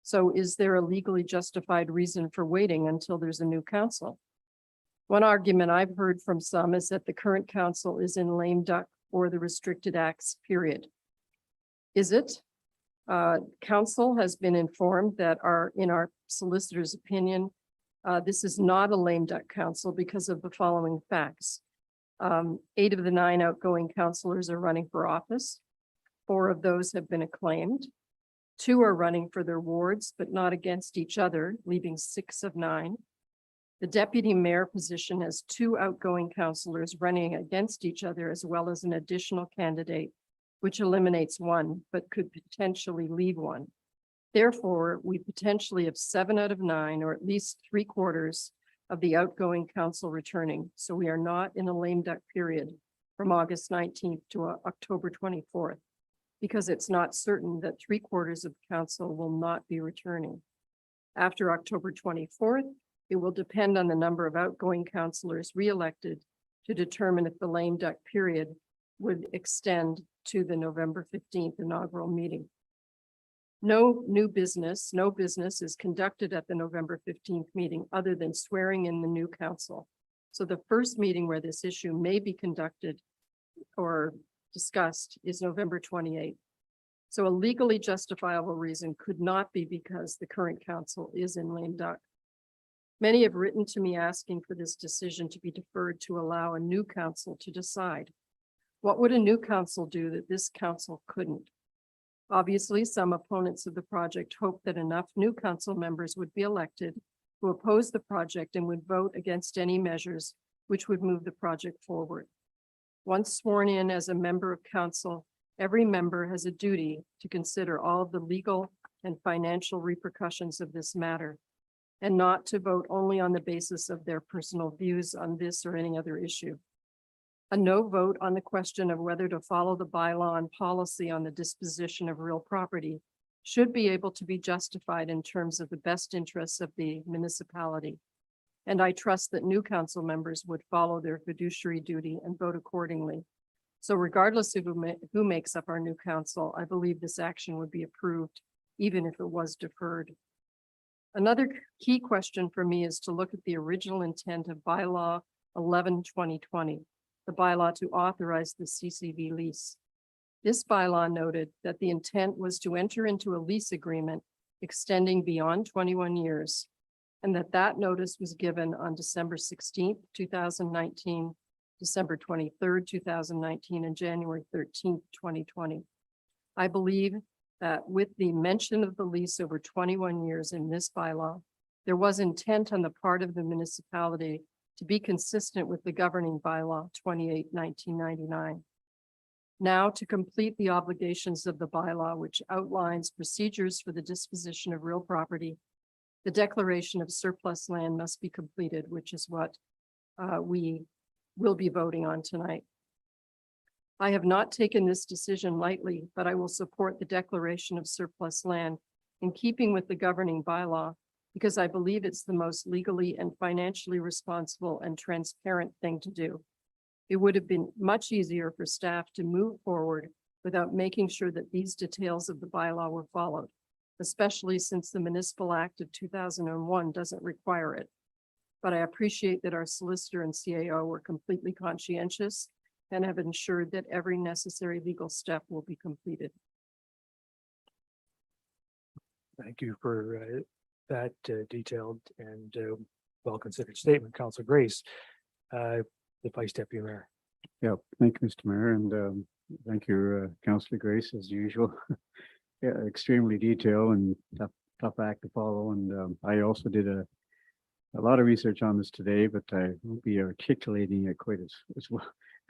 So is there a legally justified reason for waiting until there's a new council? One argument I've heard from some is that the current council is in lame duck or the restricted acts period. Is it? Council has been informed that in our solicitor's opinion, this is not a lame duck council because of the following facts. 8 of the 9 outgoing councilors are running for office. 4 of those have been acclaimed. 2 are running for their wards, but not against each other, leaving 6 of 9. The deputy mayor position has 2 outgoing councilors running against each other, as well as an additional candidate, which eliminates 1, but could potentially leave 1. Therefore, we potentially have 7 out of 9, or at least 3/4 of the outgoing council returning. So we are not in a lame duck period from August 19th to October 24th, because it's not certain that 3/4 of council will not be returning. After October 24th, it will depend on the number of outgoing councilors re-elected to determine if the lame duck period would extend to the November 15th inaugural meeting. No business is conducted at the November 15th meeting other than swearing in the new council. So the first meeting where this issue may be conducted or discussed is November 28th. So a legally justifiable reason could not be because the current council is in lame duck. Many have written to me asking for this decision to be deferred to allow a new council to decide. What would a new council do that this council couldn't? Obviously, some opponents of the project hope that enough new council members would be elected who oppose the project and would vote against any measures which would move the project forward. Once sworn in as a member of council, every member has a duty to consider all of the legal and financial repercussions of this matter, and not to vote only on the basis of their personal views on this or any other issue. A no vote on the question of whether to follow the bylaw and policy on the disposition of real property should be able to be justified in terms of the best interests of the municipality. And I trust that new council members would follow their fiduciary duty and vote accordingly. So regardless of who makes up our new council, I believe this action would be approved, even if it was deferred. Another key question for me is to look at the original intent of Bylaw 11/2020, the bylaw to authorize the CCV lease. This bylaw noted that the intent was to enter into a lease agreement extending beyond 21 years, and that notice was given on December 16th, 2019, December 23rd, 2019, and January 13th, 2020. I believe that with the mention of the lease over 21 years in this bylaw, there was intent on the part of the municipality to be consistent with the governing bylaw 28/1999. Now, to complete the obligations of the bylaw, which outlines procedures for the disposition of real property, the declaration of surplus land must be completed, which is what we will be voting on tonight. I have not taken this decision lightly, but I will support the declaration of surplus land in keeping with the governing bylaw, because I believe it's the most legally and financially responsible and transparent thing to do. It would have been much easier for staff to move forward without making sure that these details of the bylaw were followed, especially since the Municipal Act of 2001 doesn't require it. But I appreciate that our solicitor and CAO were completely conscientious and have ensured that every necessary legal step will be completed. Thank you for that detailed and well-considered statement, Councilor Grace. The Vice Deputy Mayor. Yeah, thank you, Mr. Mayor, and thank you, Councilor Grace, as usual. Yeah, extremely detailed and tough act to follow. And I also did a lot of research on this today, but I won't be articulating it quite as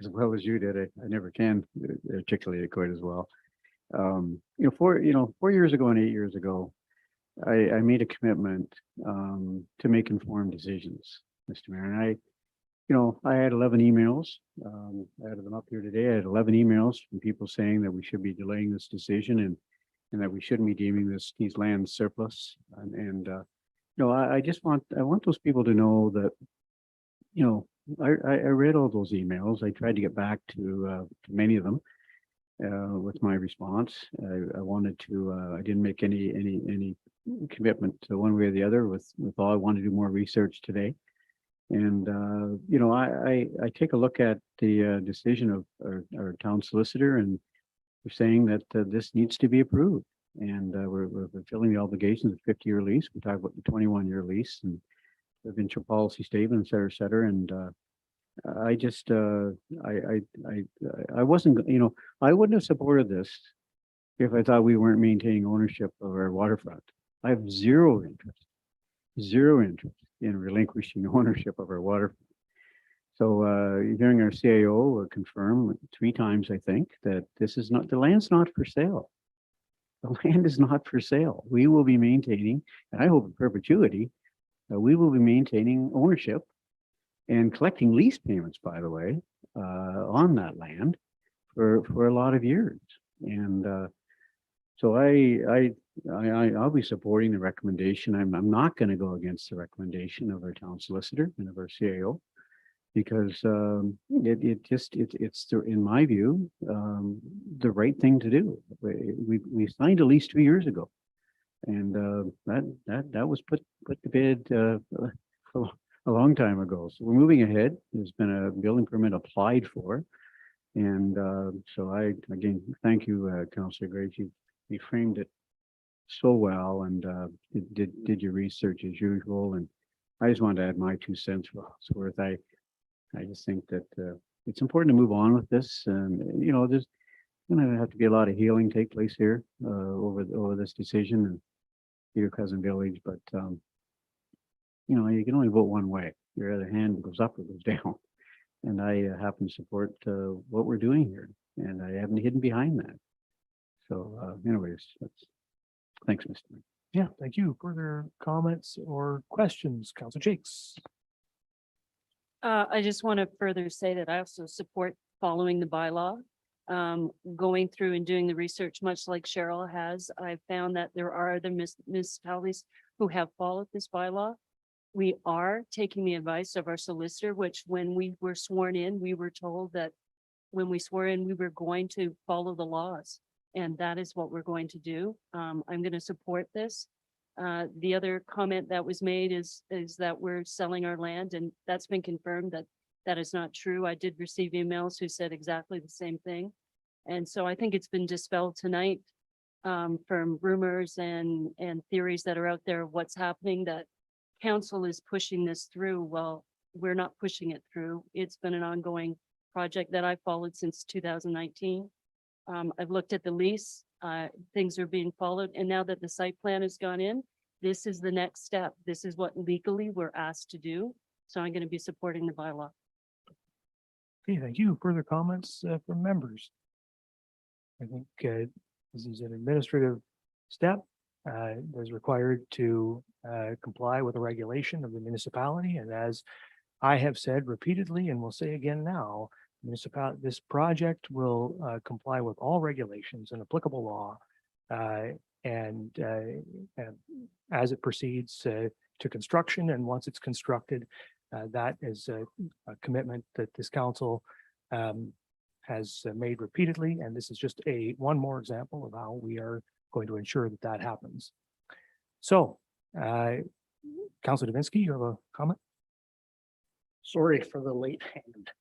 well as you did. I never can articulate it quite as well. 4 years ago and 8 years ago, I made a commitment to make informed decisions, Mr. Mayor. And I had 11 emails. I had them up here today. I had 11 emails from people saying that we should be delaying this decision and that we shouldn't be deeming these lands surplus. And No, I just want, I want those people to know that, you know, I read all those emails. I tried to get back to many of them with my response. I wanted to, I didn't make any commitment to one way or the other with all. I wanted to do more research today. And, you know, I take a look at the decision of our town solicitor, and we're saying that this needs to be approved. And we're fulfilling the obligations of 50-year lease. We talk about the 21-year lease and the provincial policy statement, et cetera, et cetera. And I just, I wasn't, you know, I wouldn't have supported this if I thought we weren't maintaining ownership of our waterfront. I have zero interest in relinquishing ownership of our waterfront. So hearing our CAO confirm 3 times, I think, that this is not, the land's not for sale. The land is not for sale. We will be maintaining, and I hope in perpetuity, we will be maintaining ownership and collecting lease payments, by the way, on that land for a lot of years. And so I'll be supporting the recommendation. I'm not going to go against the recommendation of our town solicitor and of our CAO, because it's in my view the right thing to do. We signed a lease 2 years ago, and that was put to bed a long time ago. So we're moving ahead. There's been a building permit applied for, and so I again thank you, Councillor Graves. You framed it so well, and did your research as usual. And I just wanted to add my 2 cents for what's worth. I just think that it's important to move on with this. And, you know, there's going to have to be a lot of healing take place here over this decision and Peter Cousin Village. But, you know, you can only vote one way. Your other hand goes up or goes down. And I happen to support what we're doing here. And I haven't hidden behind that. So anyways, thanks, Mr. Mayor. Yeah, thank you. Further comments or questions, Councillor Gics? I just want to further say that I also support following the bylaw. Going through and doing the research, much like Cheryl has, I've found that there are other municipalities who have followed this bylaw. We are taking the advice of our solicitor, which when we were sworn in, we were told that when we swore in, we were going to follow the laws. And that is what we're going to do. I'm going to support this. The other comment that was made is that we're selling our land, and that's been confirmed that that is not true. I did receive emails who said exactly the same thing. And so I think it's been dispelled tonight from rumors and theories that are out there of what's happening, that council is pushing this through. Well, we're not pushing it through. It's been an ongoing project that I followed since 2019. I've looked at the lease. Things are being followed. And now that the site plan has gone in, this is the next step. This is what legally we're asked to do. So I'm going to be supporting the bylaw. Okay, thank you. Further comments from members? I think this is an administrative step that is required to comply with the regulation of the municipality. And as I have said repeatedly and will say again now, this project will comply with all regulations and applicable law, and as it proceeds to construction, and once it's constructed, that is a commitment that this council has made repeatedly, and this is just one more example of how we are going to ensure that that happens. So, Councilor Davinsky, you have a comment? Sorry for the late hand.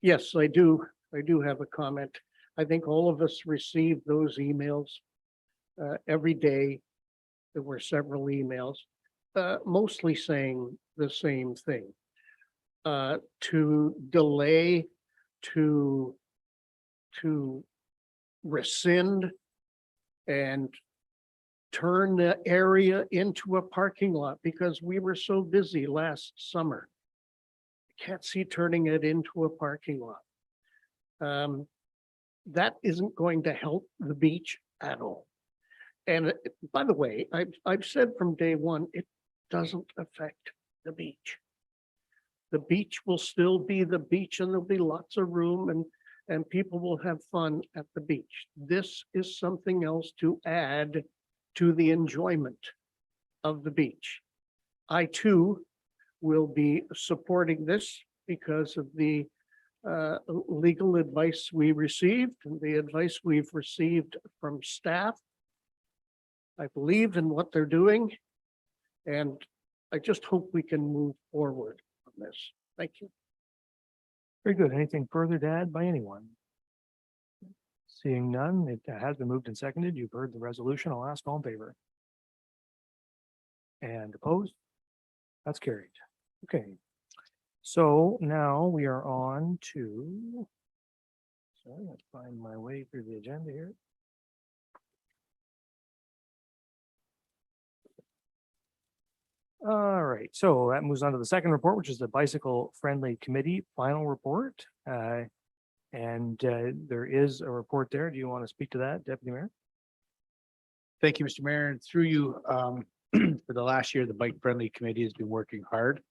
Yes, I do have a comment. I think all of us receive those emails every day. There were several emails, mostly saying the same thing. To delay, to rescind and turn the area into a parking lot because we were so busy last summer. Can't see turning it into a parking lot. That isn't going to help the beach at all. And by the way, I've said from day one, it doesn't affect the beach. The beach will still be the beach, and there'll be lots of room, and people will have fun at the beach. This is something else to add to the enjoyment of the beach. I too will be supporting this because of the legal advice we received and the advice we've received from staff. I believe in what they're doing, and I just hope we can move forward on this. Thank you. Very good. Anything further to add by anyone? Seeing none, it has been moved and seconded. You've heard the resolution. I'll ask all in favor. And opposed? That's carried. Okay. So now we are on to, sorry, let's find my way through the agenda here. All right, so that moves on to the second report, which is the Bicycle Friendly Committee final report. And there is a report there. Do you want to speak to that, Deputy Mayor? Thank you, Mr. Mayor, and through you, for the last year, the Bike Friendly Committee has been working hard.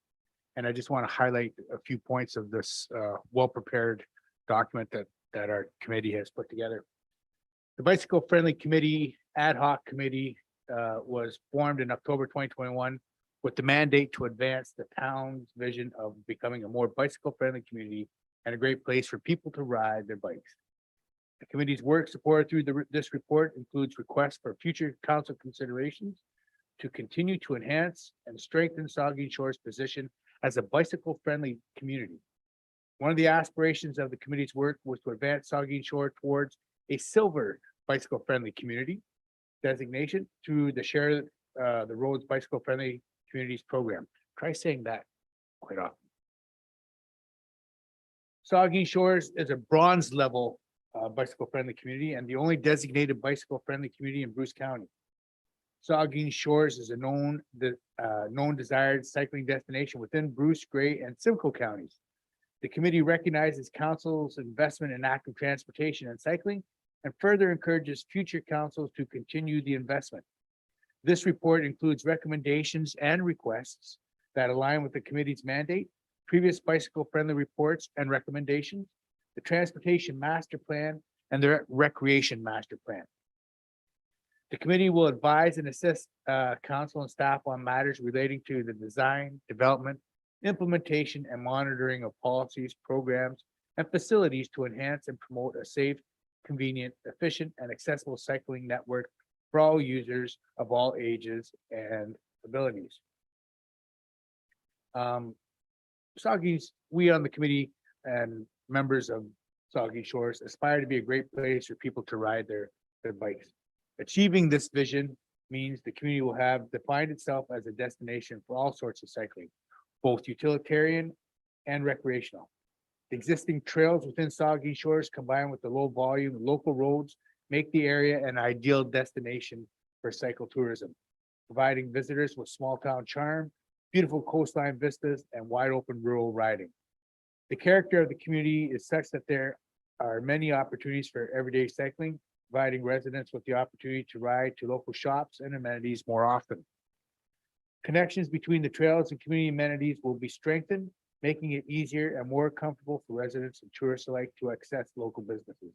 And I just want to highlight a few points of this well-prepared document that our committee has put together. The Bicycle Friendly Committee Ad Hoc Committee was formed in October 2021 with the mandate to advance the town's vision of becoming a more bicycle-friendly community and a great place for people to ride their bikes. The committee's work supported through this report includes requests for future council considerations to continue to enhance and strengthen Saugeen Shore's position as a bicycle-friendly community. One of the aspirations of the committee's work was to advance Saugeen Shore towards a silver bicycle-friendly community designation through the Share the Roads Bicycle-Friendly Communities Program. Try saying that quite often. Saugeen Shores is a bronze level bicycle-friendly community and the only designated bicycle-friendly community in Bruce County. Saugeen Shores is a known desired cycling destination within Bruce, Gray, and Simcoe counties. The committee recognizes council's investment in active transportation and cycling and further encourages future councils to continue the investment. This report includes recommendations and requests that align with the committee's mandate, previous bicycle-friendly reports and recommendations, the Transportation Master Plan, and the Recreation Master Plan. The committee will advise and assist council and staff on matters relating to the design, development, implementation, and monitoring of policies, programs, and facilities to enhance and promote a safe, convenient, efficient, and accessible cycling network for all users of all ages and abilities. We on the committee and members of Saugeen Shores aspire to be a great place for people to ride their bikes. Achieving this vision means the community will have defined itself as a destination for all sorts of cycling, both utilitarian and recreational. The existing trails within Saugeen Shores combined with the low volume local roads make the area an ideal destination for cycle tourism, providing visitors with small town charm, beautiful coastline vistas, and wide open rural riding. The character of the community is such that there are many opportunities for everyday cycling, providing residents with the opportunity to ride to local shops and amenities more often. Connections between the trails and community amenities will be strengthened, making it easier and more comfortable for residents and tourists alike to access local businesses.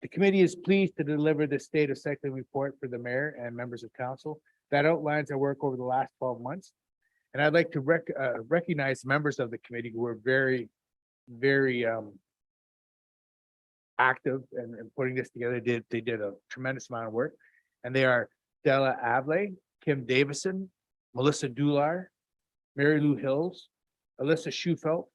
The committee is pleased to deliver the state of cycling report for the mayor and members of council that outlines our work over the last 12 months. And I'd like to recognize members of the committee who were very active in putting this together. They did a tremendous amount of work. And they are Della Avle, Kim Davison, Melissa Dular, Mary Lou Hills, Alyssa Schufelt,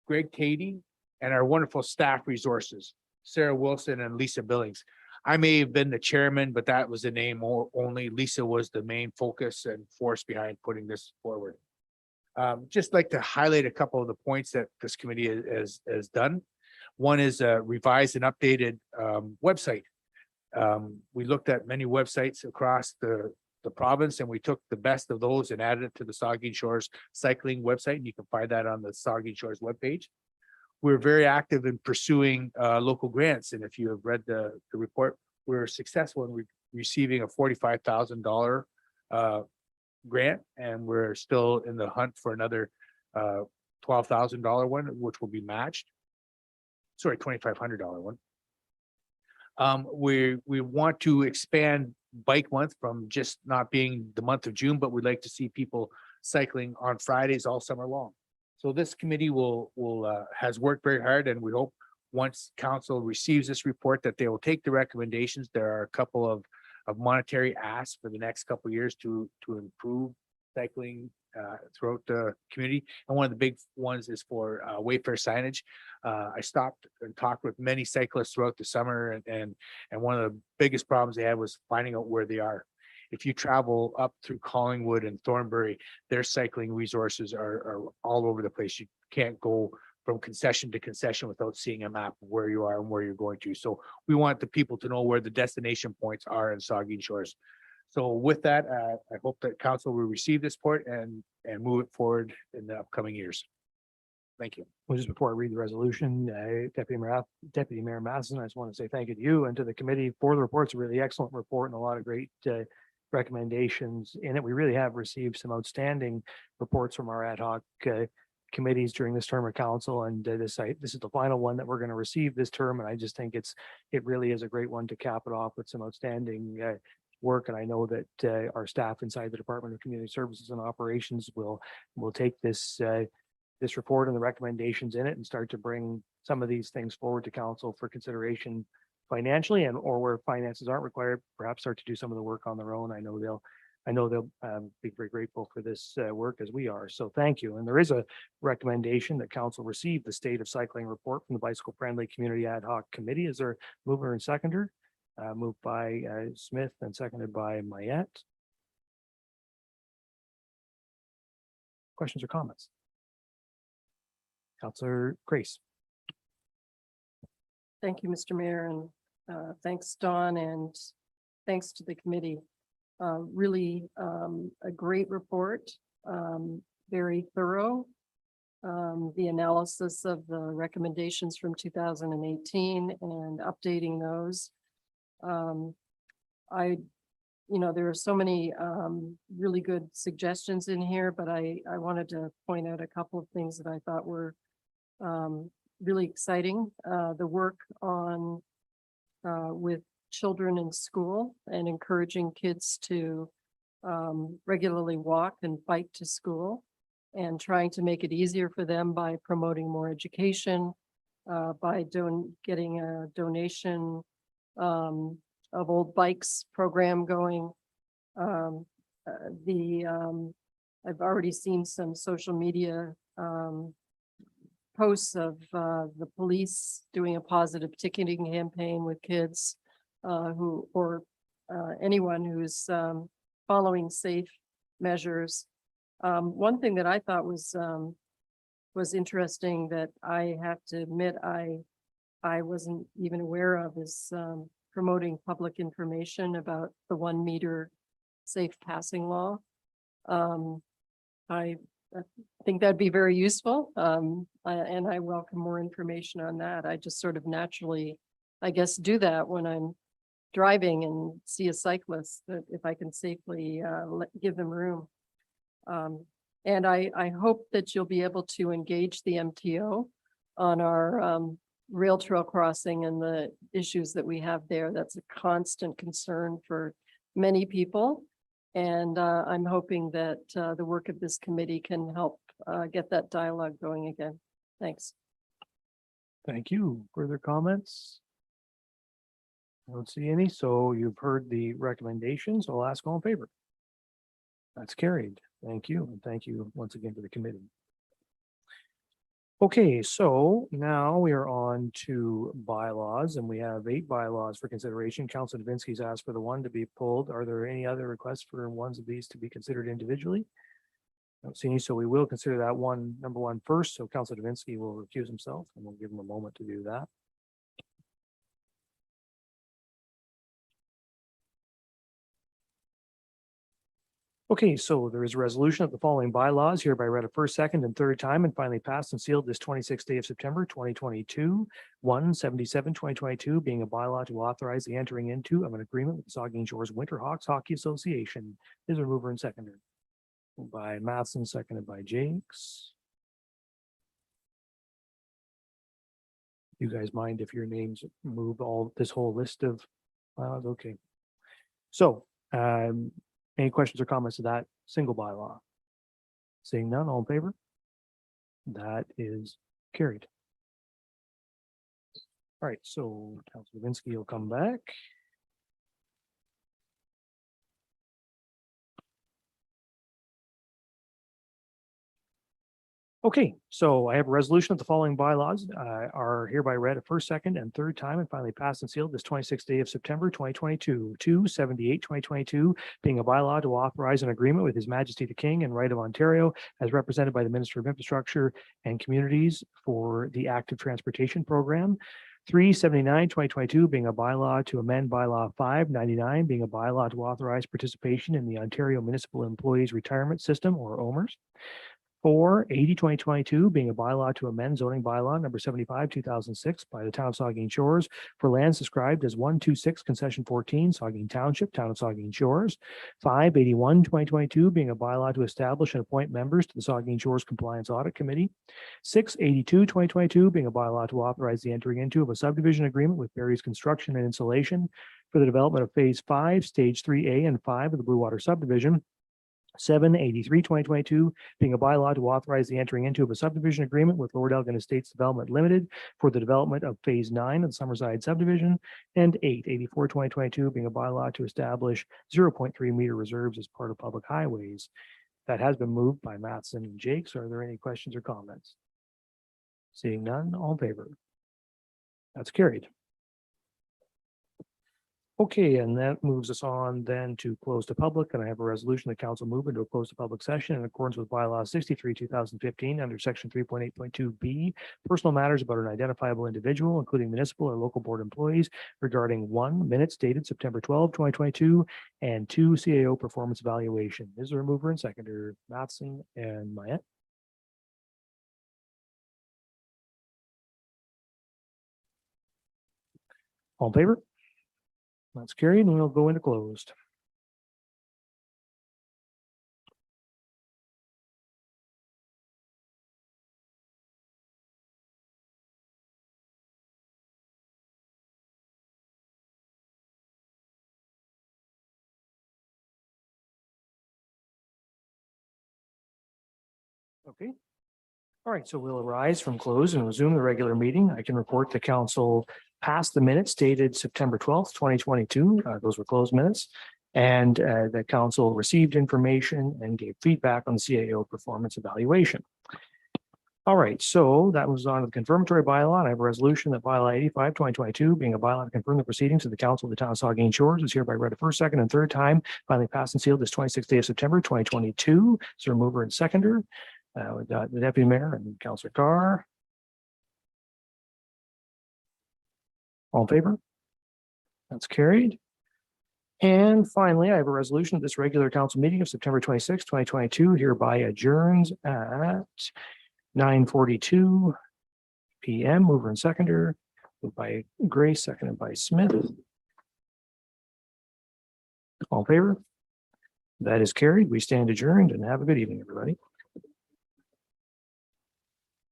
Greg Cady, and our wonderful staff resources, Sarah Wilson and Lisa Billings. I may have been the chairman, but that was the name only. Lisa was the main focus and force behind putting this forward. Just like to highlight a couple of the points that this committee has done. One is a revised and updated website. We looked at many websites across the province and we took the best of those and added it to the Saugeen Shores cycling website. And you can find that on the Saugeen Shores webpage. We're very active in pursuing local grants. And if you have read the report, we're successful in receiving a $45,000 grant. And we're still in the hunt for another $12,000 one, which will be matched. Sorry, $2,500 one. We want to expand bike month from just not being the month of June, but we'd like to see people cycling on Fridays all summer long. So this committee has worked very hard, and we hope once council receives this report that they will take the recommendations. There are a couple of monetary asks for the next couple of years to improve cycling throughout the community. And one of the big ones is for wayfare signage. I stopped and talked with many cyclists throughout the summer, and one of the biggest problems they had was finding out where they are. If you travel up through Collingwood and Thornbury, their cycling resources are all over the place. You can't go from concession to concession without seeing a map of where you are and where you're going to. So we want the people to know where the destination points are in Saugeen Shores. So with that, I hope that council will receive this report and move it forward in the upcoming years. Thank you. Well, just before I read the resolution, Deputy Mayor Matheson, I just want to say thank you to you and to the committee for the report. It's a really excellent report and a lot of great recommendations in it. We really have received some outstanding reports from our ad hoc committees during this term of council, and this is the final one that we're going to receive this term, and I just think it really is a great one to cap it off with some outstanding work. And I know that our staff inside the Department of Community Services and Operations will take this report and the recommendations in it and start to bring some of these things forward to council for consideration financially, and or where finances aren't required, perhaps start to do some of the work on their own. I know they'll be very grateful for this work as we are. So thank you. And there is a recommendation that council receive the state of cycling report from the Bicycle Friendly Community Ad Hoc Committee. Is there a mover and seconder? Moved by Smith and seconded by Mayette. Questions or comments? Councillor Grace. Thank you, Mr. Mayor, and thanks, Don, and thanks to the committee. Really a great report, very thorough. The analysis of the recommendations from 2018 and updating those. There are so many really good suggestions in here, but I wanted to point out a couple of things that I thought were really exciting. The work on with children in school and encouraging kids to regularly walk and bike to school, and trying to make it easier for them by promoting more education, by getting a donation of old bikes program going. I've already seen some social media posts of the police doing a positive ticketing campaign with kids anyone who's following safe measures. One thing that I thought was interesting that I have to admit I wasn't even aware of is promoting public information about the 1 meter safe passing law. I think that'd be very useful, and I welcome more information on that. I just sort of naturally, I guess, do that when I'm driving and see a cyclist, that if I can safely give them room. And I hope that you'll be able to engage the MTO on our rail trail crossing and the issues that we have there. That's a constant concern for many people. And I'm hoping that the work of this committee can help get that dialogue going again. Thanks. Thank you. Further comments? I don't see any. So you've heard the recommendations. I'll ask all in favor. That's carried. Thank you. And thank you once again to the committee. Okay, so now we are on to bylaws, and we have 8 bylaws for consideration. Councilor Davinsky's asked for the one to be pulled. Are there any other requests for ones of these to be considered individually? I don't see any, so we will consider that number one first. So Councilor Davinsky will recuse himself, and we'll give him a moment to do that. Okay, so there is a resolution of the following bylaws hereby read a first, second, and third time and finally passed and sealed this 26th day of September 2022. 1/77/2022 being a bylaw to authorize the entering into of an agreement with the Saugeen Shores Winterhawks Hockey Association. Is there a mover and seconder? By Matheson, seconded by Gics. You guys mind if your names move this whole list of bylaws? Okay. So, any questions or comments to that single bylaw? Seeing none, all in favor? That is carried. All right, so Councilor Levinsky will come back. Okay, so I have a resolution that the following bylaws are hereby read a first, second, and third time and finally passed and sealed this 26th day of September 2022. 278/2022 being a bylaw to authorize an agreement with His Majesty the King and Right of Ontario as represented by the Minister of Infrastructure and Communities for the Active Transportation Program. 379/2022 being a bylaw to amend bylaw 599 being a bylaw to authorize participation in the Ontario Municipal Employees Retirement System or OMERS. 480/2022 being a bylaw to amend zoning bylaw number 75/2006 by the town of Saugeen Shores for lands described as 126 concession 14 Saugeen Township, town of Saugeen Shores. 581/2022 being a bylaw to establish and appoint members to the Saugeen Shores Compliance Audit Committee. 682/2022 being a bylaw to authorize the entering into of a subdivision agreement with Barry's Construction and Insulation for the development of Phase 5, Stage 3A and 5 of the Blue Water subdivision. 783/2022 being a bylaw to authorize the entering into of a subdivision agreement with Lord Elgin Estates Development Limited for the development of Phase 9 of the Summerside subdivision. And 884/2022 being a bylaw to establish 0.3 meter reserves as part of public highways. That has been moved by Mattson and Gics. Are there any questions or comments? Seeing none, all in favor? That's carried. Okay, and that moves us on then to close to public, and I have a resolution that council move into a close to public session in accordance with bylaw 63/2015 under section 3.8.2B, personal matters about an identifiable individual, including municipal or local board employees regarding 1, minutes dated September 12, 2022, and 2, CAO performance evaluation. Is there a mover and seconder? Mattson and Mayette. All in favor? That's carried, and we'll go into closed. Okay. All right, so we'll arise from close and resume the regular meeting. I can report to council past the minutes dated September 12th, 2022. Those were closed minutes. And the council received information and gave feedback on the CAO performance evaluation. All right, so that was on the confirmatory bylaw. And I have a resolution that bylaw 85/2022 being a bylaw to confirm the proceedings of the council of the town of Saugeen Shores is hereby read a first, second, and third time, finally passed and sealed this 26th day of September 2022. Is there a mover and seconder? We've got the deputy mayor and Councillor Carr. All in favor? That's carried. And finally, I have a resolution of this regular council meeting of September 26, 2022 hereby adjourns at 9:42 p.m. Mover and seconder, moved by Grace, seconded by Smith. All in favor? That is carried. We stand adjourned and have a good evening, everybody.